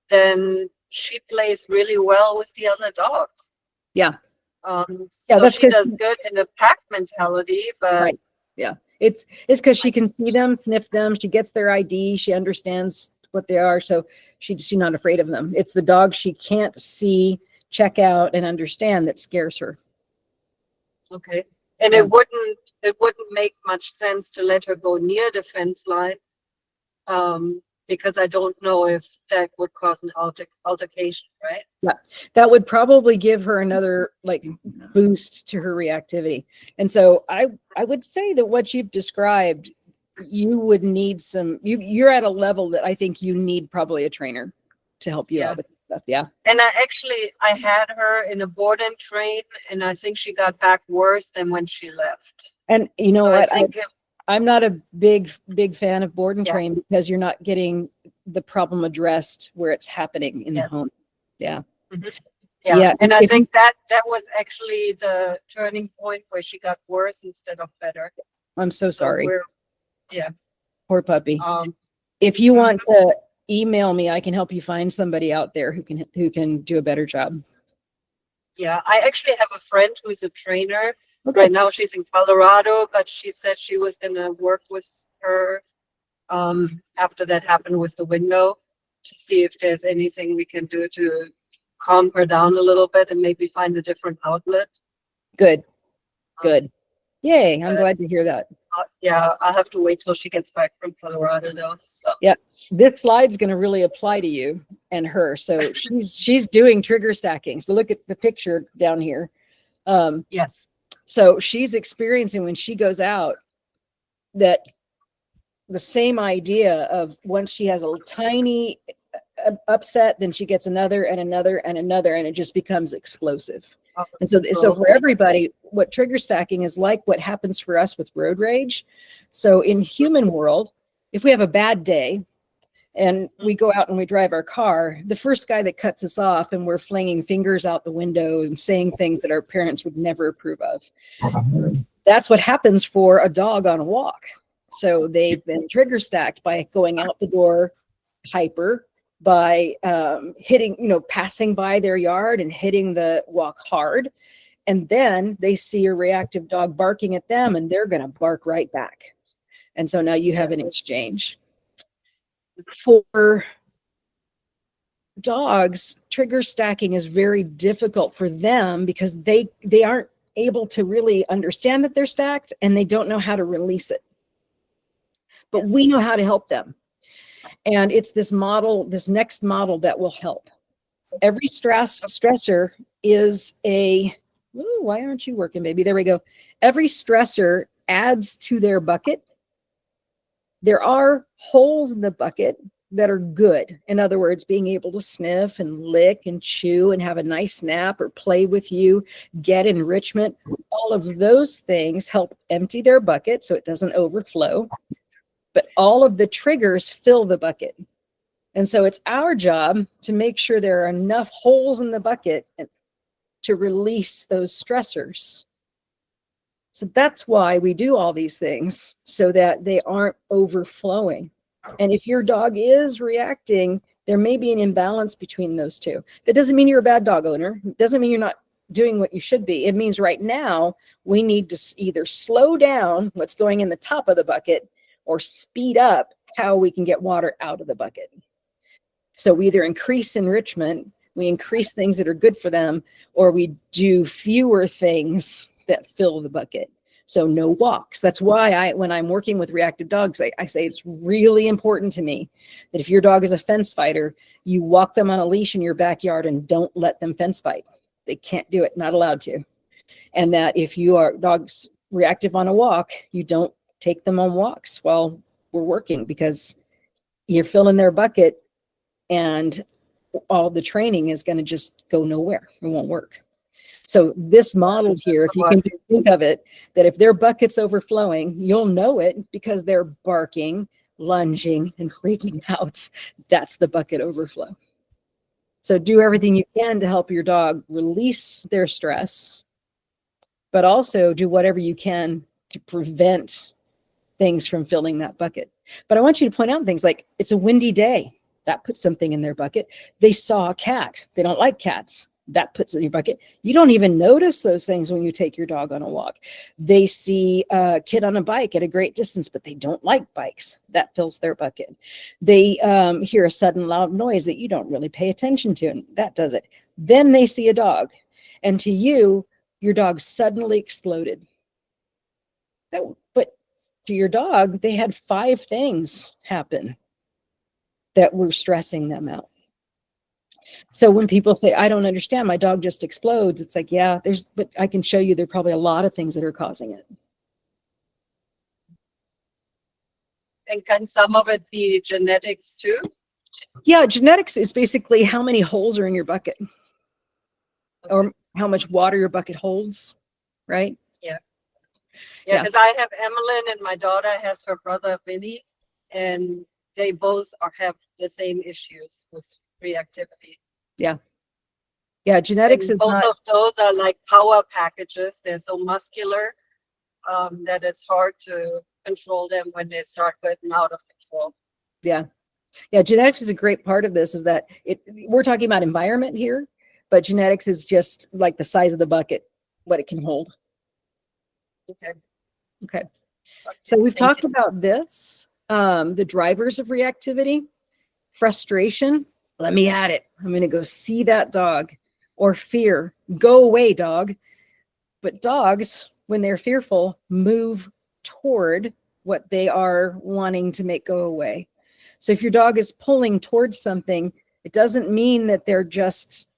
then she plays really well with the other dogs. Yeah. So that's she does good in the pack mentality, but right. Yeah. It's because she can see them, sniff them. She gets their ID. She understands what they are. So she's not afraid of them. It's the dog she can't see, check out, and understand that scares her. okay. And Yeah. it wouldn't make much sense to let her go near the fence line, because I don't know if that would cause an altercation, right? Yeah, that would probably give her another like boost to her reactivity. And so I would say that what you've described, you would need you're at a level that I think you need probably a trainer to help you out with stuff. Yeah. And I had her in a board and train, and I think she got back worse than when she left. And you know So what? I think I'm not a big fan of board and Yeah. train because you're not getting the problem addressed where it's happening in the home. Yeah. Yeah. And I think that was actually the turning point where she got worse instead of better. I'm so sorry. Yeah. Poor puppy. If you want to email me, I can help you find somebody out there who can do a better job. Yeah. I actually have a friend who's a trainer. Okay. Right now she's in Colorado, but she said she was gonna work with her after that happened with the window to see if there's anything we can do to calm her down a little bit and maybe find a different outlet. Good. Yay. I'm glad to hear that. Yeah, I'll have to wait till she gets back from Colorado though. So Yeah. This slide's going to really apply to you and her. So she's doing trigger stacking. So look at the picture down here. yes. So she's experiencing when she goes out that the same idea of once she has a tiny upset, then she gets another and another and another, and it just becomes explosive. And so for everybody, what trigger stacking is like what happens for us with road rage. So in human world, if we have a bad day and we go out and we drive our car, the first guy that cuts us off and we're flinging fingers out the window and saying things that our parents would never approve of. That's what happens for a dog on a walk. So they've been trigger stacked by going out the door hyper, by hitting, passing by their yard and hitting the walk hard. And then they see a reactive dog barking at them and they're going to bark right back. And so now you have an exchange. For dogs, trigger stacking is very difficult for them because they aren't able to really understand that they're stacked and they don't know how to release it. But we know how to help them. And it's this next model that will help. Every stressor is why aren't you working, baby? There we go. Every stressor adds to their bucket. There are holes in the bucket that are good. In other words, being able to sniff and lick and chew and have a nice nap or play with you, get enrichment. All of those things help empty their bucket so it doesn't overflow. But all of the triggers fill the bucket. And so it's our job to make sure there are enough holes in the bucket to release those stressors. So that's why we do all these things, so that they aren't overflowing. And if your dog is reacting, there may be an imbalance between those two. That doesn't mean you're a bad dog owner. It doesn't mean you're not doing what you should be. It means right now we need to either slow down what's going in the top of the bucket or speed up how we can get water out of the bucket. So we either increase enrichment, we increase things that are good for them, or we do fewer things that fill the bucket. So no walks. That's why when I'm working with reactive dogs, I say it's really important to me that if your dog is a fence fighter, you walk them on a leash in your backyard and don't let them fence fight. They can't do it, not allowed to. And that if you are dog's reactive on a walk, you don't take them on walks while we're working, because you're filling their bucket and all the training is going to just go nowhere. It won't work. So this model here, if you can think of it, that if their bucket's overflowing, you'll know it because they're barking, lunging, and freaking out. That's the bucket overflow. So do everything you can to help your dog release their stress, but also do whatever you can to prevent things from filling that bucket. But I want you to point out things like, it's a windy day. That puts something in their bucket. They saw a cat. They don't like cats. That puts it in your bucket. You don't even notice those things when you take your dog on a walk. They see a kid on a bike at a great distance, but they don't like bikes. That fills their bucket. They hear a sudden loud noise that you don't really pay attention to, and that does it. Then they see a dog, and to you, your dog suddenly exploded. But to your dog, they had 5 things happen that were stressing them out. So when people say, I don't understand, my dog just explodes, it's like, yeah, but I can show you there are probably a lot of things that are causing it. And can some of it be genetics too? Yeah, genetics is basically how many holes are in your bucket, or how much water your bucket holds, right? Yeah, Yeah. because I have Emmeline and my daughter has her brother Vinny, and they both have the same issues with reactivity. Yeah, genetics And is both not, of those are like power packages. They're so muscular that it's hard to control them when they start getting out of control. yeah, genetics is a great part of this, is that we're talking about environment here, but genetics is just like the size of the bucket, what it can hold. Okay. So we've talked about this, the drivers of reactivity, frustration. Let me at it. I'm going to go see that dog. Or fear. Go away, dog. But dogs, when they're fearful, move toward what they are wanting to make go away. So if your dog is pulling towards something, it doesn't mean that they're just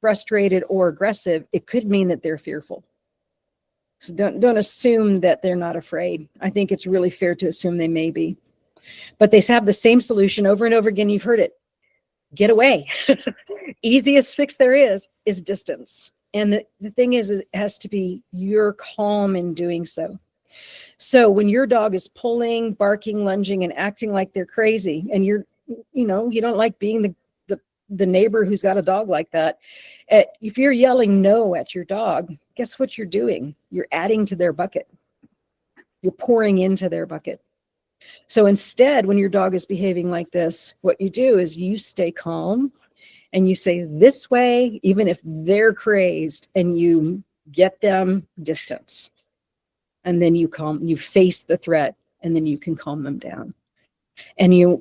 frustrated or aggressive. It could mean that they're fearful. So don't assume that they're not afraid. I think it's really fair to assume they may be. But they have the same solution over and over again. You've heard it. Get away. Easiest fix there is distance. And the thing is, it has to be you're calm in doing so. So when your dog is pulling, barking, lunging, and acting like they're crazy, and you don't like being the neighbor who's got a dog like that, if you're yelling no at your dog, guess what you're doing? You're adding to their bucket. You're pouring into their bucket. So instead, when your dog is behaving like this, what you do is you stay calm and you say this way, even if they're crazed, and you get them distance. And then you face the threat, and then you can calm them down. And you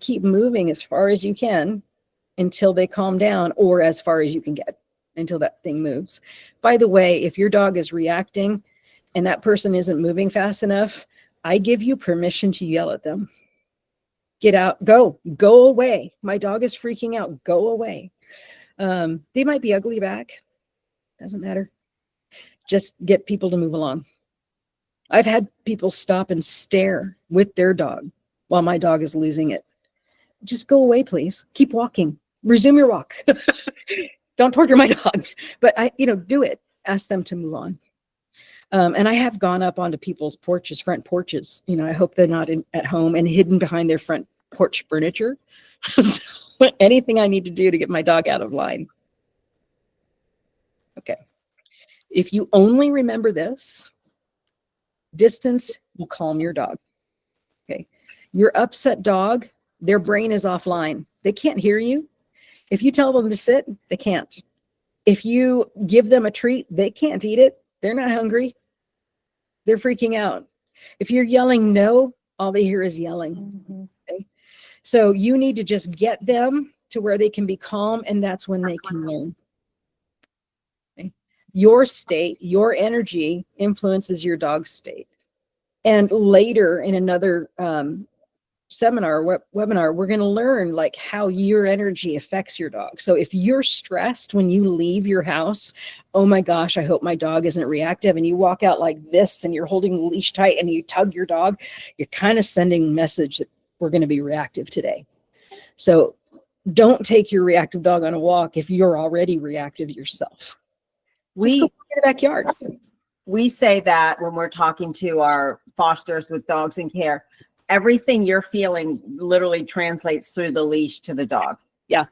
keep moving as far as you can until they calm down, or as far as you can get until that thing moves. By the way, if your dog is reacting and that person isn't moving fast enough, I give you permission to yell at them. Get out, go away. My dog is freaking out, go away. They might be ugly back. Doesn't matter. Just get people to move along. I've had people stop and stare with their dog while my dog is losing it. Just go away, please. Keep walking. Resume your walk. Don't torture my dog. But do it. Ask them to move on. And I have gone up onto people's porches, front porches. I hope they're not at home and hidden behind their front porch furniture. So anything I need to do to get my dog out of line. Okay. If you only remember this, distance will calm your dog. Okay. Your upset dog, their brain is offline. They can't hear you. If you tell them to sit, they can't. If you give them a treat, they can't eat it. They're not hungry. They're freaking out. If you're yelling no, all they hear is yelling. Mm-hmm. Okay? So you need to just get them to where they can be calm, and that's when they can learn. Okay? Your state, your energy influences your dog's state. And later in another seminar, webinar, we're going to learn like how your energy affects your dog. So if you're stressed when you leave your house, oh my gosh, I hope my dog isn't reactive, and you walk out like this and you're holding the leash tight and you tug your dog, you're kind of sending a message that we're going to be reactive today. So don't take your reactive dog on a walk if you're already reactive yourself. Just go in the backyard. We say that when we're talking to our fosters with dogs in care, everything you're feeling literally translates through the leash to the dog. Yeah.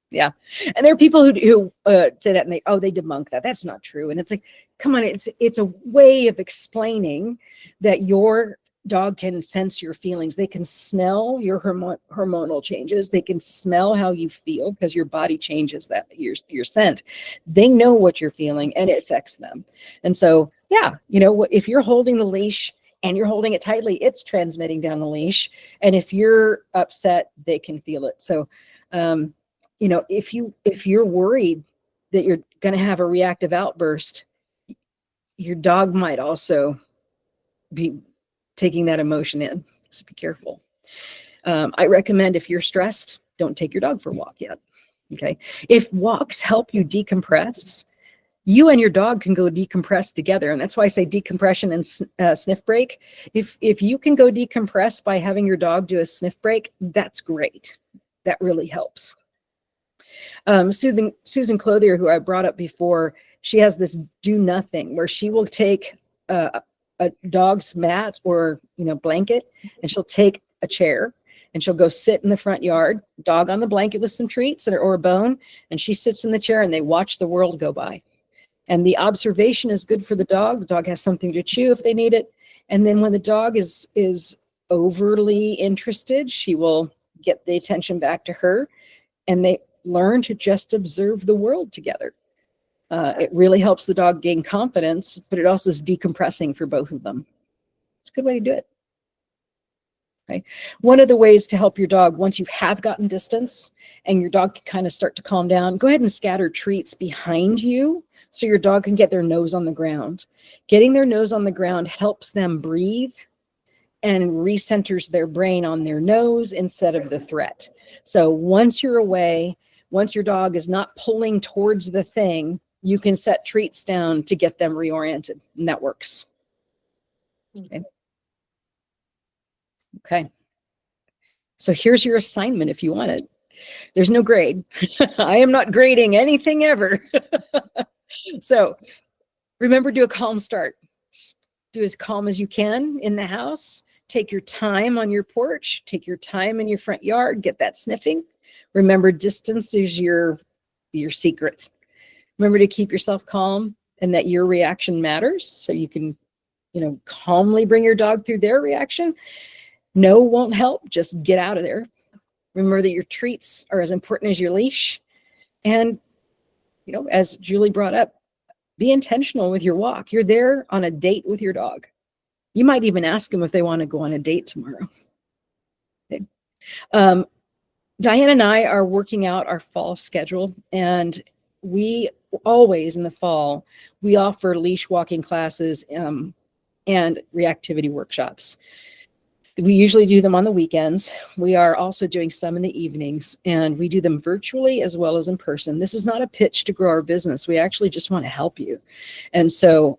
Yeah. And there are people who say that and they debunk that. That's not true. And it's like, come on, it's a way of explaining that your dog can sense your feelings. They can smell your hormonal changes. They can smell how you feel because your body changes that your scent. They know what you're feeling and it affects them. And so, yeah, you know, if you're holding the leash and you're holding it tightly, it's transmitting down the leash. And if you're upset, they can feel it. So, you know, if you're worried that you're going to have a reactive outburst, your dog might also be taking that emotion in. So be careful. I recommend if you're stressed, don't take your dog for a walk yet. Okay. If walks help you decompress, you and your dog can go decompress together. And that's why I say decompression and sniff break. If you can go decompress by having your dog do a sniff break, that's great. That really helps. Susan Clothier, who I brought up before, she has this do nothing where she will take a dog's mat or, you know, blanket, and she'll take a chair and she'll go sit in the front yard, dog on the blanket with some treats or a bone, and she sits in the chair and they watch the world go by. And the observation is good for the dog. The dog has something to chew if they need it. And then when the dog is overly interested, she will get the attention back to her, and they learn to just observe the world together. It really helps the dog gain confidence, but it also is decompressing for both of them. It's a good way to do it. Okay. One of the ways to help your dog, once you have gotten distance and your dog can kind of start to calm down, go ahead and scatter treats behind you so your dog can get their nose on the ground. Getting their nose on the ground helps them breathe and recenters their brain on their nose instead of the threat. So once you're away, once your dog is not pulling towards the thing, you can set treats down to get them reoriented, and that works. Okay. Okay. So here's your assignment if you want it. There's no grade. I am not grading anything ever. So remember, do a calm start. Do as calm as you can in the house. Take your time on your porch. Take your time in your front yard. Get that sniffing. Remember, distance is your secret. Remember to keep yourself calm and that your reaction matters, so you can, you know, calmly bring your dog through their reaction. No won't help. Just get out of there. Remember that your treats are as important as your leash. And, you know, as Julie brought up, be intentional with your walk. You're there on a date with your dog. You might even ask them if they want to go on a date tomorrow. Okay. Diane and I are working out our fall schedule, and we always in the fall, we offer leash walking classes and reactivity workshops. We usually do them on the weekends. We are also doing some in the evenings, and we do them virtually as well as in person. This is not a pitch to grow our business. We actually just want to help you. And so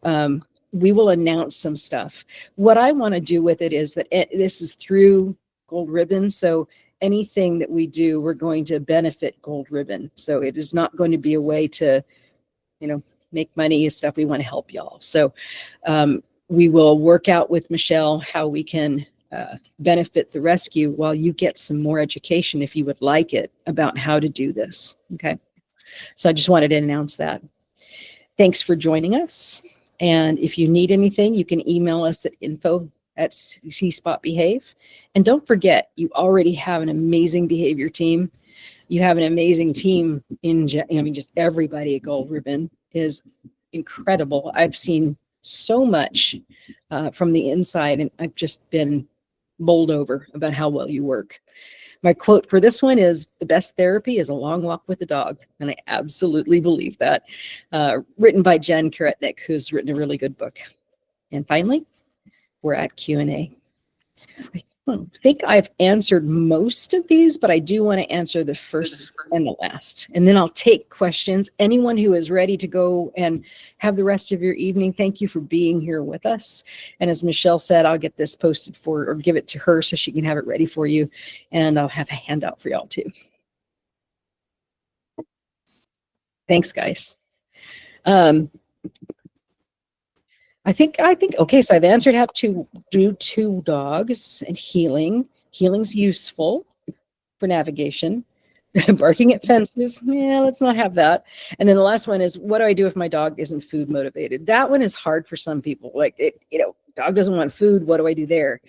we will announce some stuff. What I want to do with it is that this is through Gold Ribbon. So anything that we do, we're going to benefit Gold Ribbon. So it is not going to be a way to, you know, make money and stuff. We want to help y'all. So we will work out with Michelle how we can benefit the rescue while you get some more education, if you would like it, about how to do this. Okay. So I just wanted to announce that. Thanks for joining us. And if you need anything, you can email us at info@cspotbehave. And don't forget, you already have an amazing behavior team. You have an amazing team just everybody at Gold Ribbon is incredible. I've seen so much from the inside, and I've just been bowled over about how well you work. My quote for this one is, "The best therapy is a long walk with the dog." And I absolutely believe that. Written by Jen Karetnik, who's written a really good book. And finally, we're at Q&A. I think I've answered most of these, but I do want to answer the first and the last. And then I'll take questions. Anyone who is ready to go and have the rest of your evening, thank you for being here with us. And as Michelle said, I'll get this posted or give it to her so she can have it ready for you. And I'll have a handout for y'all too. Thanks, guys. I think, okay, so I've answered how to do 2 dogs and healing. Healing's useful for navigation. Barking at fences, yeah, let's not have that. And then the last one is, what do I do if my dog isn't food motivated? That one is hard for some people. Like, dog doesn't want food, what do I do there?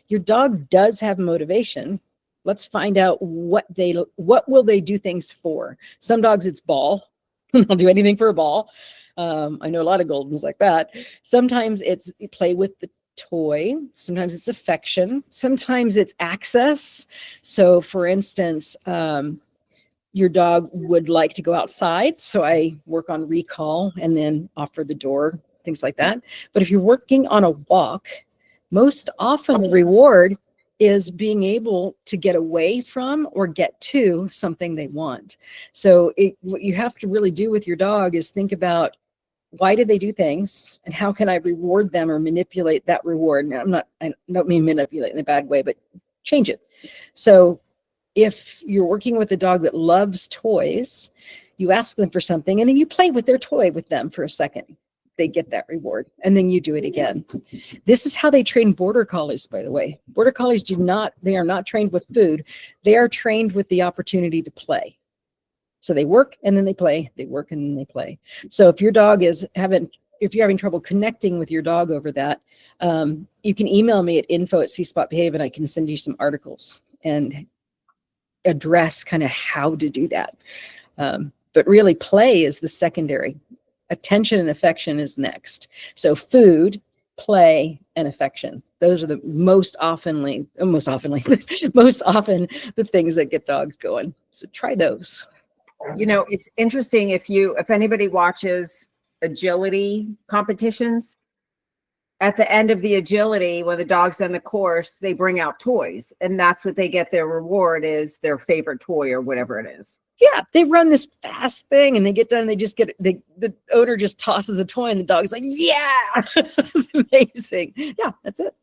Your dog does have motivation. Let's find out what will they do things for. Some dogs, it's ball. They'll do anything for a ball. I know a lot of Goldens like that. Sometimes it's play with the toy. Sometimes it's affection. Sometimes it's access. So for instance, your dog would like to go outside. So I work on recall and then offer the door, things like that. But if you're working on a walk, most often the reward is being able to get away from or get to something they want. So what you have to really do with your dog is think about, why do they do things and how can I reward them or manipulate that reward? Now, I don't mean manipulate in a bad way, but change it. So if you're working with a dog that loves toys, you ask them for something and then you play with their toy with them for a second. They get that reward and then you do it again. This is how they train border collies, by the way. Border collies they are not trained with food. They are trained with the opportunity to play. So they work and then they play, they work and then they play. So if your dog if you're having trouble connecting with your dog over that, you can email me at info@cspotbehave and I can send you some articles and address kind of how to do that. But really play is the secondary. Attention and affection is next. So food, play, and affection. Those are the most often the things that get dogs going. So try those. It's interesting if anybody watches agility competitions, at the end of the agility, when the dog's done the course, they bring out toys and that's what they get. Their reward is their favorite toy or whatever it is. Yeah, they run this fast thing and they get done. They just the owner just tosses a toy and the dog's like, yeah, it's amazing. Yeah, that's it.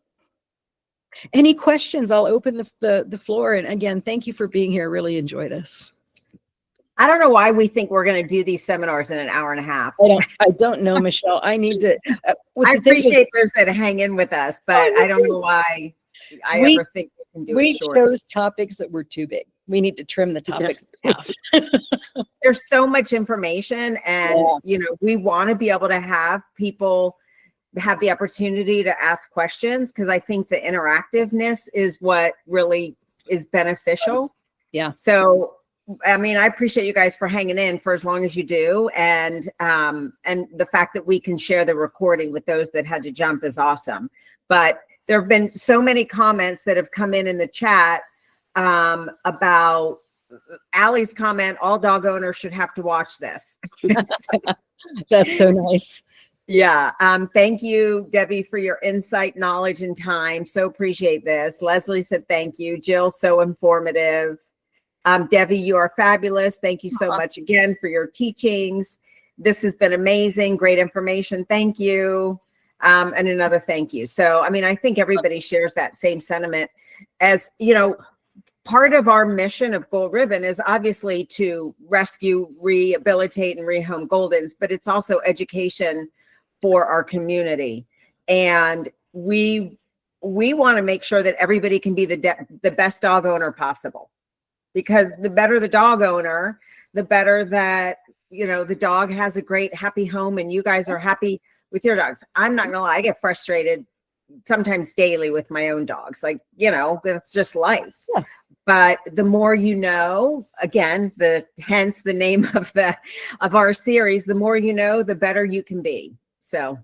Any questions? I'll open the floor. And again, thank you for being here. Really enjoyed us. I don't know why we think we're going to do these seminars in an hour and a half. I don't know, Michelle. I need to. I appreciate those that hang in with us, but I don't know why ever think we can do it short. We chose topics that were too big. We need to trim the topics in half. There's so much information and, we want to be able to have people have the opportunity to ask questions because I think the interactiveness is what really is beneficial. Yeah. So, I appreciate you guys for hanging in for as long as you do. And the fact that we can share the recording with those that had to jump is awesome. But there have been so many comments that have come in the chat about Allie's comment, all dog owners should have to watch this. That's so nice. Yeah. Thank you, Debbie, for your insight, knowledge, and time. So appreciate this. Leslie said, thank you. Jill, so informative. Debbie, you are fabulous. Thank you so much again for your teachings. This has been amazing. Great information. Thank you. And another thank you. So, I think everybody shares that same sentiment. As part of our mission of Gold Ribbon is obviously to rescue, rehabilitate, and rehome Goldens, but it's also education for our community. And we want to make sure that everybody can be the best dog owner possible. Because the better the dog owner, the better that, the dog has a great, happy home and you guys are happy with your dogs. I'm not gonna lie, I get frustrated sometimes daily with my own dogs. Like, that's just life. Yeah. But the more again, hence the name of our series, the more the better you can be. So